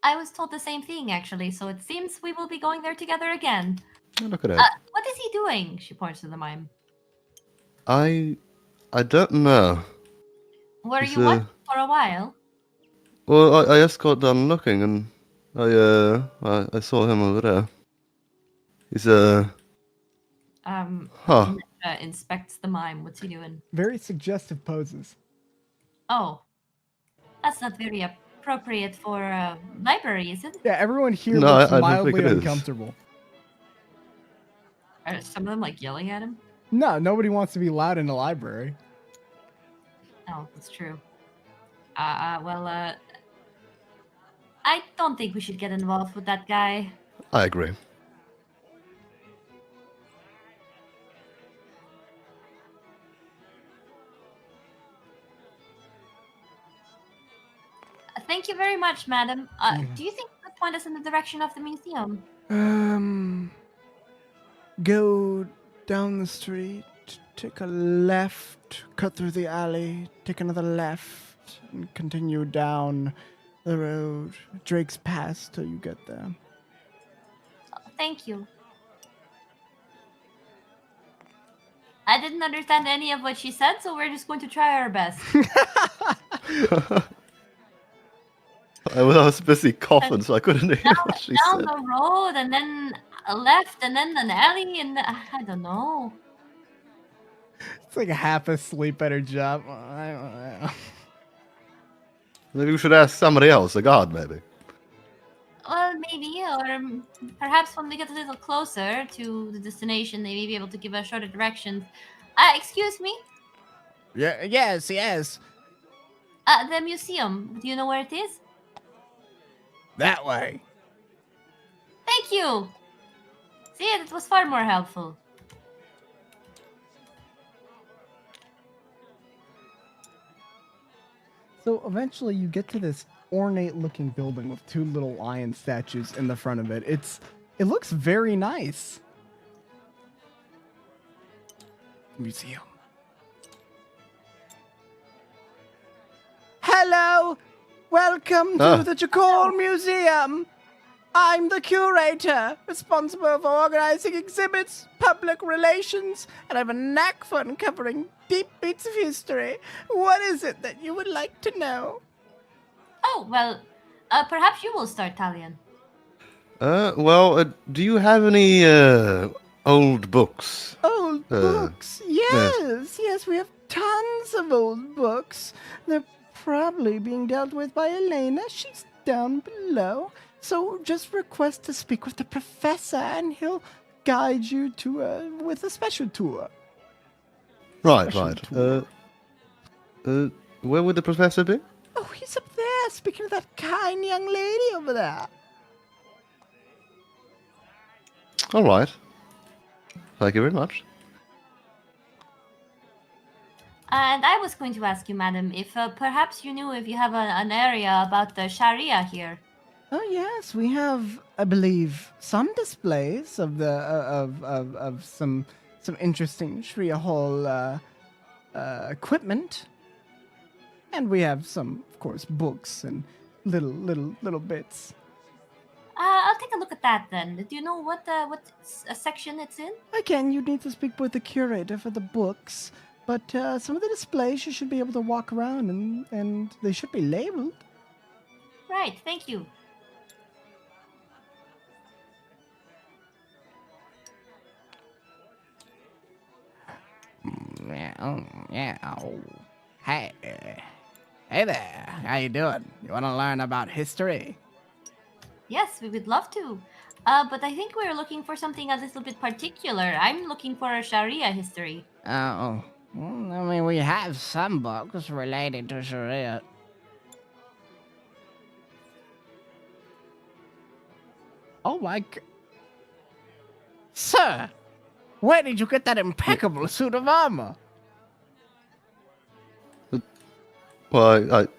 I was told the same thing, actually, so it seems we will be going there together again. Look at that. What is he doing? She points to the mime. I don't know. Were you watching for a while? Well, I just got done looking, and I saw him over there. He's inspects the mime. What's he doing? Very suggestive poses. Oh, that's not very appropriate for a library, is it? Yeah, everyone here looks mildly uncomfortable. Are some of them like yelling at him? No, nobody wants to be loud in a library. Oh, that's true. Well, I don't think we should get involved with that guy. I agree. Thank you very much, madam. Do you think you could point us in the direction of the museum? Go down the street, take a left, cut through the alley, take another left, and continue down the road. Drake's Pass till you get there. Oh, thank you. I didn't understand any of what she said, so we're just going to try our best. I was busy coughing, so I couldn't hear what she said. Down the road, and then a left, and then an alley, and I don't know. It's like half asleep at her job. Maybe we should ask somebody else, a god, maybe. Well, maybe, or perhaps when we get a little closer to the destination, they may be able to give us shorter directions. Excuse me? Yeah, yes. The museum. Do you know where it is? That way. Thank you. See, it was far more helpful. So eventually you get to this ornate-looking building with two little lion statues in the front of it. It looks very nice. Museum. Hello! Welcome to the Jackal Museum! I'm the curator, responsible for organizing exhibits, public relations, and I have a knack for uncovering deep bits of history. What is it that you would like to know? Oh, well, perhaps you will start, Talion. Do you have any old books? Old books? Yes, we have tons of old books. They're probably being dealt with by Elena. She's down below. So just request to speak with the professor and he'll guide you to with a special tour. Right. Where would the professor be? Oh, he's up there, speaking to that kind young lady over there. All right. Thank you very much. And I was going to ask you, madam, if perhaps you knew if you have an area about the Sharia here. Oh yes, we have, I believe, some displays of the of some interesting Sharia Hall equipment, and we have some, of course, books and little bits. I'll take a look at that then. Do you know what section it's in? Again, you need to speak with the curator for the books, but some of the displays you should be able to walk around and they should be labeled. Right, thank you. Hey there, how you doing? You want to learn about history? Yes, we would love to. But I think we're looking for something a little bit particular. I'm looking for a Sharia history. Oh, well, I mean, we have some books related to Sharia. Oh my God. Sir, where did you get that impeccable suit of armor? Well, it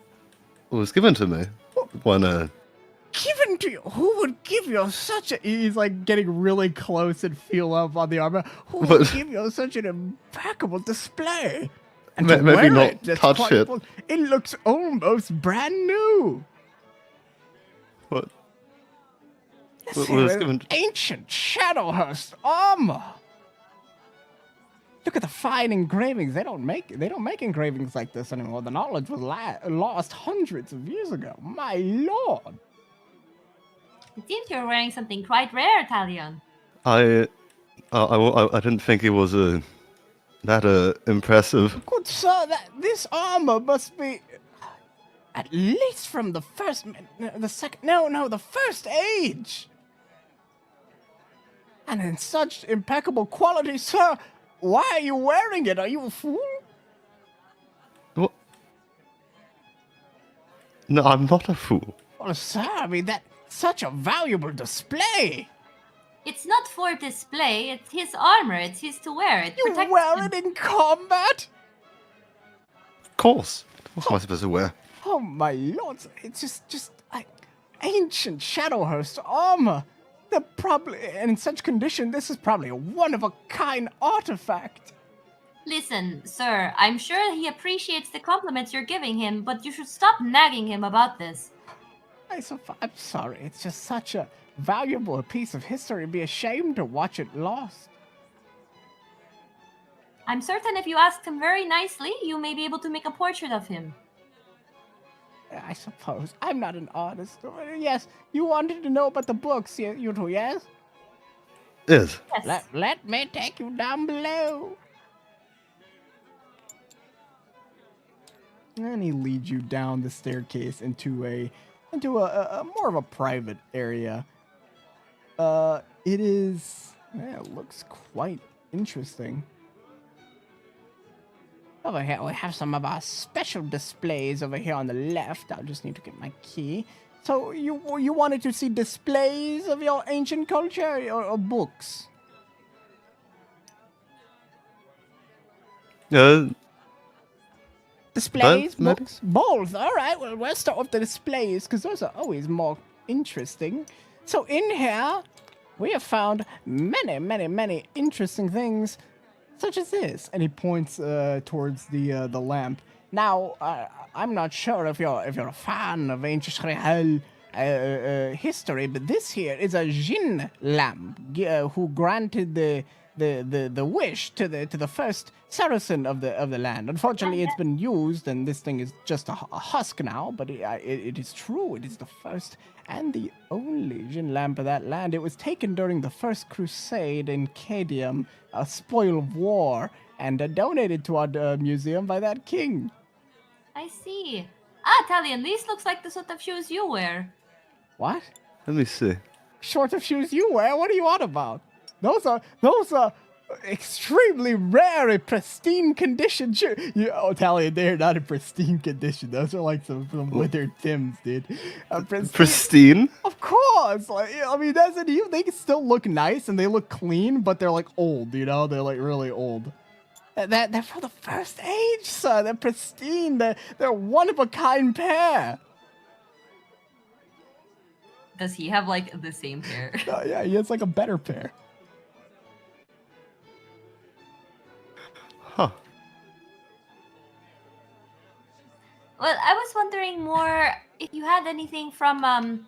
was given to me when Given to you? Who would give you such a... He's like getting really close and feel up on the armor. Who would give you such an impeccable display? And to maybe wear not that's touch quite it. full- It looks almost brand new. What? This What here was is given? ancient Shadowhurst armor. Look at the fine engravings. They don't make engravings like this anymore. The knowledge was lost hundreds of years ago. My lord. It seems you're wearing something quite rare, Talion. I didn't think it was that impressive. Good sir, this armor must be at least from the first age. And in such impeccable quality, sir. Why are you wearing it? Are you a fool? What? No, I'm not a fool. Well, sir, I mean, that's such a valuable display. It's not for display. It's his armor. It's his to wear. It You protects wear him. it in combat? Of course. What am I supposed to wear? Oh my lord, it's just like ancient Shadowhurst armor. And in such condition, this is probably a one-of-a-kind artifact. Listen, sir, I'm sure he appreciates the compliments you're giving him, but you should stop nagging him about this. I'm sorry, it's just such a valuable piece of history. It'd be a shame to watch it lost. I'm certain if you asked him very nicely, you may be able to make a portrait of him. I suppose. I'm not an artist. Yes, you wanted to know about the books, you two, yes? Yes. Let me take you down below. And he leads you down the staircase into a more of a private area. It looks quite interesting. Over here, we have some of our special displays over here on the left. I'll just need to get my key. So you wanted to see displays of your ancient culture or books? Displays, both, books, both. All right, well, we'll start with the displays because those are always more interesting. So in here, we have found many interesting things. Such as this, and he points towards the lamp. Now, I'm not sure if you're a fan of ancient Real history, but this here is a Jinn lamb who granted the wish to the first Saracen of the land. Unfortunately, it's been used, and this thing is just a husk now. But it is true. It is the first and the only Jinn lamp of that land. It was taken during the First Crusade in Cadium, a spoil of war, and donated to our museum by that king. I see. Ah, Talion, these looks like the sort of shoes you wear. What? Let me see. Sort of shoes you wear? What are you on about? Those are extremely rare and pristine condition shoes. Talion, they're not in pristine condition. Those are like some withered Tims, dude. Pristine? Of course. Like, I mean, they can still look nice and they look clean, but they're like old, you know? They're like really old. They're for the first age, son. They're pristine. They're one of a kind pair. Does he have like the same pair? Yeah, he has like a better pair. Huh. Well, I was wondering more if you had anything from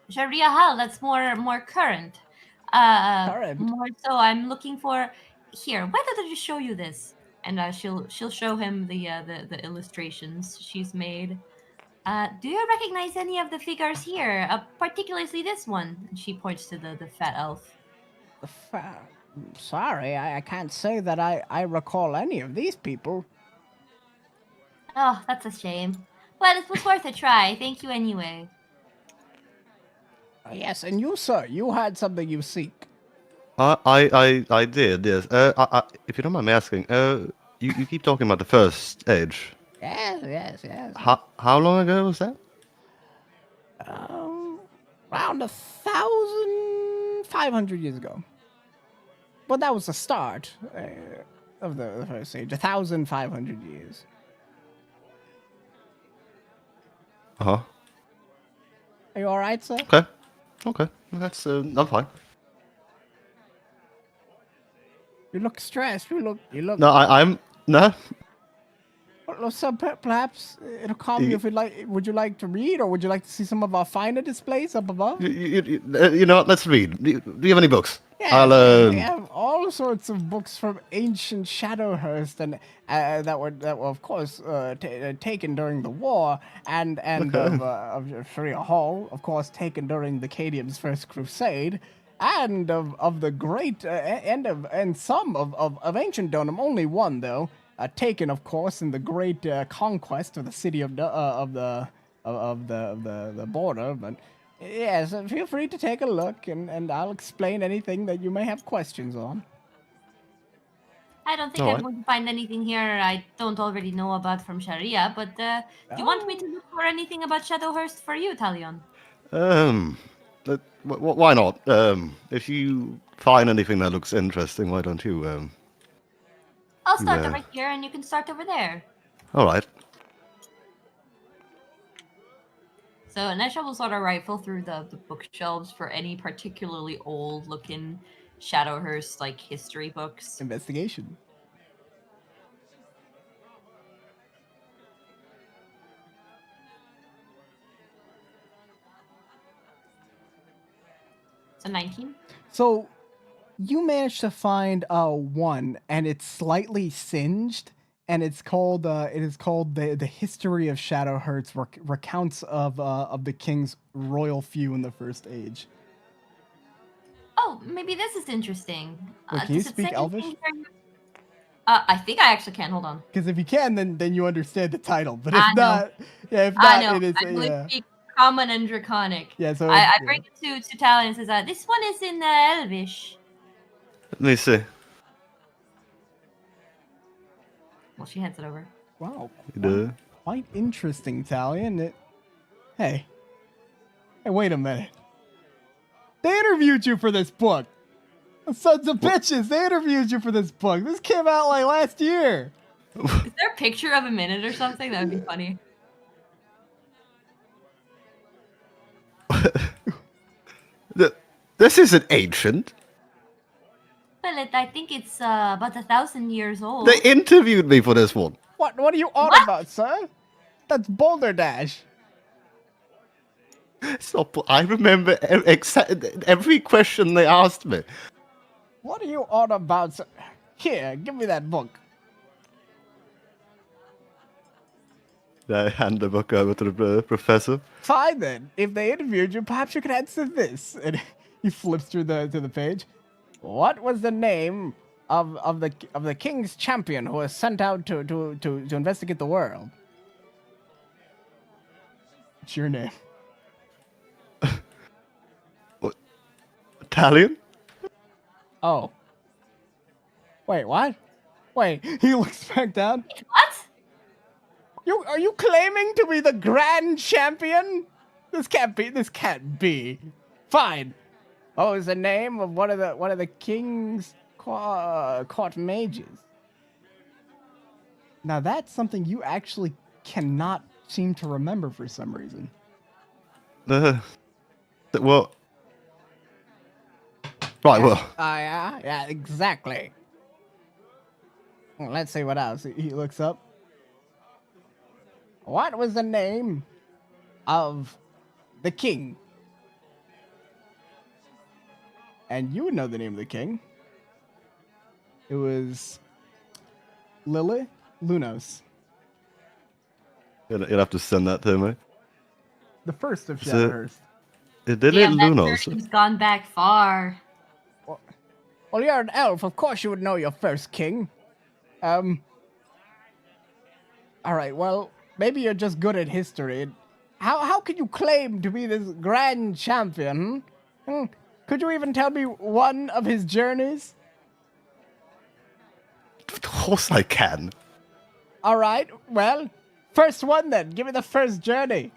Sharia Hal that's more current. Current? More so, I'm looking for. Here, why don't I just show you this? And she'll show him the illustrations she's made. Do you recognize any of the figures here? Particularly this one. And she points to the fat elf. Sorry, I can't say that I recall any of these people. Oh, that's a shame. Well, it was worth a try. Thank you anyway. Yes, and you, sir, you had something you seek. I did, yes. If you don't mind me asking, you keep talking about the first age. Yes. How long ago was that? Around 1,500 years ago. Well, that was the start of the first age. 1,500 years. Uh-huh. Are you all right, sir? Okay. That's I'm fine. You look stressed. You look. No, I'm no. Well, so perhaps it'll calm you if you'd like. Would you like to read, or would you like to see some of our finer displays up above? You know what? Let's read. Do you have any books? Yeah, we have all sorts of books from ancient Shadowhurst, and that were of course taken during the war, and of Sharia Hall, of course, taken during the Cadium's First Crusade. And of the great and some of ancient Donum, only one though, taken of course in the great conquest of the city of the border. But yes, feel free to take a look, and I'll explain anything that you may have questions on. I don't think I'm going to find anything here I don't already know about from Sharia. But do you want me to look for anything about Shadowhurst for you, Talion? Why not? If you find anything that looks interesting, why don't you? I'll start over here, and you can start over there. All right. So Nesha will sort of rifle through the bookshelves for any particularly old-looking Shadowhurst like history books. Investigation. So 19. So you managed to find one, and it's slightly singed, and it's called the History of Shadowhurst, recounts of the king's royal feud in the First Age. Oh, maybe this is interesting. Wait, can you speak Elvish? I think I actually can. Hold on. Because if you can, then you understand the title. But if I not, I know. it is. I only speak Common and Draconic. Yeah, so I bring it to Talion and says, this one is in Elvish. Let me see. Well, she hands it over. Wow. You quite interesting, Talion. Hey, wait a minute. They interviewed you for this book. Sons of bitches, they interviewed you for this book. This came out like last year. Is there a picture of a minute or something? That would be funny. This isn't ancient. Well, I think it's about 1,000 years old. They interviewed me for this one. What are you on about, sir? That's Boulder Dash. So I remember every question they asked me. What are you on about, sir? Here, give me that book. I hand the book over to the professor. Fine then. If they interviewed you, perhaps you could answer this. And he flips through the page. What was the name of the king's champion who was sent out to investigate the world? What's your name? What? Italian? Oh. Wait, what? Wait, he looks back down. What? Are you claiming to be the grand champion? This can't be. Fine. Oh, is the name of one of the king's court mages. Now that's something you actually cannot seem to remember for some reason. Well. Right, well. Yeah, exactly. Let's see what else. He looks up. What was the name of the king? And you would know the name of the king. It was Lily Lunos. You'll have to send that to me. The first of Shadowhurst. Lily Lunos. He's gone back far. Well, you're an elf. Of course you would know your first king. All right, well, maybe you're just good at history. How could you claim to be this grand champion? Could you even tell me one of his journeys? Of course I can. All right, well, first one then. Give me the first journey.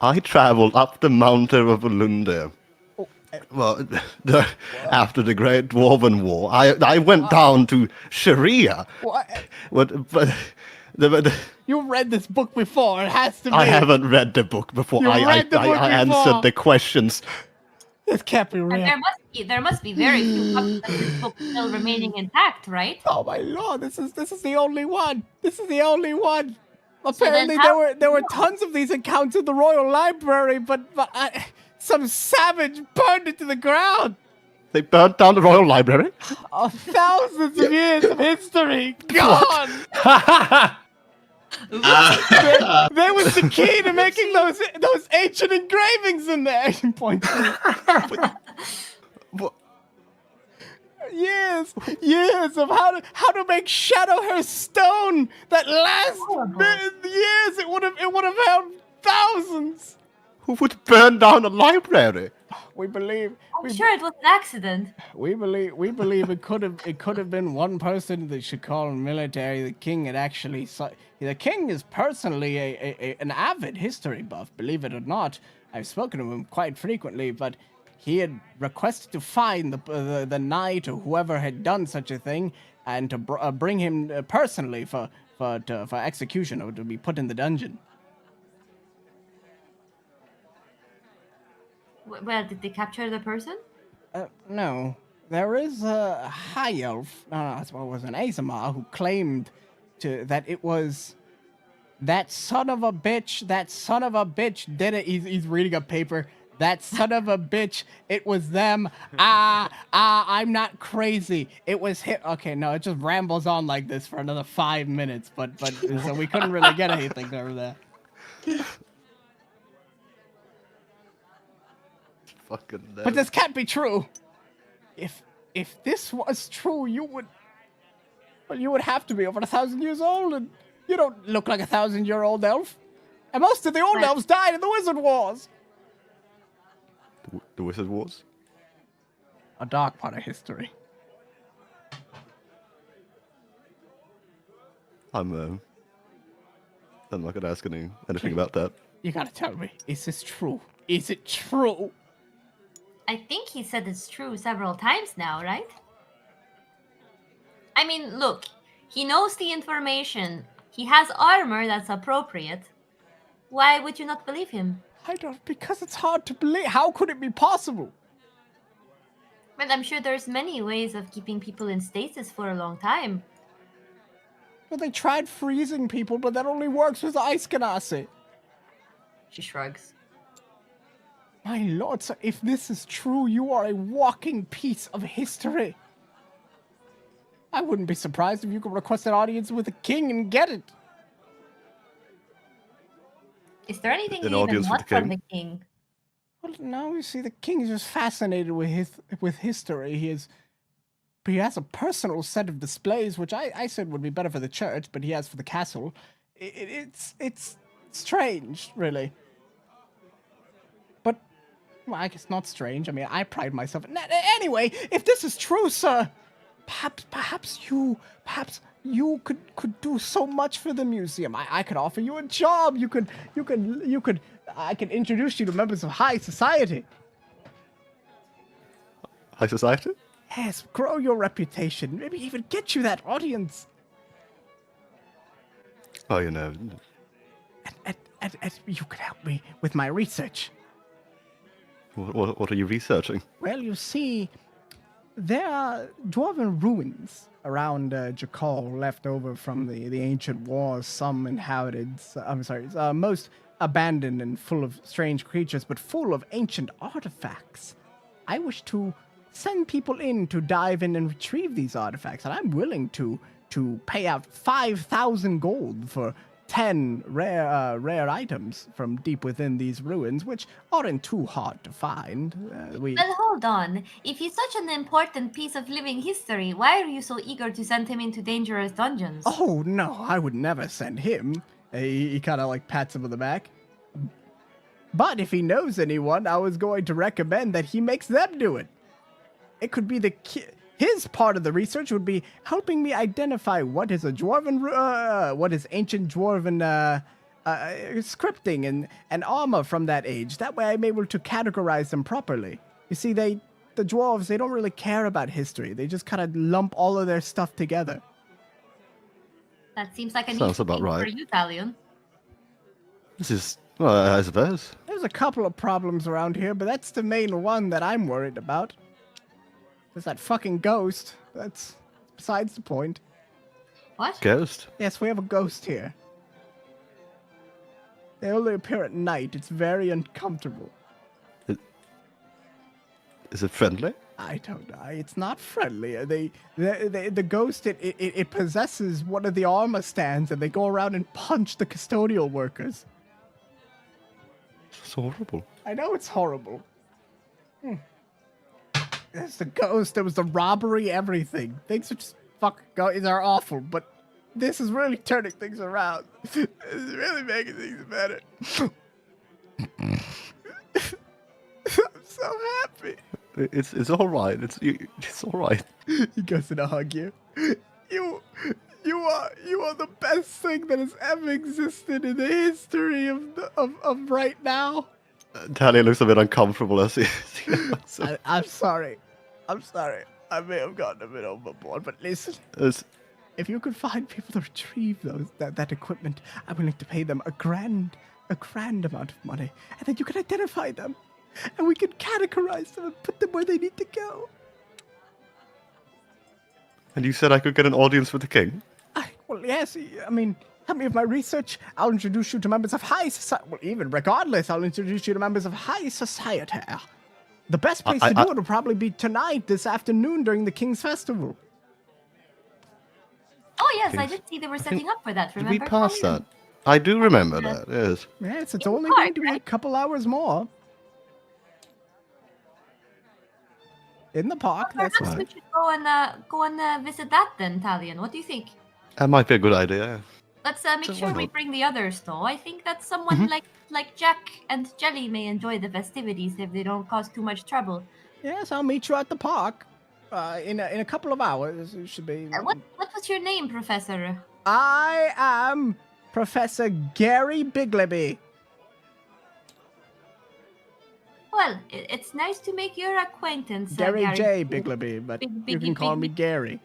I traveled up the mountain of Ulunde. Well, after the Great Dwarven War, I went down to Sharia. What? But you read this book before. It has to be. I haven't read the book before. I answered the questions. This can't be real. There must be very few copies of this book still remaining intact, right? Oh my lord! This is the only one. This is the only one. So Apparently, there were tons of these accounts in the Royal Library, but some savage burned it to the ground. They burnt down the Royal Library? Oh, thousands of years of history gone. There was the key to making those ancient engravings in there. He points to years of how to make Shadowhurst stone that last years. It would have held thousands. Who would burn down a library? We believe. I'm sure it was an accident. We believe it could have been one person that should call military. The king had actually. The king is personally an avid history buff. Believe it or not, I've spoken to him quite frequently, but he had requested to find the knight or whoever had done such a thing, and to bring him personally for execution or to be put in the dungeon. Well, did they capture the person? No. There is a high elf, it was an Azamar, who claimed that it was that son of a bitch did it. He's reading a paper. That son of a bitch, it was them. I'm not crazy. It was him. Okay, no, it just rambles on like this for another 5 minutes, but so we couldn't really get anything over there. But this can't be true. If this was true, you would have to be over 1,000 years old, and you don't look like a 1,000-year-old elf. And most of the old elves died in the Wizard Wars. The Wizard Wars? A dark part of history. I'm not gonna ask anything about that. You gotta tell me, is this true? Is it true? I think he said it's true several times now, right? I mean, look, he knows the information. He has armor that's appropriate. Why would you not believe him? I don't, because it's hard to believe. How could it be possible? Well, I'm sure there's many ways of keeping people in stasis for a long time. Well, they tried freezing people, but that only works with ice ganassi. She shrugs. My lord, sir, if this is true, you are a walking piece of history. I wouldn't be surprised if you could request an audience with the king and get it. Is there anything An you even audience with want the from king? the king? Well, now you see, the king is just fascinated with history. He has a personal set of displays, which I said would be better for the church, but he has for the castle. It's strange, really. But, well, I guess not strange. I mean, I pride myself. Anyway, if this is true, sir, perhaps you could do so much for the museum. I could offer you a job. I could introduce you to members of high society. High society? Yes, grow your reputation. Maybe even get you that audience. Oh, you know. And you could help me with my research. What are you researching? Well, you see, there are dwarven ruins around Jakal left over from the ancient wars. Some inhabited, most abandoned and full of strange creatures, but full of ancient artifacts. I wish to send people in to dive in and retrieve these artifacts, and I'm willing to pay out 5,000 gold for 10 rare items from deep within these ruins, which aren't too hard to find. Well, hold on. If he's such an important piece of living history, why are you so eager to send him into dangerous dungeons? Oh, no, I would never send him. He kind of like pats him on the back. But if he knows anyone, I was going to recommend that he makes them do it. It could be his part of the research would be helping me identify what is ancient dwarven scripting and armor from that age. That way I'm able to categorize them properly. You see, the dwarves, they don't really care about history. They just kind of lump all of their stuff together. That seems like a Sounds neat about thing right. for you, Talion. This is, well, I suppose. There's a couple of problems around here, but that's the main one that I'm worried about. There's that fucking ghost. That's besides the point. What? Ghost? Yes, we have a ghost here. They only appear at night. It's very uncomfortable. Is it friendly? I don't know. It's not friendly. The ghost, it possesses one of the armor stands, and they go around and punch the custodial workers. It's horrible. I know it's horrible. There's the ghost, there was the robbery, everything. Things are just they're awful, but this is really turning things around. It's really making things better. I'm so happy. It's all right. It's all right. He goes to hug you. You are the best thing that has ever existed in the history of right now. Talia looks a bit uncomfortable as he I'm sorry. I may have gotten a bit overboard, but listen. If you could find people to retrieve that equipment, I'm willing to pay them a grand amount of money, and then you can identify them, and we can categorize them and put them where they need to go. And you said I could get an audience with the king? Well, yes. I mean, help me with my research. I'll introduce you to members of high society. Well, even regardless, I'll introduce you to members of high society. The best place to do it will probably be tonight, this afternoon, during the King's Festival. Oh, yes, I did see they were setting up for that, remember? Did we pass that? I do remember that, yes. Yes, it's only going to be a couple hours more. In the park, that's Perhaps we right. should go and visit that then, Talion. What do you think? That might be a good idea. Let's make So sure why we not? bring the others, though. I think that someone like Jack and Jelly may enjoy the festivities if they don't cause too much trouble. Yes, I'll meet you at the park. In a couple of hours, it should be. What was your name, Professor? I am Professor Gary Bigleby. Well, it's nice to make your acquaintance, Gary J. Bigleby, but you can call me Gary.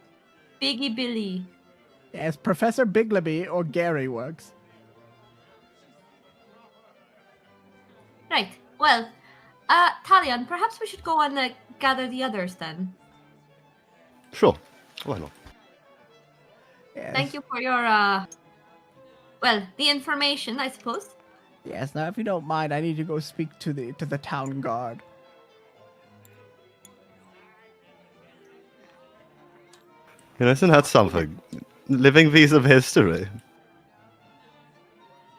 Biggie Billy. Yes, Professor Bigleby or Gary works. Right. Well, Talion, perhaps we should go and gather the others then. Sure. Why not? Thank you for your, well, the information, I suppose. Yes, now if you don't mind, I need to go speak to the town guard. Isn't that something? Living piece of history.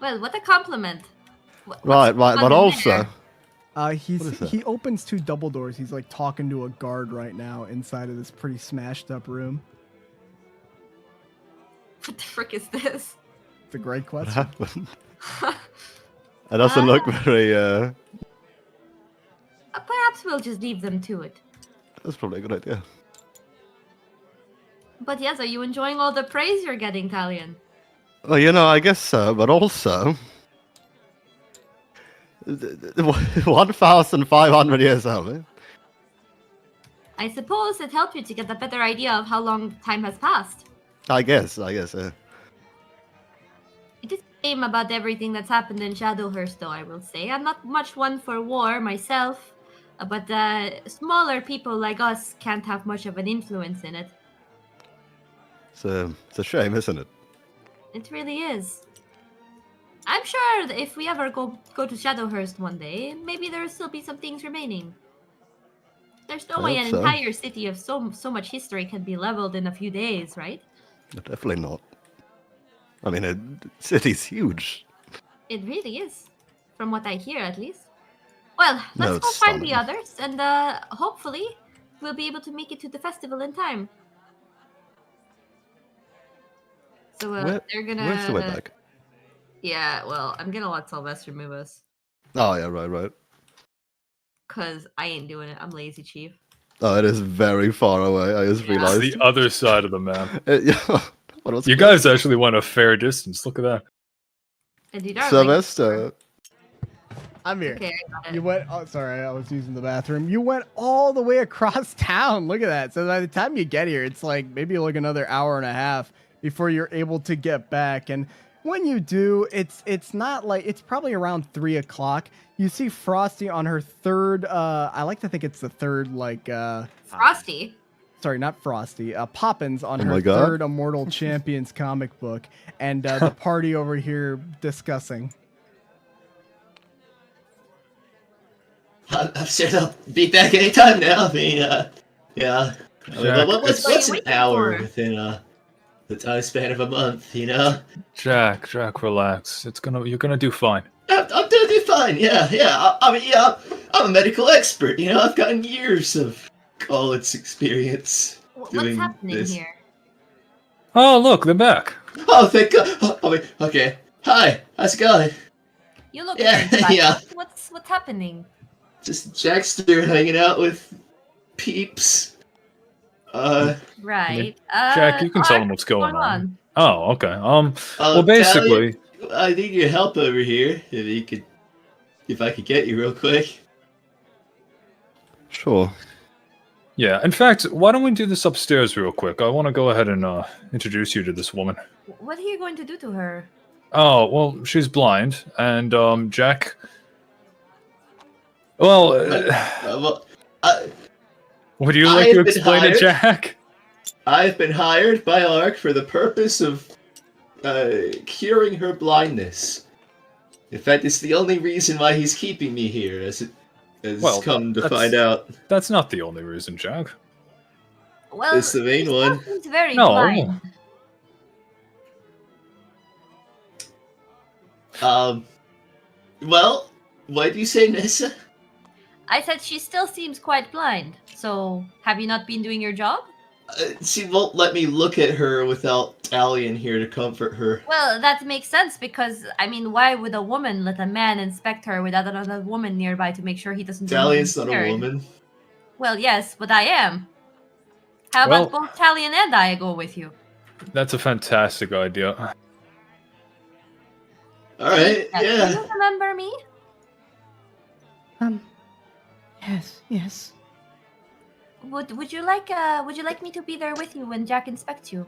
Well, what a compliment. Right, but also... He opens 2 double doors. He's like talking to a guard right now inside of this pretty smashed up room. What the frick is this? It's a great What question. happened? It doesn't look very... Perhaps we'll just leave them to it. That's probably a good idea. But yes, are you enjoying all the praise you're getting, Talion? Well, I guess so, but also... 1,500 years old, eh? I suppose it helped you to get a better idea of how long time has passed. I guess, yeah. It is a shame about everything that's happened in Shadowhurst, though, I will say. I'm not much one for war myself, but smaller people like us can't have much of an influence in it. It's a shame, isn't it? It really is. I'm sure that if we ever go to Shadowhurst one day, maybe there'll still be some things remaining. There's no way an entire city of so much history can be leveled in a few days, right? Definitely not. I mean, a city's huge. It really is, from what I hear at least. Well, No, let's go it's find the stunning. others, and hopefully we'll be able to make it to the festival in time. So they're gonna... Where's the way back? Yeah, well, I'm gonna let Sylvester move us. Oh, yeah, right. Because I ain't doing it. I'm lazy, Chief. Oh, it is very far away, I just realized. It's the other side of the map. You guys actually went a fair distance. Look at that. Indeed, darling. Sylvester. I'm here. Okay, I got it. You went. Oh, sorry, I was using the bathroom. You went all the way across town. Look at that. So by the time you get here, it's like maybe like another hour and a half before you're able to get back. And when you do, it's not like it's probably around 3 o'clock. You see Frosty on her third. I like to think it's the third Frosty. Sorry, not Frosty. Poppins on Oh her my God. third Immortal Champions comic book, and the party over here discussing. I'm sure they'll be back anytime now. I mean, yeah. I mean, Jack, what's an hour within the time span of a month? Jack, relax. You're gonna do fine. I'm gonna do fine. Yeah. I mean, I'm a medical expert. I've gotten years of college experience What's doing happening this. here? Oh, look, they're back. Oh, thank God. I mean, okay. Hi, how's it going? You look Yeah, very sad. yeah. What's happening? Just Jackster hanging out with peeps. Right. Jack, you can tell them what's going on. Oh, okay. Well, Tally, basically, I need your help over here. If I could get you real quick. Sure. yeah. In fact, why don't we do this upstairs real quick? I want to go ahead and introduce you to this woman. What are you going to do to her? Oh, well, she's blind, and Jack. Well, would you like to explain it, Jack? I've been hired by Ark for the purpose of curing her blindness. In fact, it's the only reason why he's keeping me here, as come to find out. That's not the only reason, Jack. Well, It's the main one. He's very No. blind. Well, why do you say Nessa? I said she still seems quite blind. So, have you not been doing your job? She won't let me look at her without Talion here to comfort her. Well, that makes sense because, I mean, why would a woman let a man inspect her without another woman nearby to make sure he doesn't do Talion's anything not a weird? woman. Well, yes, but I am. How about both Talion and I go with you? That's a fantastic idea. Alright, Do yeah. you remember me? Yes. Would you like me to be there with you when Jack inspects you?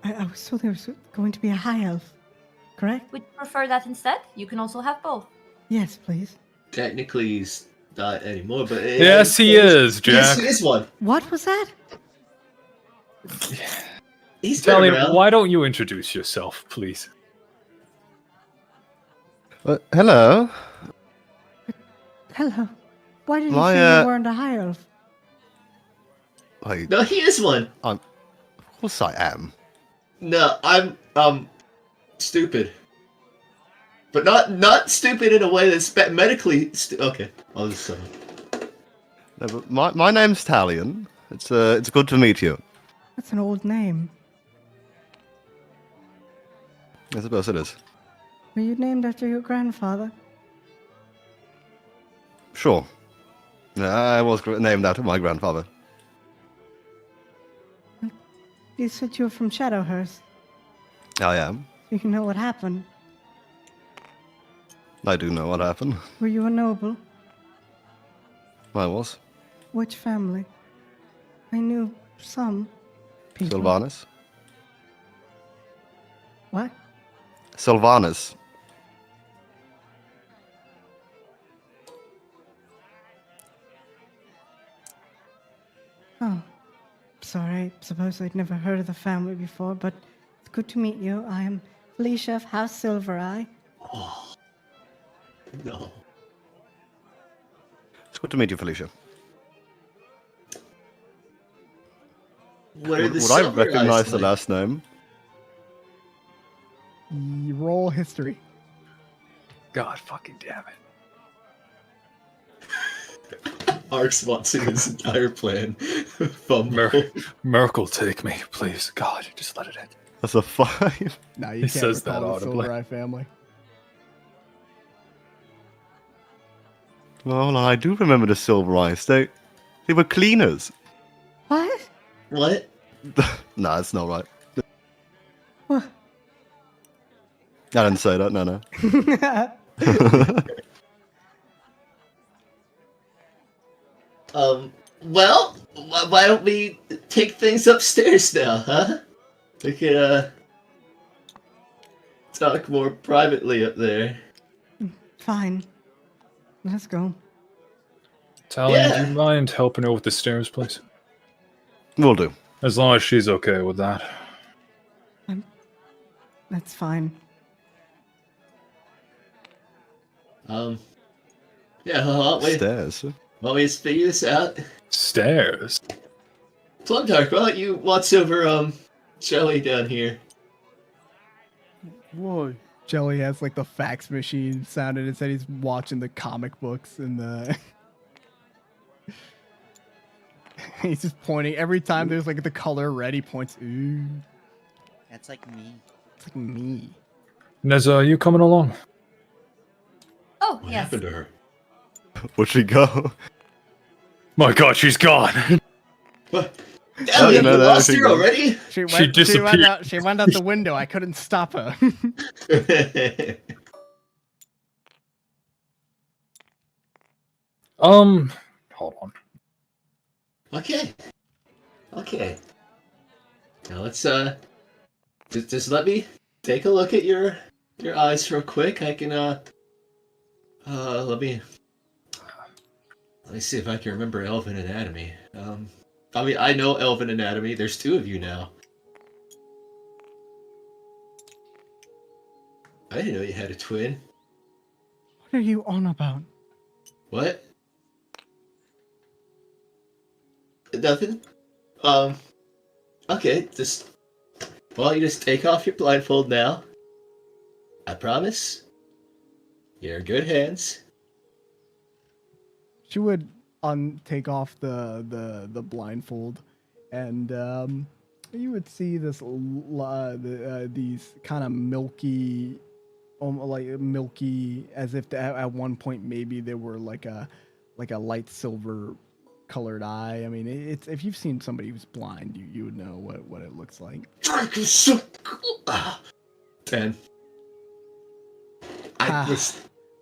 I was told there was going to be a high elf, correct? Would you prefer that instead? You can also have both. Yes, please. Technically, he's not anymore, but Yes, he is, Jack. Yes, he is one. What was that? He's been Italian, around. why don't you introduce yourself, please? Hello. Hello. Why did you My, say you weren't a high elf? No, he is one. Of course I am. No, I'm stupid. But not stupid in a way that's medically okay. I'll just No, but my name's Talion. It's good to meet you. That's an old name. I suppose it is. Were you named after your grandfather? Sure. I was named after my grandfather. You said you were from Shadowhurst. I am. You know what happened. I do know what happened. Were you a noble? I was. Which family? I knew some people. Sylvanus. What? Sylvanus. Oh, sorry. I suppose I'd never heard of the family before, but it's good to meet you. I am Felicia of House Silvereye. Oh, no. It's good to meet you, Felicia. What are the Would I Silver recognize Eyes the like? last name? Roll history. God fucking damn it. Arx wants in his entire plan. Fumble. Merkel, take me, please. God, just let it end. That's a 5. No, you He can't says recall that the audibly. Silver Eye family. Well, I do remember the Silver Eyes. They were cleaners. What? What? Nah, it's not right. What? I didn't say that, no. Well, why don't we take things upstairs now, huh? We could, talk more privately up there. Fine. Let's go. Italian, do Yeah. you mind helping her with the stairs, please? Will do. As long as she's okay with that. That's fine. Yeah, why don't we just figure this out? Stairs? Plumdark, why don't you watch over, Shelly down here? Why? Jelly has like the fax machine sound and it said he's watching the comic books and the he's just pointing every time there's like the color red, he points. Ooh. That's like me. It's like me. Neza, are you coming along? Oh, What yes. happened to her? Where'd she go? My God, she's gone. What? Damn, you lost her already? She disappeared. She went out the window. I couldn't stop her. Hold on. Okay. Now let's just let me take a look at your eyes real quick. I can let me see if I can remember Elven anatomy. I mean, I know Elven anatomy. There's 2 of you now. I didn't know you had a twin. What are you on about? What? Nothing. Okay, you just take off your blindfold now. I promise. You're in good hands. She would take off the blindfold, and you would see this these kind of milky, as if at one point maybe they were like a light silver colored eye. I mean, it's if you've seen somebody who's blind, you would know what it looks like. 10.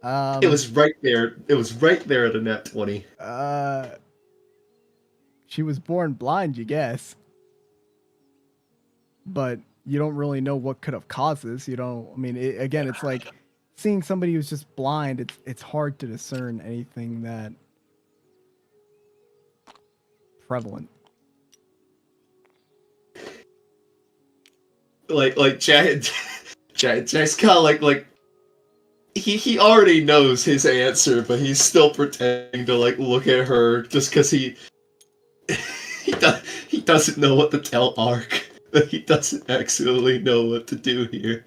It was right there. It was right there at a net 20. She was born blind, you guess. But you don't really know what could have caused this. You don't. I mean, again, it's like seeing somebody who's just blind. It's hard to discern anything that prevalent. Jack's kind of like he already knows his answer, but he's still pretending to like look at her just because he doesn't know what to tell Ark. He doesn't actually know what to do here.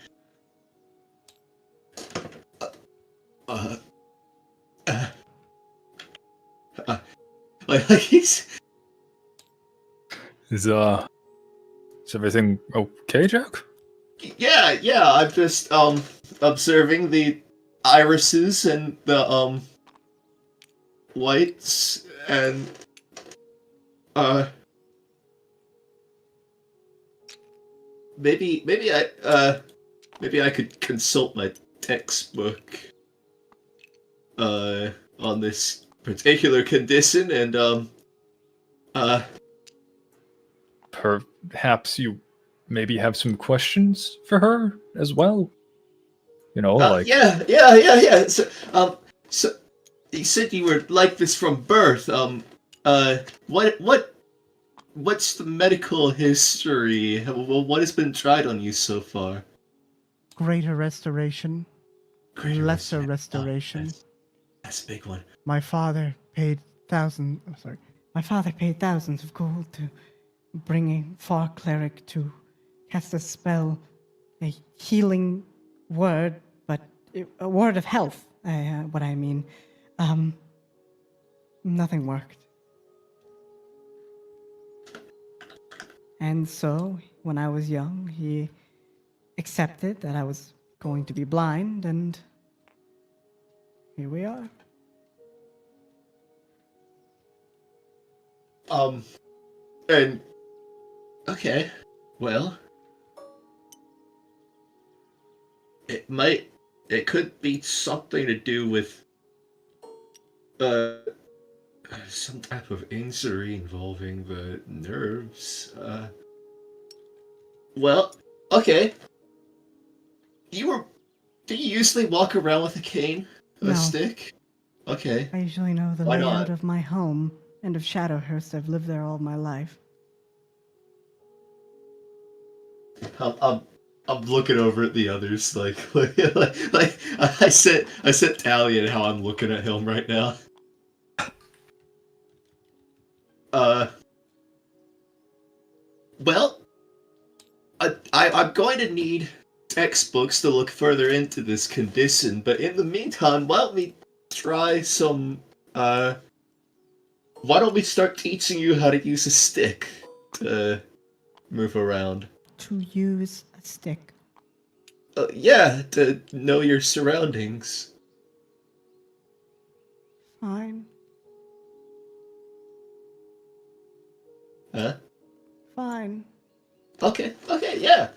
Like he's. Is everything okay, Jack? Yeah. I'm just observing the irises and the lights and maybe I could consult my textbook on this particular condition and perhaps you maybe have some questions for her as well. You know, like yeah. So you said you were like this from birth. What's the medical history? What has been tried on you so far? Greater restoration. Lesser restoration. That's a big one. My father paid thousands of gold to bring a far cleric to cast a spell, a healing word, but a word of health. What I mean, nothing worked. And so, when I was young, he accepted that I was going to be blind, and here we are. And okay, well, it could be something to do with some type of injury involving the nerves. Well, okay. Do you usually walk around with a cane? A stick? Okay. I usually know the Why layout not? of my home and of Shadowhurst. I've lived there all my life. I'm looking over at the others like I sent Tally and how I'm looking at him right now. Well, I'm going to need textbooks to look further into this condition, but in the meantime, why don't we try some, why don't we start teaching you how to use a stick to move around? To use a stick. Yeah, to know your surroundings. Fine. Huh? Fine. Okay, yeah.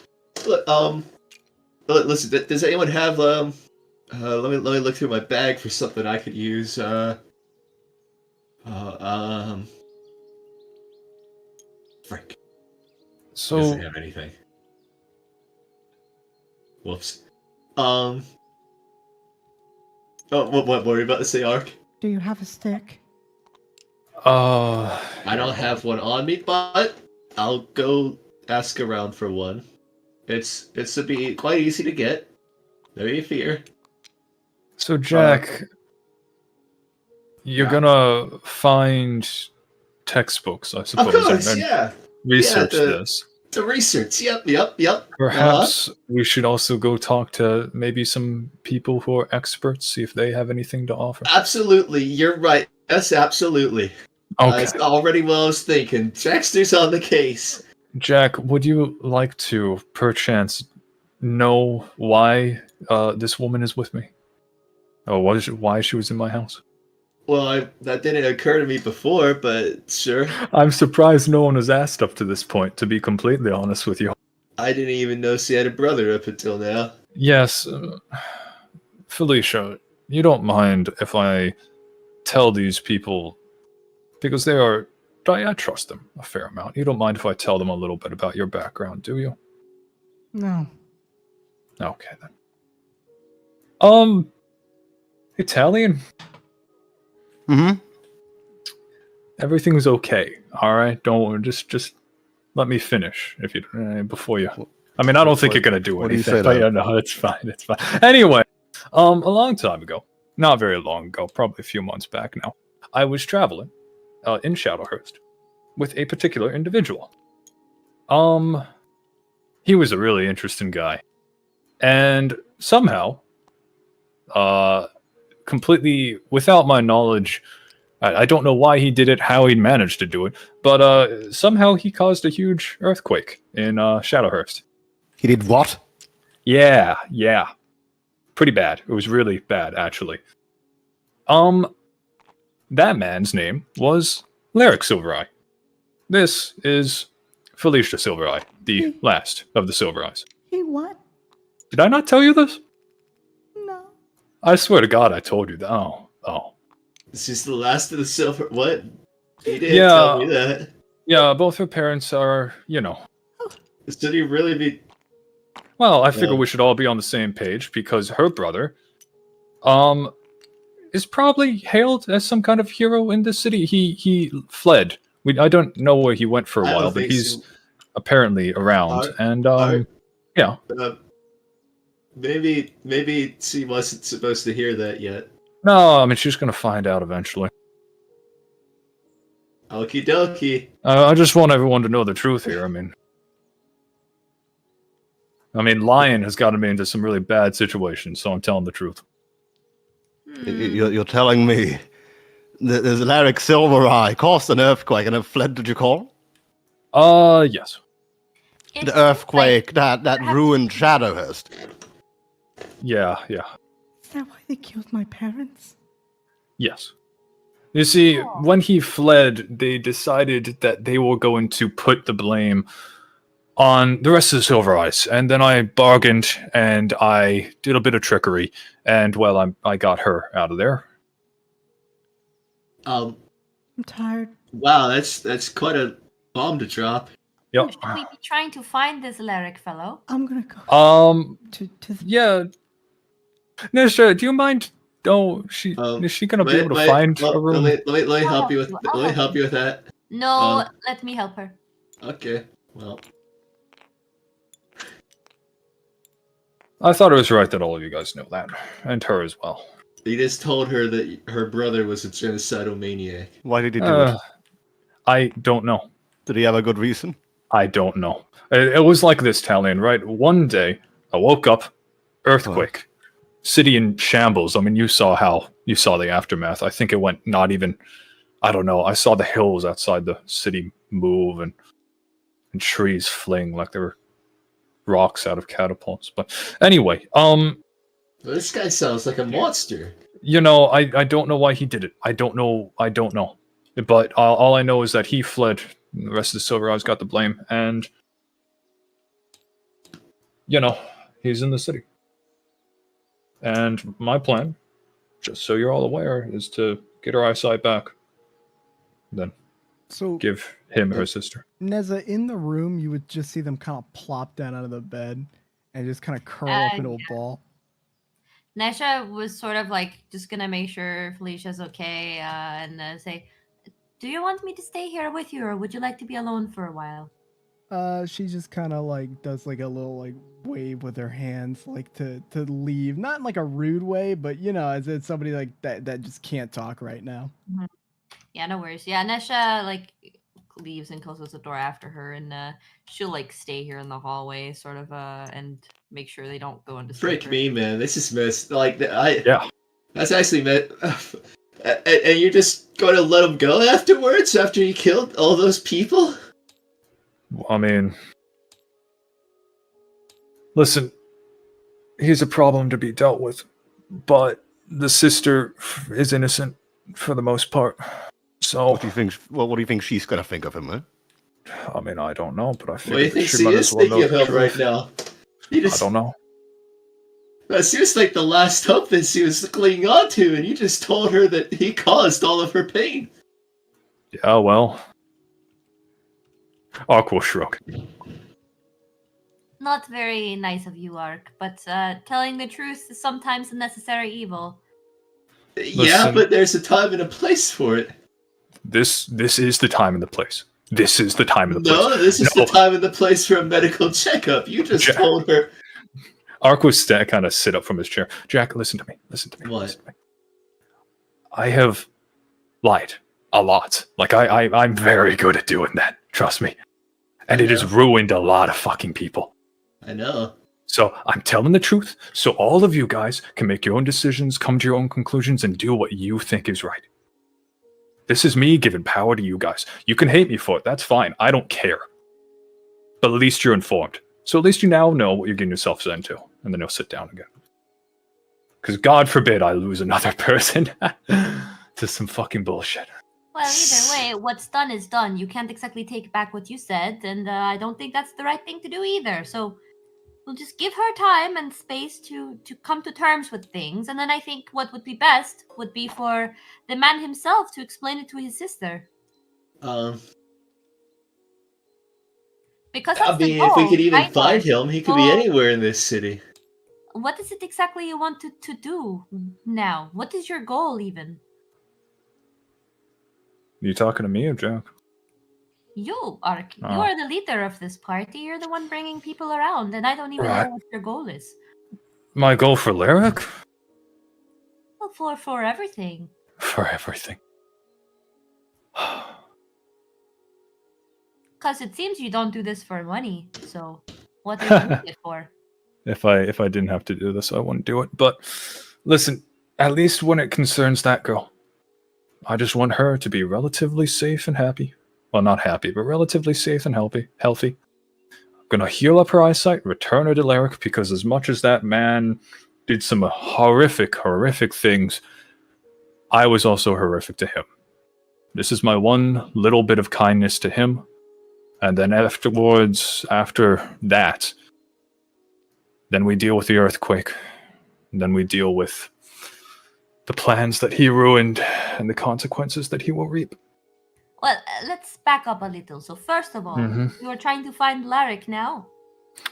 Look, listen, does anyone have, let me look through my bag for something I could use, frick. So Doesn't have anything. Whoops. Oh, what were you about to say, Ark? Do you have a stick? I don't have one on me, but I'll go ask around for one. It's to be quite easy to get. No you fear. So Jack, you're gonna find textbooks, I suppose, Of course, and yeah. research Yeah, this. The research, yep. Perhaps we should also go talk to maybe some people who are experts, see if they have anything to offer. Absolutely, you're right. Yes, absolutely. Okay. That's already what I was thinking. Jackster's on the case. Jack, would you like to, perchance, know why this woman is with me? Or why she was in my house? Well, that didn't occur to me before, but sure. I'm surprised no one has asked up to this point, to be completely honest with you. I didn't even know she had a brother up until now. Yes, Felicia, you don't mind if I tell these people, because I trust them a fair amount. You don't mind if I tell them a little bit about your background, do you? No. Okay, then. Italian? Mm-hmm. Everything's okay, alright? Don't just let me finish, if you before you... I mean, I don't think you're gonna do what do you anything, say but to yeah, no, it's fine, it's fine. Anyway, a long time ago, not very long ago, probably a few months back now, I was traveling in Shadowhurst with a particular individual. He was a really interesting guy, and somehow, completely without my knowledge, I don't know why he did it, how he managed to do it, but somehow he caused a huge earthquake in Shadowhurst. He did what? Yeah. Pretty bad. It was really bad, actually. That man's name was Lyric Silvereye. This is Felicia Silvereye, the last of the Silvereyes. He what? Did I not tell you this? No. I swear to God I told you that. Oh. This is the last of the silver. What? He didn't tell me that. Yeah, both her parents are, Should he really be? Well, I figure we should all be on the same page because her brother, is probably hailed as some kind of hero in the city. He fled. I don't know where he went for a while, but he's apparently around. Yeah. Maybe she wasn't supposed to hear that yet. No, I mean she's gonna find out eventually. Okie dokie. I just want everyone to know the truth here. I mean, lying has gotten me into some really bad situations, so I'm telling the truth. You're telling me that there's Lyric Silvereye caused an earthquake and have fled to Jakal? Yes. The earthquake that ruined Shadowhurst. Yeah. Is that why they killed my parents? Yes. You see, when he fled, they decided that they were going to put the blame on the rest of the Silvereyes, and then I bargained and I did a bit of trickery, and well, I got her out of there. I'm tired. Wow, that's quite a bomb to drop. Yep. Should we be trying to find this Lyric fellow? I'm gonna go. Yeah. Nisha, do you mind? Oh, is she gonna be able to find a room? Let me help you with. Let me help you with that. No, let me help her. Okay. Well. I thought it was right that all of you guys know that, and her as well. He just told her that her brother was a genocidal maniac. Why did he do it? I don't know. Did he have a good reason? I don't know. It was like this, Talion, right? One day, I woke up, earthquake, city in shambles. I mean, you saw the aftermath. I think it went not even, I don't know. I saw the hills outside the city move and trees fling like they were rocks out of catapults. But anyway, this guy sounds like a monster. I don't know why he did it. I don't know. But all I know is that he fled. The rest of the Silvereyes got the blame, and he's in the city. And my plan, just so you're all aware, is to get her eyesight back. Then give him her sister. Neza, in the room, you would just see them kind of plop down out of the bed and just kind of curl up into a ball. Nesha was sort of like just gonna make sure Felicia's okay and say, "Do you want me to stay here with you, or would you like to be alone for a while?" She just kind of like does like a little like wave with her hands, like to leave, not in like a rude way, but as it's somebody like that just can't talk right now. Mm-hmm. Yeah, no worries. Yeah, Nesha like leaves and closes the door after her, and she'll like stay here in the hallway, sort of, and make sure they don't go into. Frick me, man! This is missed. That's actually meant. And you're just going to let him go afterwards, after you killed all those people? I mean, listen, he's a problem to be dealt with, but the sister is innocent for the most part. So, what do you think she's gonna think of him, man? I mean, I don't know, but I think what do you think she is thinking of him right now? I don't know. She was like the last hope that she was clinging on to, and you just told her that he caused all of her pain. Yeah, well. Ark will shrug. Not very nice of you, Ark, but telling the truth is sometimes a necessary evil. Yeah, but there's a time and a place for it. This is the time and the place. this is the time and the place. No, this is the time and the place for a medical checkup. You just told her. Ark was kind of sit up from his chair. Jack, listen to me. Listen to me. What? Listen to me. I have lied a lot. Like, I'm very good at doing that. Trust me. And it has ruined a lot of fucking people. I know. So I'm telling the truth, so all of you guys can make your own decisions, come to your own conclusions, and do what you think is right. This is me giving power to you guys. You can hate me for it. That's fine. I don't care. But at least you're informed. So at least you now know what you're getting yourself into. And then you'll sit down again. Because God forbid I lose another person to some fucking bullshit. Well, either way, what's done is done. You can't exactly take back what you said, and I don't think that's the right thing to do either. So we'll just give her time and space to come to terms with things, and then I think what would be best would be for the man himself to explain it to his sister. Because that's the goal, if we could even right? find him, he could be anywhere in this city. What is it exactly you want to do now? What is your goal, even? You talking to me or Jack? You, Ark. Oh. You are the leader of this party. You're the one bringing people around, and I don't even know what your goal is. My goal for Lyric? Well, for everything. For everything. Because it seems you don't do this for money. So, what are you doing it for? If I didn't have to do this, I wouldn't do it. But listen, at least when it concerns that girl, I just want her to be relatively safe and happy. Well, not happy, but relatively safe and healthy. I'm gonna heal up her eyesight, return her to Lyric, because as much as that man did some horrific things, I was also horrific to him. This is my one little bit of kindness to him. And then afterwards, after that, then we deal with the earthquake. And then we deal with the plans that he ruined and the consequences that he will reap. Well, let's back up a little. So first of all, you are trying to find Lyric now?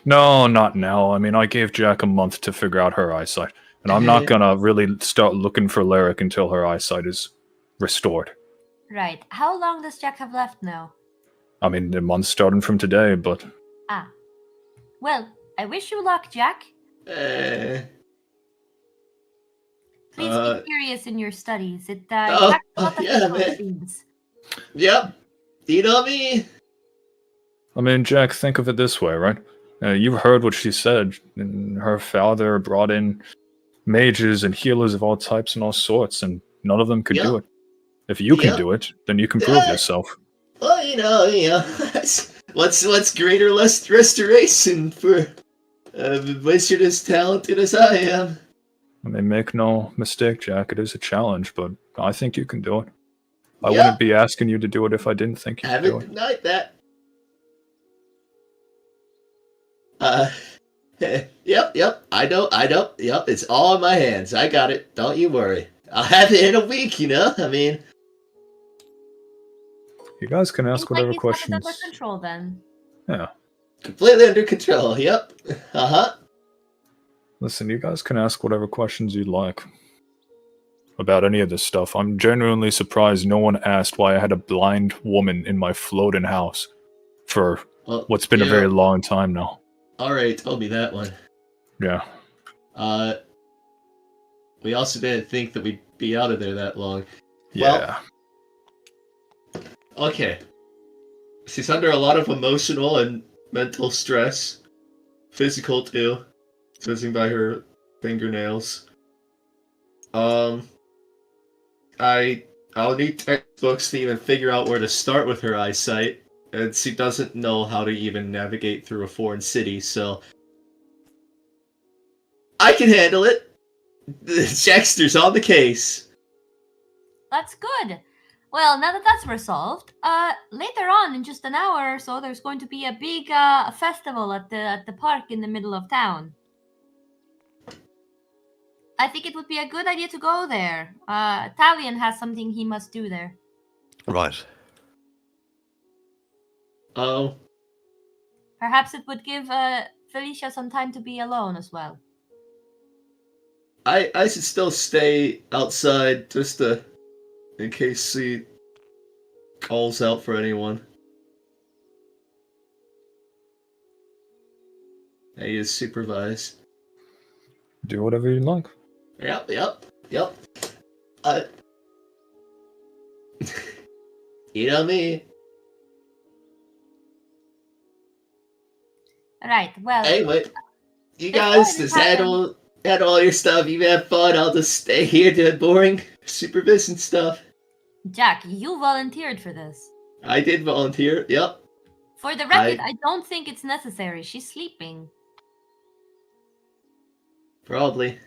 No, not now. I mean, I gave Jack a month to figure out her eyesight. And I'm not going to really start looking for Lyric until her eyesight is restored. Right. How long does Jack have left now? I mean, the month's starting from today, but... Ah. Well, I wish you luck, Jack. Please be curious in your studies. It attracts a lot of things. Yep. You know me. I mean, Jack, think of it this way, right? You've heard what she said. Her father brought in mages and healers of all types and all sorts, and none of them could do it. If you can do it, then you can prove yourself. Well, you know, what's greater restoration for once you're as talented as I am. I mean, make no mistake, Jack, it is a challenge, but I think you can do it. I wouldn't be asking you to do it if I didn't think you could do it. Haven't denied that. Yep, I know, yep, it's all in my hands. I got it, don't you worry. I'll have it in a week, I mean... You guys can ask whatever questions... Under control, then. Yeah. Completely under control, yep. Listen, you guys can ask whatever questions you'd like about any of this stuff. I'm genuinely surprised no one asked why I had a blind woman in my floating house for what's been a very long time now. Alright, told me that one. Yeah. We also didn't think that we'd be out of there that long. Yeah. Well, okay. She's under a lot of emotional and mental stress. Physical too. Judging by her fingernails. I'll need textbooks to even figure out where to start with her eyesight. And she doesn't know how to even navigate through a foreign city, so... I can handle it! Jackster's on the case! That's good. Well, now that that's resolved, later on, in just an hour or so, there's going to be a big festival at the park in the middle of town. I think it would be a good idea to go there. Talion has something he must do there. Right. Oh. Perhaps it would give Felicia some time to be alone as well. I should still stay outside just in case she calls out for anyone. I just supervise. Do whatever you like. Yep. You know me. Right, well... Anyway, you guys just handle all your stuff. You have fun. I'll just stay here doing boring supervision stuff. Jack, you volunteered for this. I did volunteer, yep. For the record, I don't think it's necessary. She's sleeping. Probably.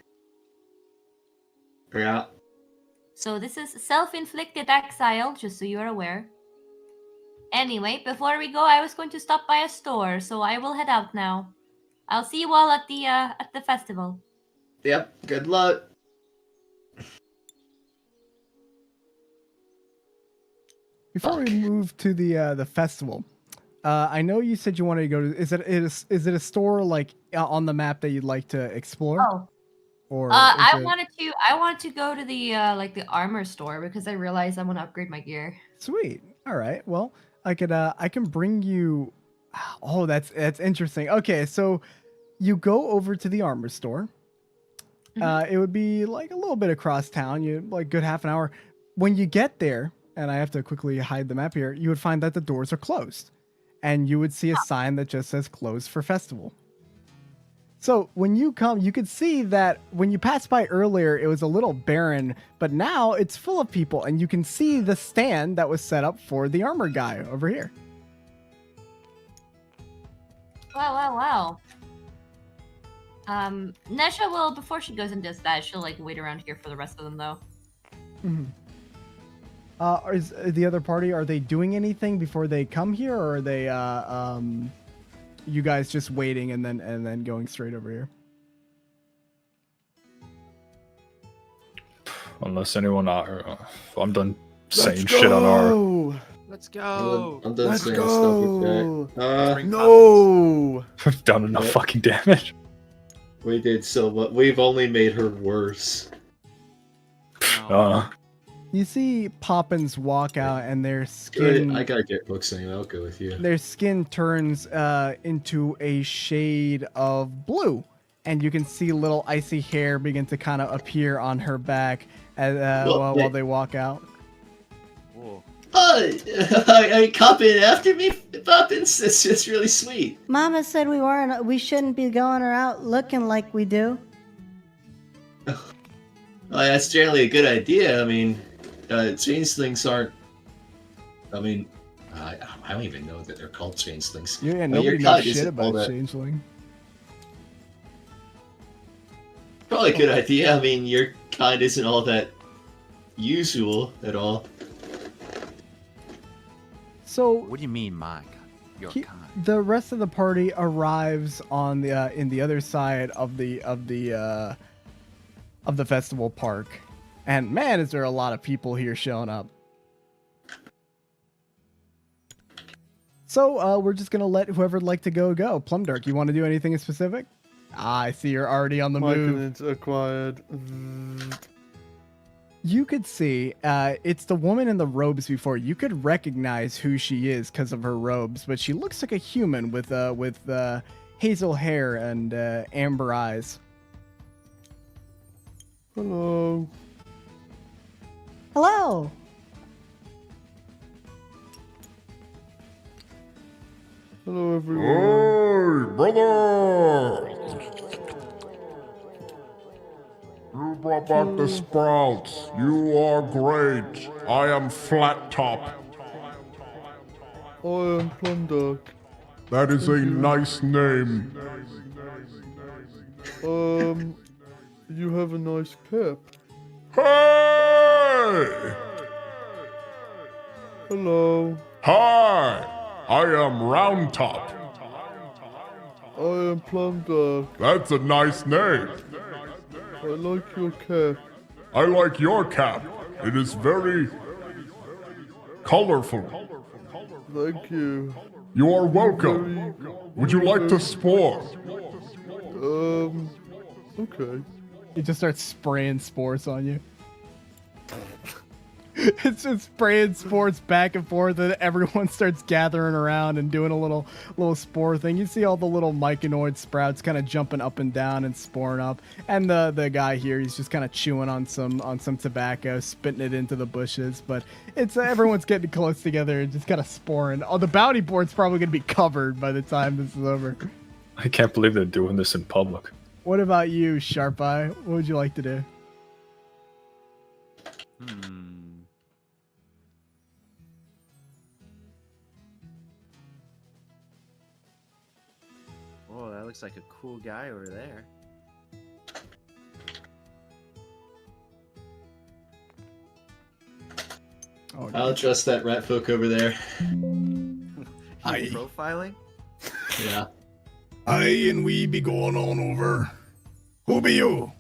Yeah. So this is self-inflicted exile, just so you're aware. Anyway, before we go, I was going to stop by a store, so I will head out now. I'll see you all at the festival. Yep, good luck. Before we move to the festival, I know you said you wanted to go to. Is it a store like on the map that you'd like to explore? Oh. Or I wanted to go to the like the armor store because I realized I want to upgrade my gear. Sweet. All right. Well, I can bring you. Oh, that's interesting. Okay, so you go over to the armor store. It would be like a little bit across town. You like good half an hour. When you get there, and I have to quickly hide the map here, you would find that the doors are closed, and you would see a sign that just says "Closed for Festival." So when you come, you could see that when you passed by earlier, it was a little barren, but now it's full of people, and you can see the stand that was set up for the armor guy over here. Wow. Nesha will, before she goes and does that, she'll like wait around here for the rest of them though. Is the other party, are they doing anything before they come here, or are they you guys just waiting and then going straight over here? Unless anyone, I'm done saying shit on our. Let's go. I'm done saying stuff with that. No. We've done enough fucking damage. We did so much. We've only made her worse. You see Poppins walk out, and their skin. I gotta get books anyway. I'll go with you. Their skin turns into a shade of blue, and you can see little icy hair begin to kind of appear on her back while they walk out. Are you copying after me, Poppins? It's just really sweet. Mama said we shouldn't be going out looking like we do. Well, that's generally a good idea. I mean, changelings aren't. I mean, I don't even know that they're called changelings. Yeah, nobody knows shit about changeling. Probably a good idea. I mean, your kind isn't all that usual at all. So, what do you mean, Mike? Your kind. The rest of the party arrives on the in the other side of the festival park, and man, is there a lot of people here showing up. So we're just gonna let whoever'd like to go. Plumdark, you want to do anything specific? I see you're already on the move. Acquired. You could see it's the woman in the robes before. You could recognize who she is because of her robes, but she looks like a human with hazel hair and amber eyes. Hello. Hello. Hello, everyone. Hey, brother! You brought back the sprouts. You are great. I am Flat Top. I am Plumdark. That is a nice name. You have a nice cap. Hey! Hello. Hi! I am Round Top. I am Plumdark. That's a nice name. I like your cap. I like your cap. It is very colorful. Thank you. You are welcome. Would you like to spore? Okay. He just starts spraying spores on you. It's just spraying spores back and forth, and everyone starts gathering around and doing a little spore thing. You see all the little myconoid sprouts kind of jumping up and down and sporing up, and the guy here, he's just kind of chewing on some tobacco, spitting it into the bushes. But it's everyone's getting close together and just kind of sporing. Oh, the bounty board's probably gonna be covered by the time this is over. I can't believe they're doing this in public. What about you, Sharp Eye? What would you like to do? Oh, that looks like a cool guy over there. Oh, I'll trust that rat folk over there. Aye. Profiling? Yeah. Aye, and we be going on over. Who be you?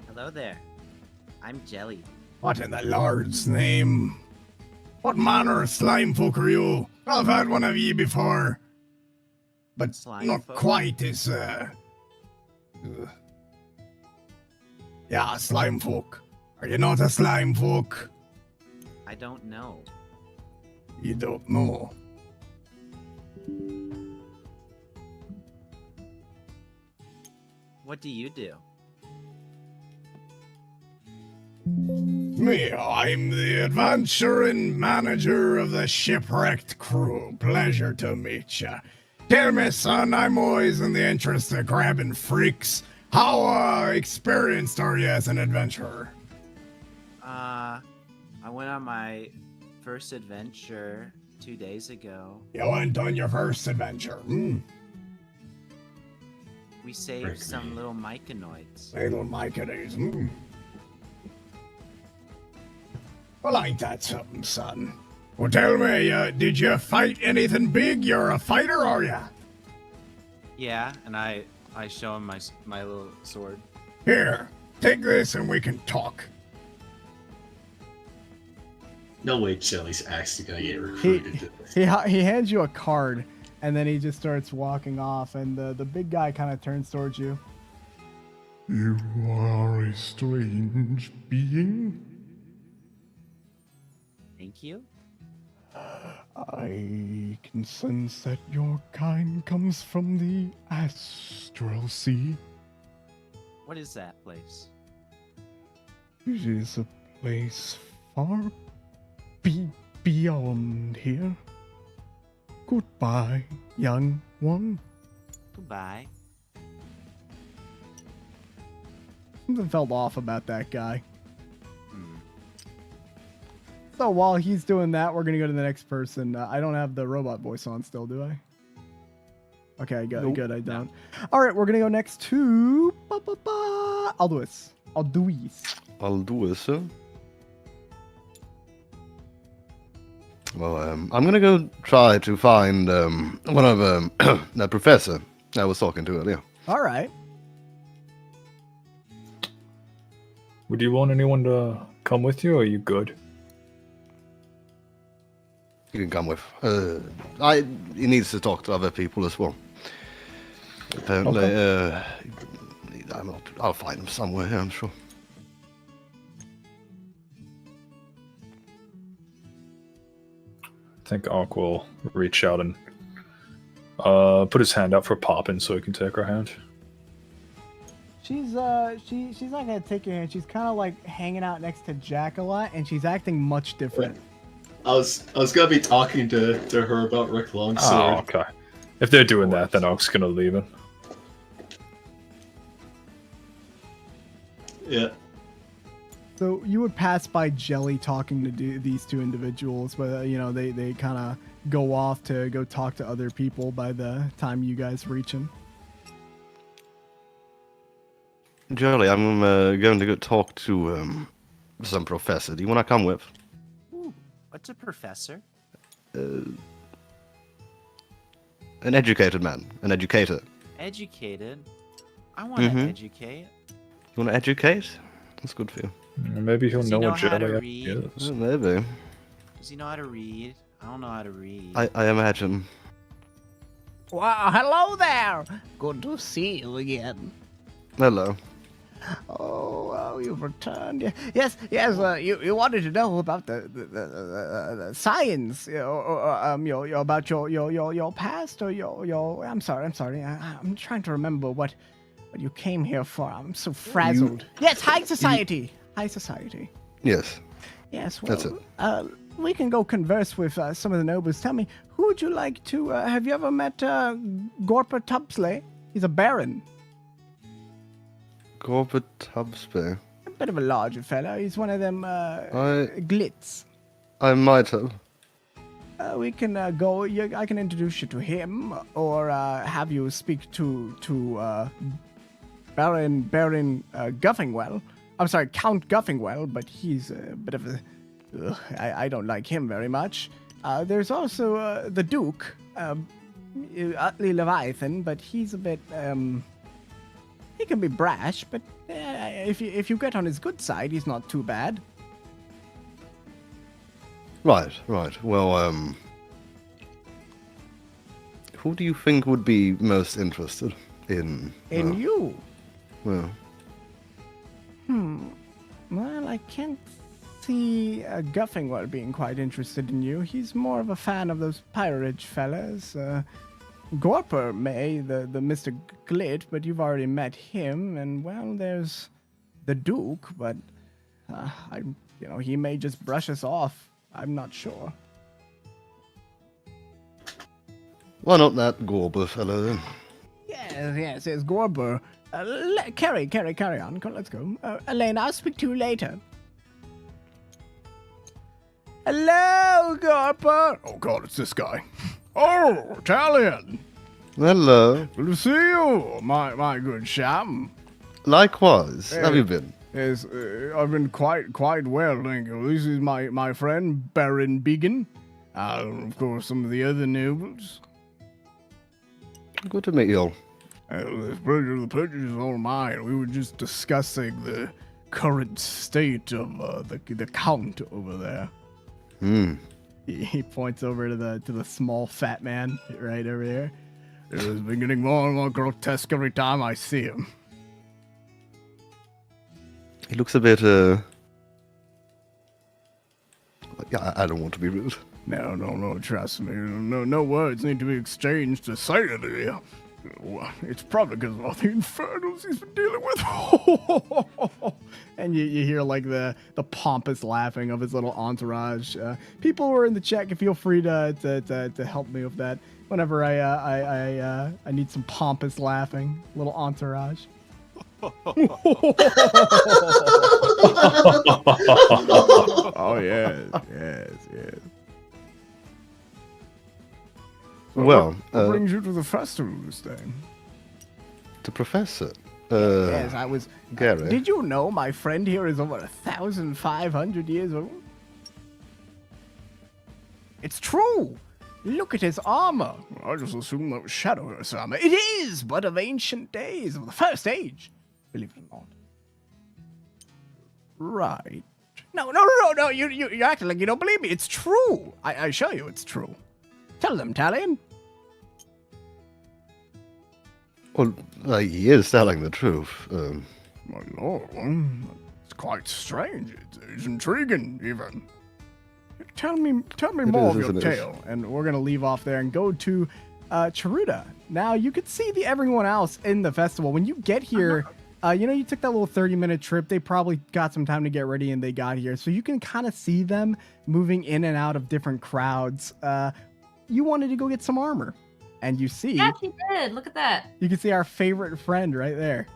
Hello there. I'm Jelly. What in the Lord's name? What manner of slime folk are you? I've had one of ye before. But Slime not folk? quite as, Yeah, slime folk. Are you not a slime folk? I don't know. You don't know. What do you do? Me, I'm the adventuring manager of the shipwrecked crew. Pleasure to meet ya. Tell me, son, I'm always in the interest of grabbing freaks. How experienced are you as an adventurer? I went on my first adventure 2 days ago. You went on your first adventure. We saved some little myconoids. Little myconoids. Well, ain't that something, son? Well, tell me, did you fight anything big? You're a fighter, are ya? Yeah, and I show him my little sword. Here, take this and we can talk. No way Jelly's actually gonna get recruited to this. He hands you a card, and then he just starts walking off, and the big guy kind of turns towards you. You are a strange being. Thank you. I can sense that your kind comes from the astral sea. What is that place? It is a place far beyond here. Goodbye, young one. Goodbye. Something felt off about that guy. So while he's doing that, we're gonna go to the next person. I don't have the robot voice on still, do I? Okay, good, good. I don't. All right, we're gonna go next to Alduis. Alduis. Well, I'm gonna go try to find one of that professor I was talking to earlier. All right. Would you want anyone to come with you, or are you good? You can come with. He needs to talk to other people as well. Apparently, Okay. I'll find him somewhere here, I'm sure. I think Ark will reach out and put his hand out for Poppin so he can take her hand. She's she's not gonna take your hand. She's kind of like hanging out next to Jack a lot, and she's acting much different. I was gonna be talking to her about Rick Longsword. Oh, okay. If they're doing that, then Ark's gonna leave it. Yeah. So you would pass by Jelly talking to these two individuals, but you know they kind of go off to go talk to other people by the time you guys reach him. Jelly, I'm going to go talk to some professor. Do you want to come with? Ooh, what's a professor? An educated man. An educator. Educated? I want to educate. You want to educate? That's good for you. Maybe he'll know what how to Jelly read? is. Maybe. Does he know how to read? I don't know how to read. I imagine. Well, hello there. Good to see you again. Hello. Oh, well, you've returned. Yes. You wanted to know about the science, about your past or your. I'm sorry. I'm trying to remember what you came here for. I'm so frazzled. Yes, high society. High society. Yes. Yes. Well, That's it. We can go converse with some of the nobles. Tell me, who would you like to? Have you ever met Gorpa Tubsley? He's a baron. Gorpa Tubsley. A bit of a larger fellow. He's one of them glitz. I might have. We can go. I can introduce you to him, or have you speak to Baron Guffingwell. I'm sorry, Count Guffingwell, but he's a bit of a. I don't like him very much. There's also the Duke, Utley Leviathan, but he's a bit. He can be brash, but if you get on his good side, he's not too bad. Right. Well, who do you think would be most interested in? You? Well. Well, I can't see Guffingwell being quite interested in you. He's more of a fan of those Pyridge fellas. Gorper may, the Mr. Glit, but you've already met him. And, well, there's the Duke, but, he may just brush us off. I'm not sure. Why not that Gorber fellow, then? Yes, Gorber. Carry on. Let's go. Elaine, I'll speak to you later. Hello, Gorper. Oh, God, it's this guy. Oh, Italian. Hello. Good to see you, my good Sham. Likewise. How have you been? Yes, I've been quite well, thank you. This is my friend, Baron Began. Of course, some of the other nobles. Good to meet you all. The pleasure is all mine. We were just discussing the current state of the count over there. He points over to the small fat man right over here. It has been getting more and more grotesque every time I see him. He looks a bit, I don't want to be rude. No, trust me. No words need to be exchanged to say it to you. It's probably because of all the infernals he's been dealing with. And you hear like the pompous laughing of his little entourage. People who are in the chat can feel free to help me with that. Whenever I need some pompous laughing, little entourage. Oh yes. Well, what brings you to the festival this day? The professor. Yes, I was. Gary. Did you know my friend here is over 1,500 years old? It's true. Look at his armor. I just assumed that was Shadowhurst's armor. It is but of ancient days, of the first age. Believe it or not. Right. No. You're acting like you don't believe me. It's true. I assure you it's true. Tell them, Talion. Well, he is telling the truth. My lord, it's quite strange. It's intriguing, even. Tell me more of your tale. And we're going to leave off there and go to Chiruta. Now, you could see everyone else in the festival. When you get here, you took that little 30-minute trip. They probably got some time to get ready, and they got here. So you can kind of see them moving in and out of different crowds. You wanted to go get some armor. And you see... Yeah, she did. Look at that. You can see our favorite friend right there.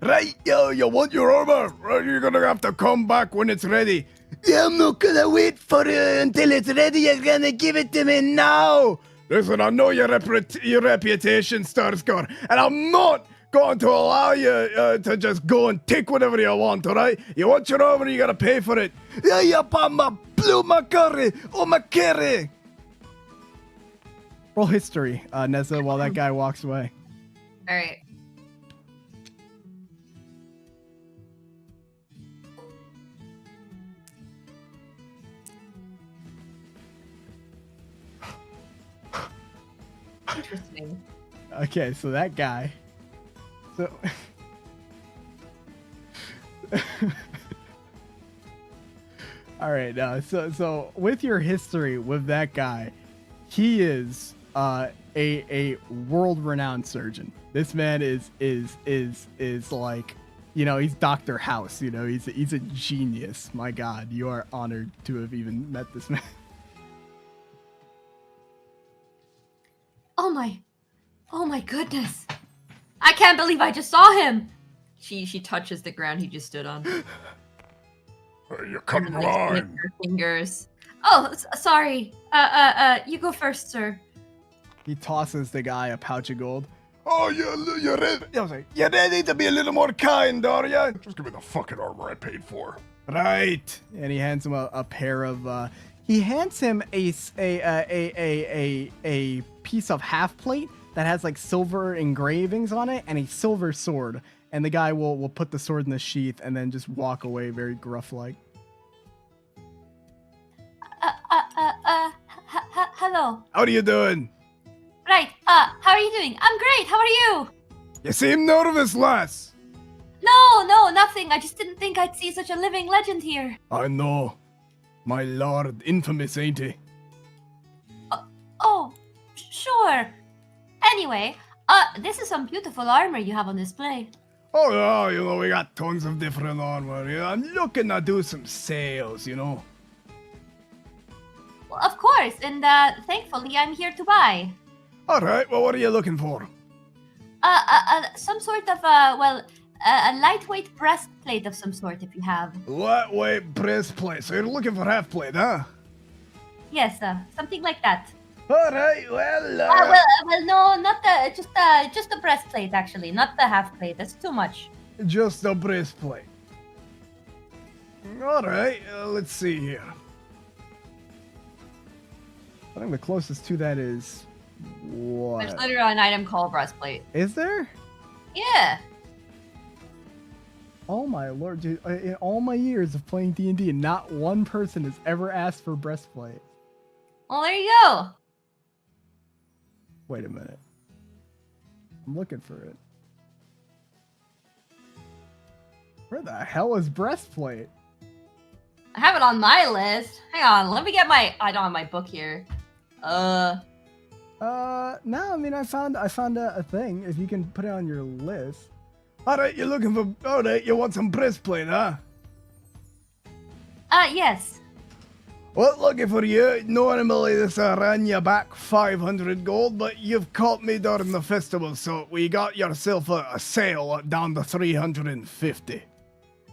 Right, you want your armor? Right, you're gonna have to come back when it's ready. Yeah, I'm not gonna wait for it until it's ready. You're gonna give it to me now. Listen, I know your reputation, Starscore, and I'm not going to allow you to just go and take whatever you want, alright? You want your armor, you gotta pay for it. Yeah, my blue curry, oh my curry. Roll history, Nessa, while that guy walks away. All right. Interesting. Okay, so that guy. All right, so with your history with that guy, he is a world-renowned surgeon. This man is like, you know, he's Dr. House. You know, he's a genius. My God, you are honored to have even met this man. Oh my goodness! I can't believe I just saw him. She touches the ground he just stood on. You're cutting the line. Her fingers. Oh, sorry. You go first, sir. He tosses the guy a pouch of gold. Oh, you're ready? You're ready to be a little more kind, are you? Just give me the fucking armor I paid for. Right. And he hands him a pair of. He hands him a piece of half plate that has like silver engravings on it and a silver sword. And the guy will put the sword in the sheath and then just walk away very gruff-like. Hello. How are you doing? Right. How are you doing? I'm great. How are you? You seem nervous, lass. No, nothing. I just didn't think I'd see such a living legend here. I know. My lord, infamous, ain't he? Sure. Anyway, this is some beautiful armor you have on display. Oh, yeah, you know, we got tons of different armor. Yeah, I'm looking to do some sales, you know. Well, of course, and thankfully I'm here to buy. All right, well, what are you looking for? Some sort of, a lightweight breastplate of some sort, if you have. Lightweight breastplate. So you're looking for half plate, huh? Yes, something like that. All right, well, no, not the, just the breastplate, actually, not the half plate. That's too much. Just a breastplate. All right, let's see here. I think the closest to that is what? There's literally an item called breastplate. Is there? Yeah. Oh my lord, dude! In all my years of playing D&D, not one person has ever asked for breastplate. Well, there you go. Wait a minute. I'm looking for it. Where the hell is breastplate? I have it on my list. Hang on, let me get I don't have my book here. No, I mean, I found a thing. If you can put it on your list. All right, you're looking for. All right, you want some breastplate, huh? Yes. Well, lucky for you, normally this ran you back 500 gold, but you've caught me during the festival, so we got yourself a sale down to 350.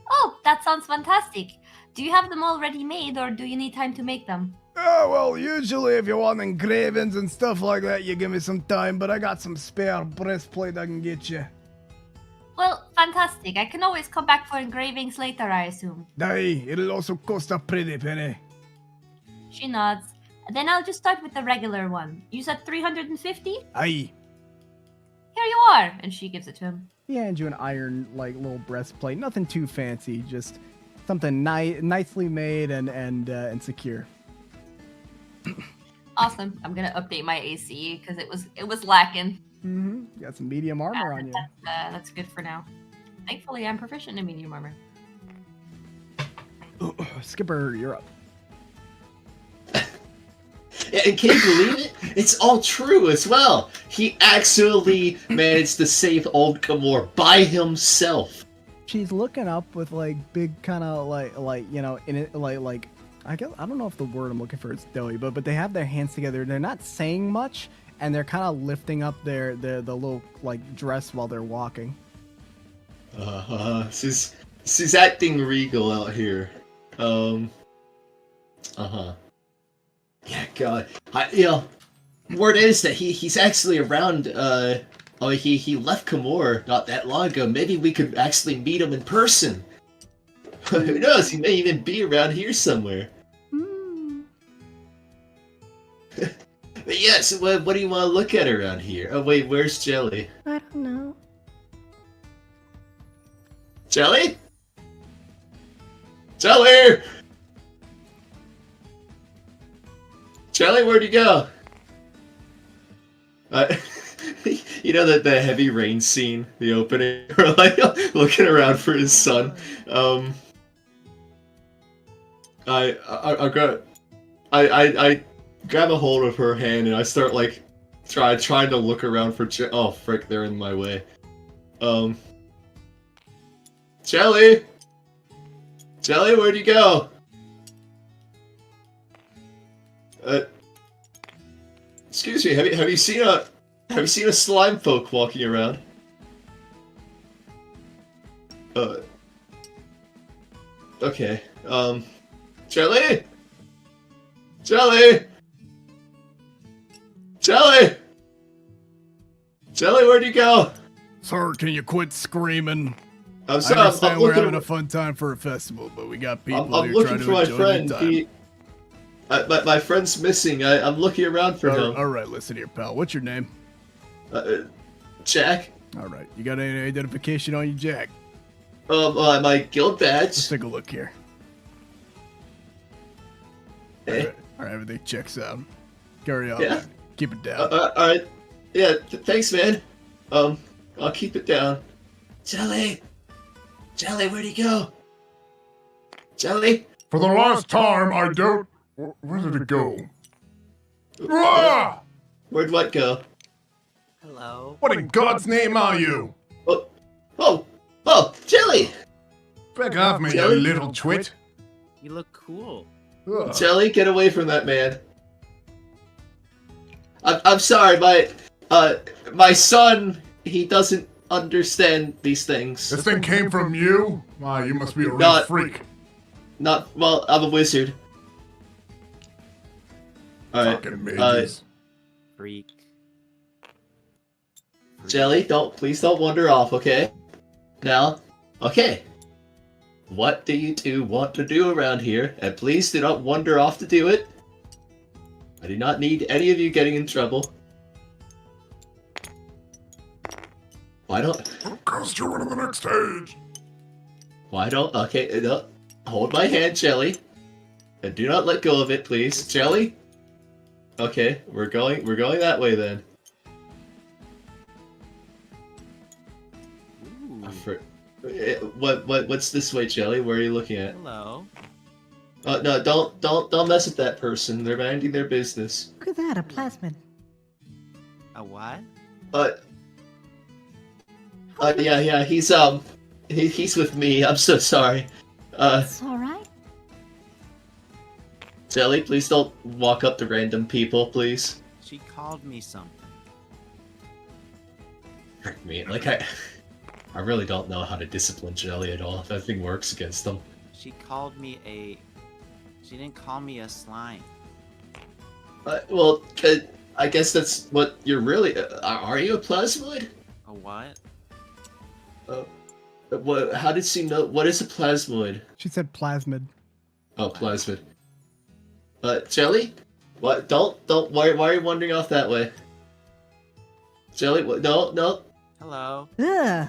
Oh, that sounds fantastic. Do you have them already made, or do you need time to make them? Oh, well, usually if you want engravings and stuff like that, you give me some time, but I got some spare breastplate I can get you. Well, fantastic. I can always come back for engravings later, I assume. Aye, it'll also cost a pretty penny. She nods. Then I'll just start with the regular one. You said 350? Aye. Here you are. And she gives it to him. He hands you an iron, like, little breastplate. Nothing too fancy, just something nicely made and secure. Awesome. I'm gonna update my AC because it was lacking. Mm-hmm. You got some medium armor on you. That's good for now. Thankfully, I'm proficient in medium armor. Skipper, you're up. And can you believe it? It's all true as well. He actually managed to save old Gamor by himself. She's looking up with like big kind of like you know in it like I guess I don't know if the word I'm looking for is doughy, but they have their hands together. They're not saying much, and they're kind of lifting up the little like dress while they're walking. She's acting regal out here. Yeah, God. Word is that he's actually around. He left Gamor not that long ago. Maybe we could actually meet him in person. Who knows? He may even be around here somewhere. But yes, what do you want to look at around here? Oh wait, where's Jelly? I don't know. Jelly? Jelly! Jelly, where'd you go? you know that the heavy rain scene, the opening, or like looking around for his son. I grab a hold of her hand and I start like trying to look around for oh frick, they're in my way. Jelly, where'd you go? Excuse me, have you seen a slime folk walking around? Okay. Jelly, where'd you go? Sir, can you quit screaming? I'm sorry, I understand I'm we're looking having a fun time for a festival, but we got people I'm here looking trying for to my enjoy friend. their time. My friend's missing. I'm looking around for him. All right, listen here, pal. What's your name? Jack. All right, you got any identification on you, Jack? My guild badge. Let's take a look here. Hey. All right, everything checks out. Carry on. Yeah. Man. Keep it down. All right. Yeah. Thanks, man. I'll keep it down. Jelly, where'd he go? Jelly. For the last time, I don't. Where did it go? Ah! Where'd what go? Hello. What in God's name are you? Oh, Jelly. Back off me, Jelly? you little twit. You look cool. Jelly, get away from that man. I'm sorry, my son, he doesn't understand these things. This thing came from you? Wow, you must be a real freak. Well, I'm a wizard. Alright. Fucking mages. Freak. Jelly, please don't wander off, okay? Now, okay. What do you two want to do around here? And please do not wander off to do it. I do not need any of you getting in trouble. Why don't... Because you're on the next stage. Why don't... Okay, no. Hold my hand, Jelly. And do not let go of it, please. Jelly? Okay, we're going that way then. What's this way, Jelly? Where are you looking at? Hello. No, don't mess with that person. They're minding their business. Look at that, a plasmid. A what? Yeah, he's with me. I'm so sorry. It's alright. Jelly, please don't walk up to random people, please. She called me something. Frick me, like I really don't know how to discipline Jelly at all. That thing works against them. She called me a... She didn't call me a slime. Well, I guess that's what you're really... are you a plasmoid? A what? What? How did she know? What is a plasmoid? She said plasmid. Oh, plasmid. Jelly? What? Don't. Why are you wandering off that way? Jelly? No. Hello. Ugh.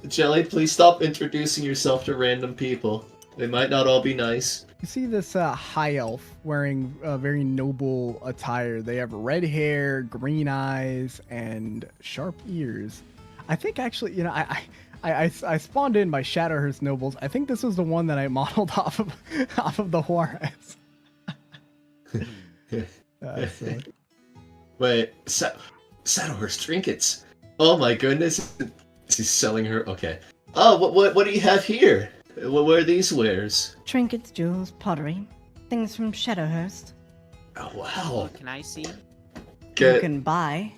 Jelly, please stop introducing yourself to random people. They might not all be nice. You see this high elf wearing a very noble attire. They have red hair, green eyes, and sharp ears. I think actually, you know, I spawned in my Shadowhurst nobles. I think this was the one that I modeled off of the Juarez. Wait, Shadowhurst trinkets. Oh my goodness, she's selling her. Okay. Oh, what do you have here? What are these wares? Trinkets, jewels, pottery. Things from Shadowhurst. Oh wow. Can I see? You can buy.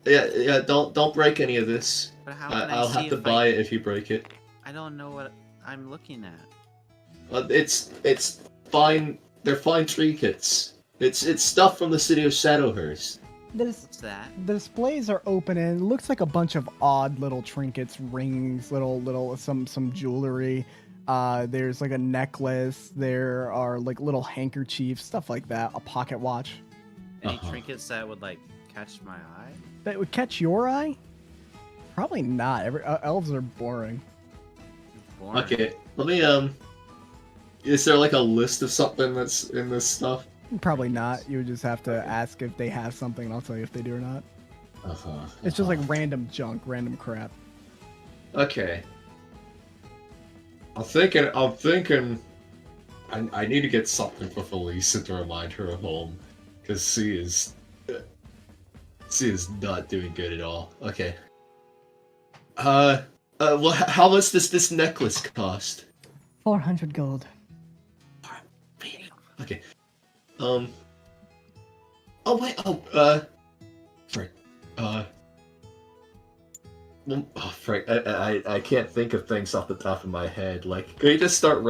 Yeah. Don't break any of this. But how can I'll have to buy it if you break it. I don't know what I'm looking at. It's fine. They're fine trinkets. It's stuff from the city of Shadowhurst. What's that? The displays are open and it looks like a bunch of odd little trinkets, rings, little some jewelry. There's like a necklace. There are like little handkerchiefs, stuff like that. A pocket watch. Any trinkets that would like catch my eye? That would catch your eye? Probably not. Elves are boring. Okay, let me Is there like a list of something that's in this stuff? Probably not. You would just have to ask if they have something, and I'll tell you if they do or not. It's just like random junk, random crap. Okay. I'm thinking. I need to get something for Felisa to remind her of home, because she is not doing good at all. Okay. Well, how much does this necklace cost? 400 gold. Okay. Oh wait. Frick. Frick. I can't think of things off the top of my head. Like, can you just start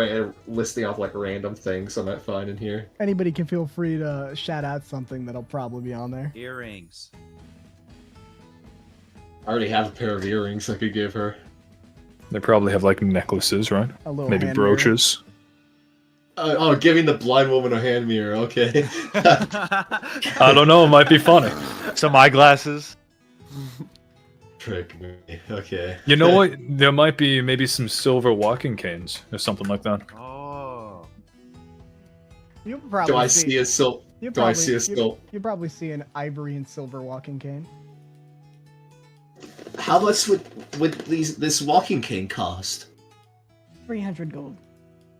listing off like random things I might find in here? Anybody can feel free to shout out something that'll probably be on there. Earrings. I already have a pair of earrings I could give her. They probably have like necklaces, right? A little Maybe hand brooches. Giving the blind woman a hand mirror. Okay. I don't know. It might be funny. Some eyeglasses. Trick me. Okay. You know what? There might be maybe some silver walking canes or something like that. Oh. You'll probably Do I see a silk? You Do I see a silk? You probably see an ivory and silver walking cane. How much would this walking cane cost? 300 gold.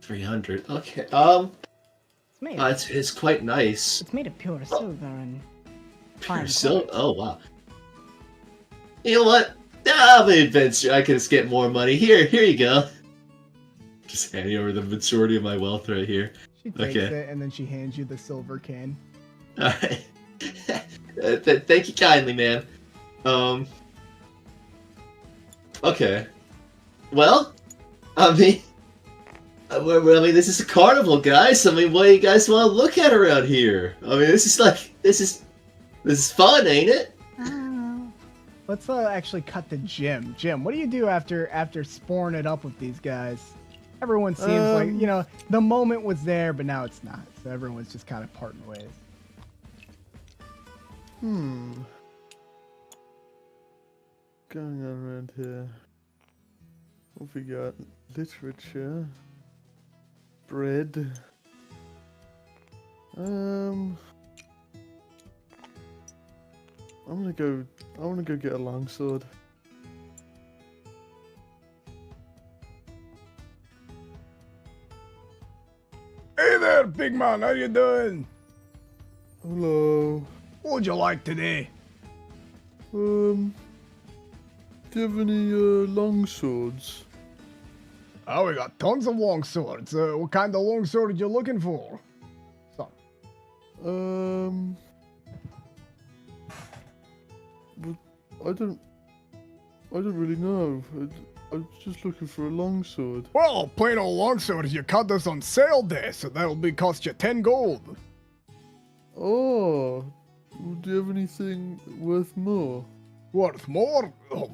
300. Okay. It's made. It's quite nice. It's made of pure silver and fine Silver. Oh wow. You know what? I'm an adventure. I can just get more money. Here you go. Just handing over the majority of my wealth right here. She takes it and then she hands you the silver cane. All right. Thank you kindly, man. Okay. Well, I mean, this is a carnival, guys. I mean, what do you guys want to look at around here? I mean, this is fun, ain't it? Let's actually cut to Jim. Jim, what do you do after sporing it up with these guys? Everyone seems like, you know, the moment was there, but now it's not. So everyone's just kind of parting ways. Going on around here. What have we got? Literature. Bread. I want to go get a longsword. Hey there, big man. How you doing? Hello. What would you like today? Do you have any longswords? Oh, we got tons of long swords. What kind of long sword are you looking for? I don't really know. I was just looking for a longsword. Well, plain old longsword, you caught this on sale day, so that'll cost you 10 gold. Oh, do you have anything worth more? Worth more? Oh,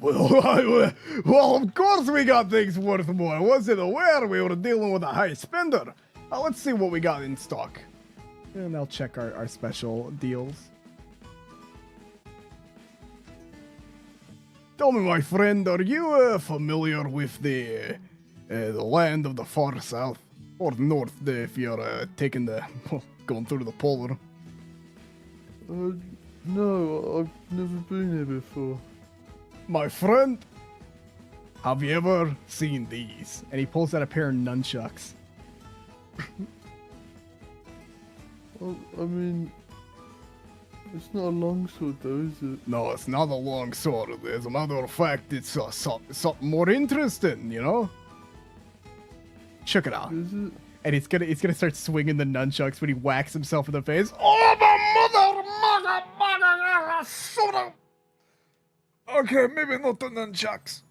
well, of course we got things worth more. I wasn't aware we were dealing with a high spender. Let's see what we got in stock. And I'll check our special deals. Tell me, my friend, are you familiar with the land of the far south? Or north, if you're going through the polar? No, I've never been here before. My friend, have you ever seen these? And he pulls out a pair of nunchucks. Well, I mean, it's not a longsword though, is it? No, it's not a long sword. As a matter of fact, it's something more interesting, you know? Check it out. Is it? And he's gonna start swinging the nunchucks when he whacks himself in the face. Oh, the mother, soda! Okay, maybe not the nunchucks.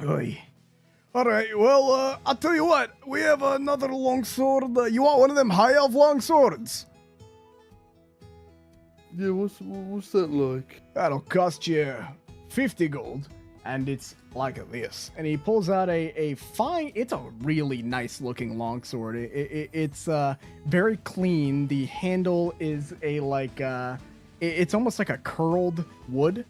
Oy. Alright, well, I'll tell you what. We have another longsword. You want one of them high elf longswords? Yeah, what's that like? That'll cost you 50 gold. And it's like this. And he pulls out a fine, it's a really nice looking longsword. It's very clean. The handle is it's almost like a curled wood.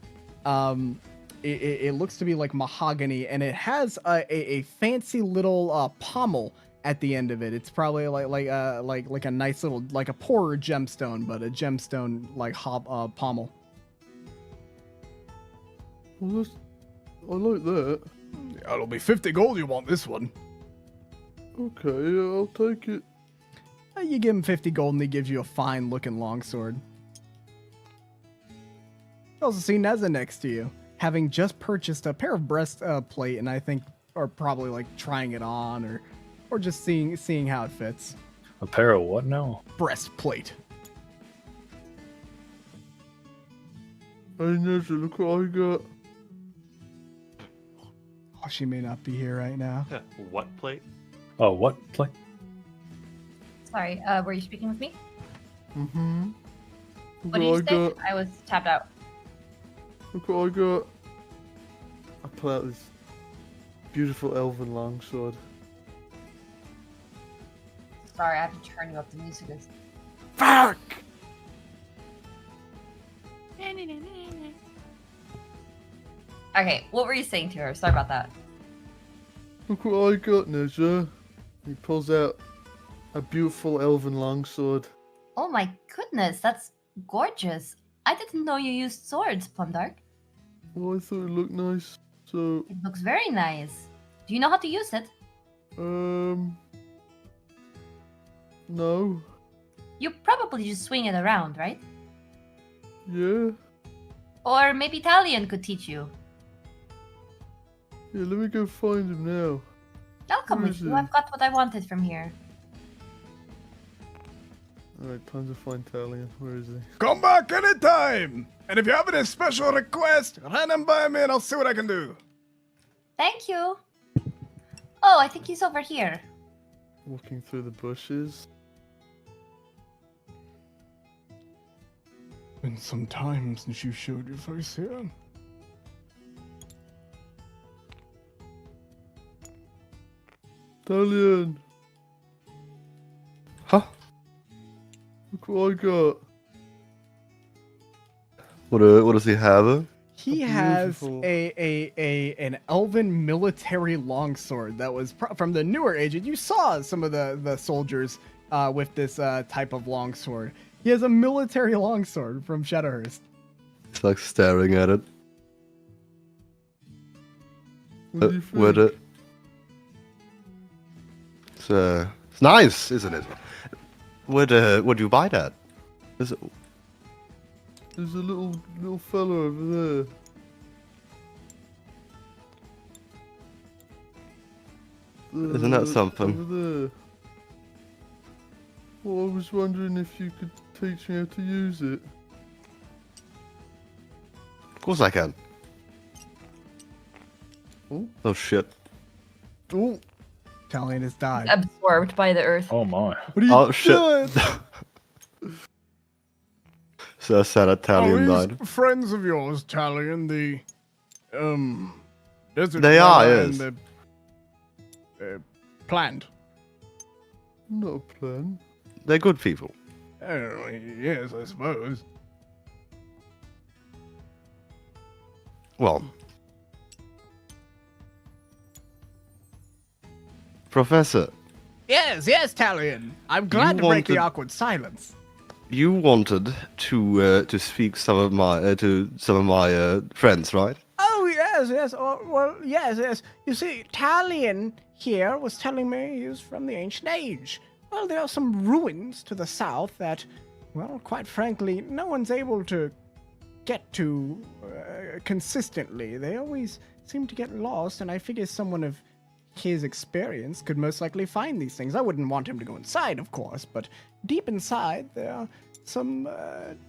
It looks to be like mahogany, and it has a fancy little pommel at the end of it. It's probably like a nice little, like a poorer gemstone, but a gemstone like pommel. Well, I like that. Yeah, it'll be 50 gold you want this one. Okay, yeah, I'll take it. You give him 50 gold and he gives you a fine looking longsword. You also see Neza next to you, having just purchased a pair of breastplate, and I think are probably like trying it on or just seeing how it fits. A pair of what now? Breastplate. Hey Neza, look what I got. Oh, she may not be here right now. What plate? Oh, what plate? Sorry, were you speaking with me? Mm-hmm. What did you say? I was tapped out. Look what I got. I pull out this beautiful elven longsword. Sorry, I have to turn you up. The music is. Fuck! Okay, what were you saying to her? Sorry about that. Look what I got, Neza. He pulls out a beautiful elven longsword. Oh my goodness, that's gorgeous. I didn't know you used swords, Plumdark. Well, I thought it looked nice, so... It looks very nice. Do you know how to use it? No. You probably just swing it around, right? Yeah. Or maybe Talion could teach you. Yeah, let me go find him now. I'll come Where with is you. he? I've got what I wanted from here. Alright, time to find Talion. Where is he? Come back anytime! And if you have any special request, run them by me and I'll see what I can do. Thank you. Oh, I think he's over here. Walking through the bushes. Been some time since you showed your face here. Talion! Huh? Look what I got. What does he have? He has an elven military longsword that was from the newer age. You saw some of the soldiers with this type of longsword. He has a military longsword from Shadowhurst. It's like staring at it. What do you think? With it. It's nice, isn't it? Where'd you buy that? Is it? There's a little fella over there. Isn't that something? Over there. Well, I was wondering if you could teach me how to use it. Of course I can. Oh shit. Oh, Talion has died. Absorbed by the earth. Oh my. What are you shit. So sad that Talion died. Friends of yours, Talion, the desert They are, dweller yes. and the plant. Not a plan. They're good people. Oh, yes, I suppose. Well, Professor, Yes, Talion. I'm glad to break the awkward silence. you wanted to speak to some of my friends, right? Oh, yes. Oh, well, yes. You see, Talion here was telling me he was from the ancient age. Well, there are some ruins to the south that, well, quite frankly, no one's able to get to consistently. They always seem to get lost, and I figure someone of his experience could most likely find these things. I wouldn't want him to go inside, of course, but deep inside there are some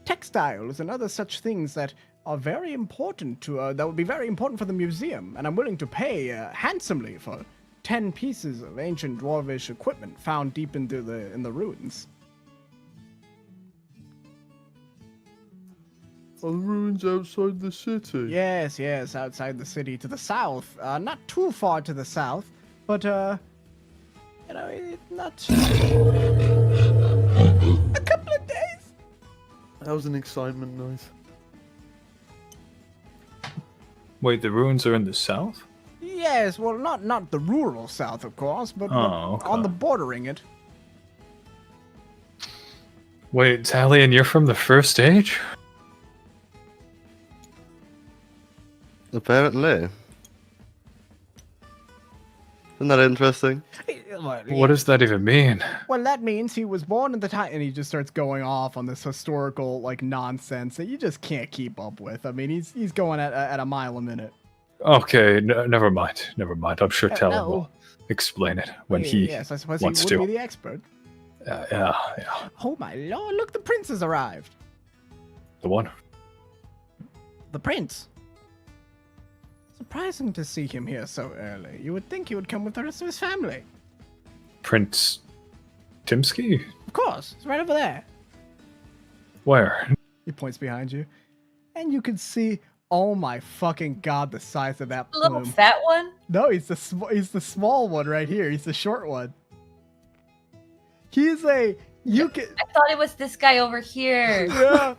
textiles and other such things that are very important to that would be very important for the museum, and I'm willing to pay handsomely for 10 pieces of ancient dwarvish equipment found deep into in the ruins. Are the ruins outside the city? Yes, outside the city to the south. Not too far to the south, but not a couple of days. That was an excitement noise. Wait, the ruins are in the south? Yes, well, not the rural south, of course, but Oh, on okay. the bordering it. Wait, Talion, you're from the first stage? Apparently. Isn't that interesting? What does that even mean? Well, that means he was born in the time, and he just starts going off on this historical like nonsense that you just can't keep up with. I mean, he's going at a mile a minute. Okay, never mind. Never mind. I'm sure Talion no. will explain it when he Yes, I suppose wants he to. would be the expert. Yeah. Oh my lord! Look, the prince has arrived. The one. The prince. Surprising to see him here so early. You would think he would come with the rest of his family. Prince Timsky? Of course, it's right over there. Where? He points behind you, and you can see. Oh my fucking god! The size of that The little plume. fat one? No, he's the small one right here. He's the short one. He's a you can. I thought it was this guy over here. Yeah.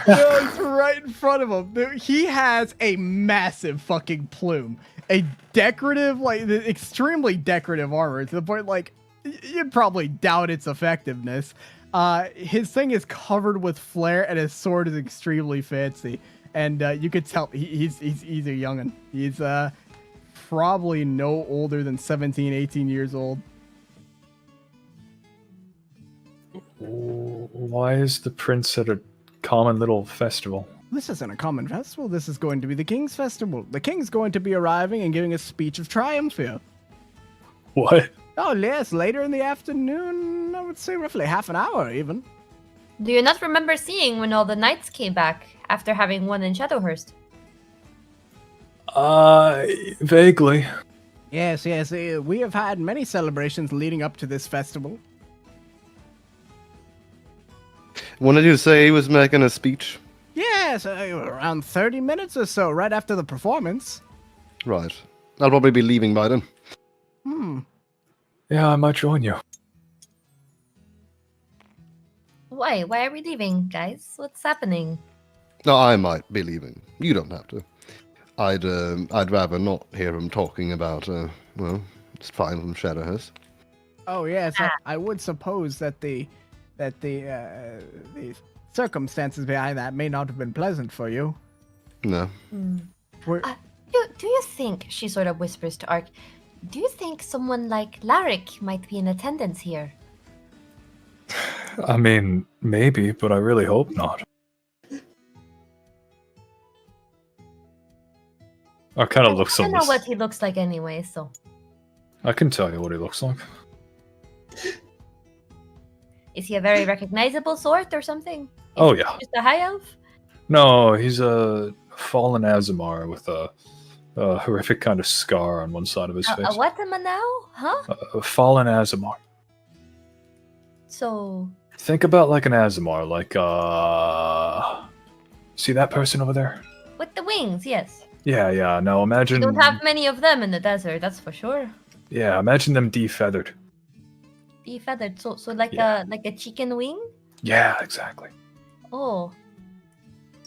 No, it's right in front of him. Dude, he has a massive fucking plume, a decorative, like extremely decorative armor to the point like you'd probably doubt its effectiveness. His thing is covered with flair, and his sword is extremely fancy. And you could tell he's a youngin'. He's probably no older than 17, 18 years old. Why is the prince at a common little festival? This isn't a common festival. This is going to be the King's Festival. The King's going to be arriving and giving a speech of triumph here. What? Oh, yes, later in the afternoon, I would say roughly half an hour even. Do you not remember seeing when all the knights came back after having won in Shadowhurst? Vaguely. Yes, we have had many celebrations leading up to this festival. When did you say he was making a speech? Yes, around 30 minutes or so, right after the performance. Right. I'll probably be leaving by then. Yeah, I might join you. Why? Why are we leaving, guys? What's happening? No, I might be leaving. You don't have to. I'd rather not hear him talking about, well, it's fine from Shadowhurst. Oh, yes, I would suppose that the circumstances behind that may not have been pleasant for you. No. Do you think, she sort of whispers to Ark, do you think someone like Larrick might be in attendance here? I mean, maybe, but I really hope not. I kind of looks I on don't know this. what he looks like anyway, so. I can tell you what he looks like. Is he a very recognizable sort or something? Oh, yeah. Just a high elf? No, he's a fallen Azamar with a horrific kind of scar on one side of his face. A what am I now? Huh? A fallen Azamar. So. Think about like an Azamar, like see that person over there? With the wings, yes. Yeah. Now imagine. We don't have many of them in the desert, that's for sure. Yeah, imagine them defeathered. Defeathered, so like a chicken wing? Yeah, exactly. Oh,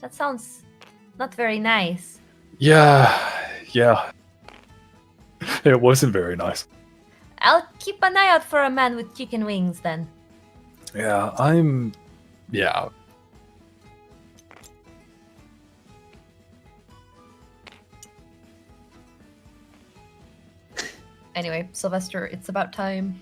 that sounds not very nice. Yeah. It wasn't very nice. I'll keep an eye out for a man with chicken wings then. Yeah. Anyway, Sylvester, it's about time.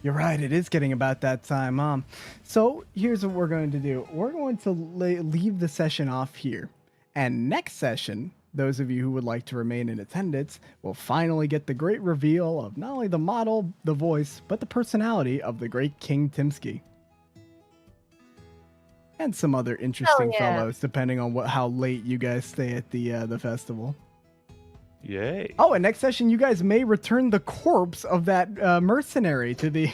You're right, it is getting about that time, Mom. So here's what we're going to do. We're going to leave the session off here. And next session, those of you who would like to remain in attendance will finally get the great reveal of not only the model, the voice, but the personality of the great King Timsky. And some other interesting fellows, depending on how late you guys stay at the festival. Yay. Oh, and next session, you guys may return the corpse of that mercenary to the...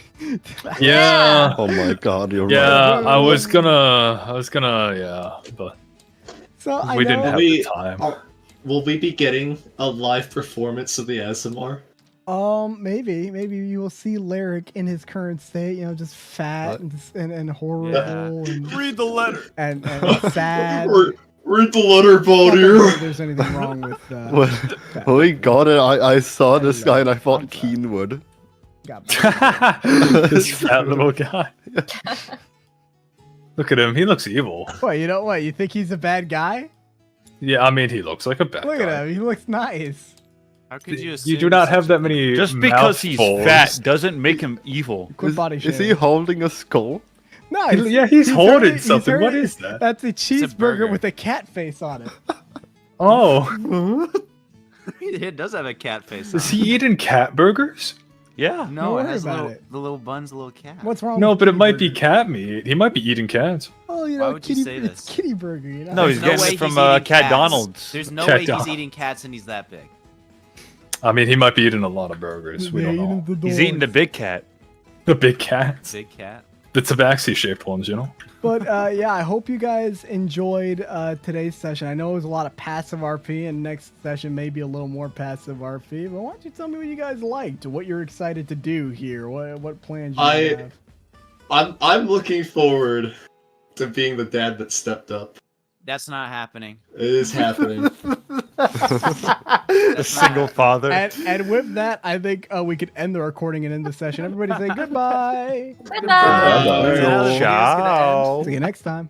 Yeah. Oh my god, you're right. Yeah, I was gonna, yeah, but so we didn't have the time. Will we be getting a live performance of the ASMR? Maybe you will see Lyric in his current state, just fat and horrible. Yeah. And, Read the letter. And sad. Read the letter, I don't Baldur. think there's anything wrong with. When we got it, I saw this guy and I thought Keen would. This fat little guy. Look at him. He looks evil. What? You know what? You think he's a bad guy? Yeah, I mean, he looks like a bad Look guy. at him. He looks nice. How could you You do not have that many. Just because he's mouthfuls. fat doesn't make him evil. Quit body Is he shaming. holding a skull? No, Yeah, he's holding something. What is that? That's a cheeseburger burger. with a cat face on it. Oh, It does have a cat face. is on he eating cat burgers? Yeah. it. Don't No, it worry has about little, it. the little bun's a little cat. What's wrong? No, with but it kitty might be burger? cat meat. He might be eating cats. Oh, you Why know, would you kitty. say It's this? kitty burger. You know. No, he's There's getting way it from he's eating Cat cats. Donald's. There's no Cat way he's Donald. eating cats and he's that big. I mean, he might be eating a lot of burgers. We don't know. He's eating the big cat. The big cats. Big cat. The tabaxi-shaped ones, you know? But yeah, I hope you guys enjoyed today's session. I know it was a lot of passive RP, and next session may be a little more passive RP. But why don't you tell me what you guys liked, what you're excited to do here, what plans you have? I'm looking forward to being the dad that stepped up. That's not happening. It is happening. A single father. And with that, I think we could end the recording and end the session. Everybody say goodbye. Goodbye. Ciao. See you next time.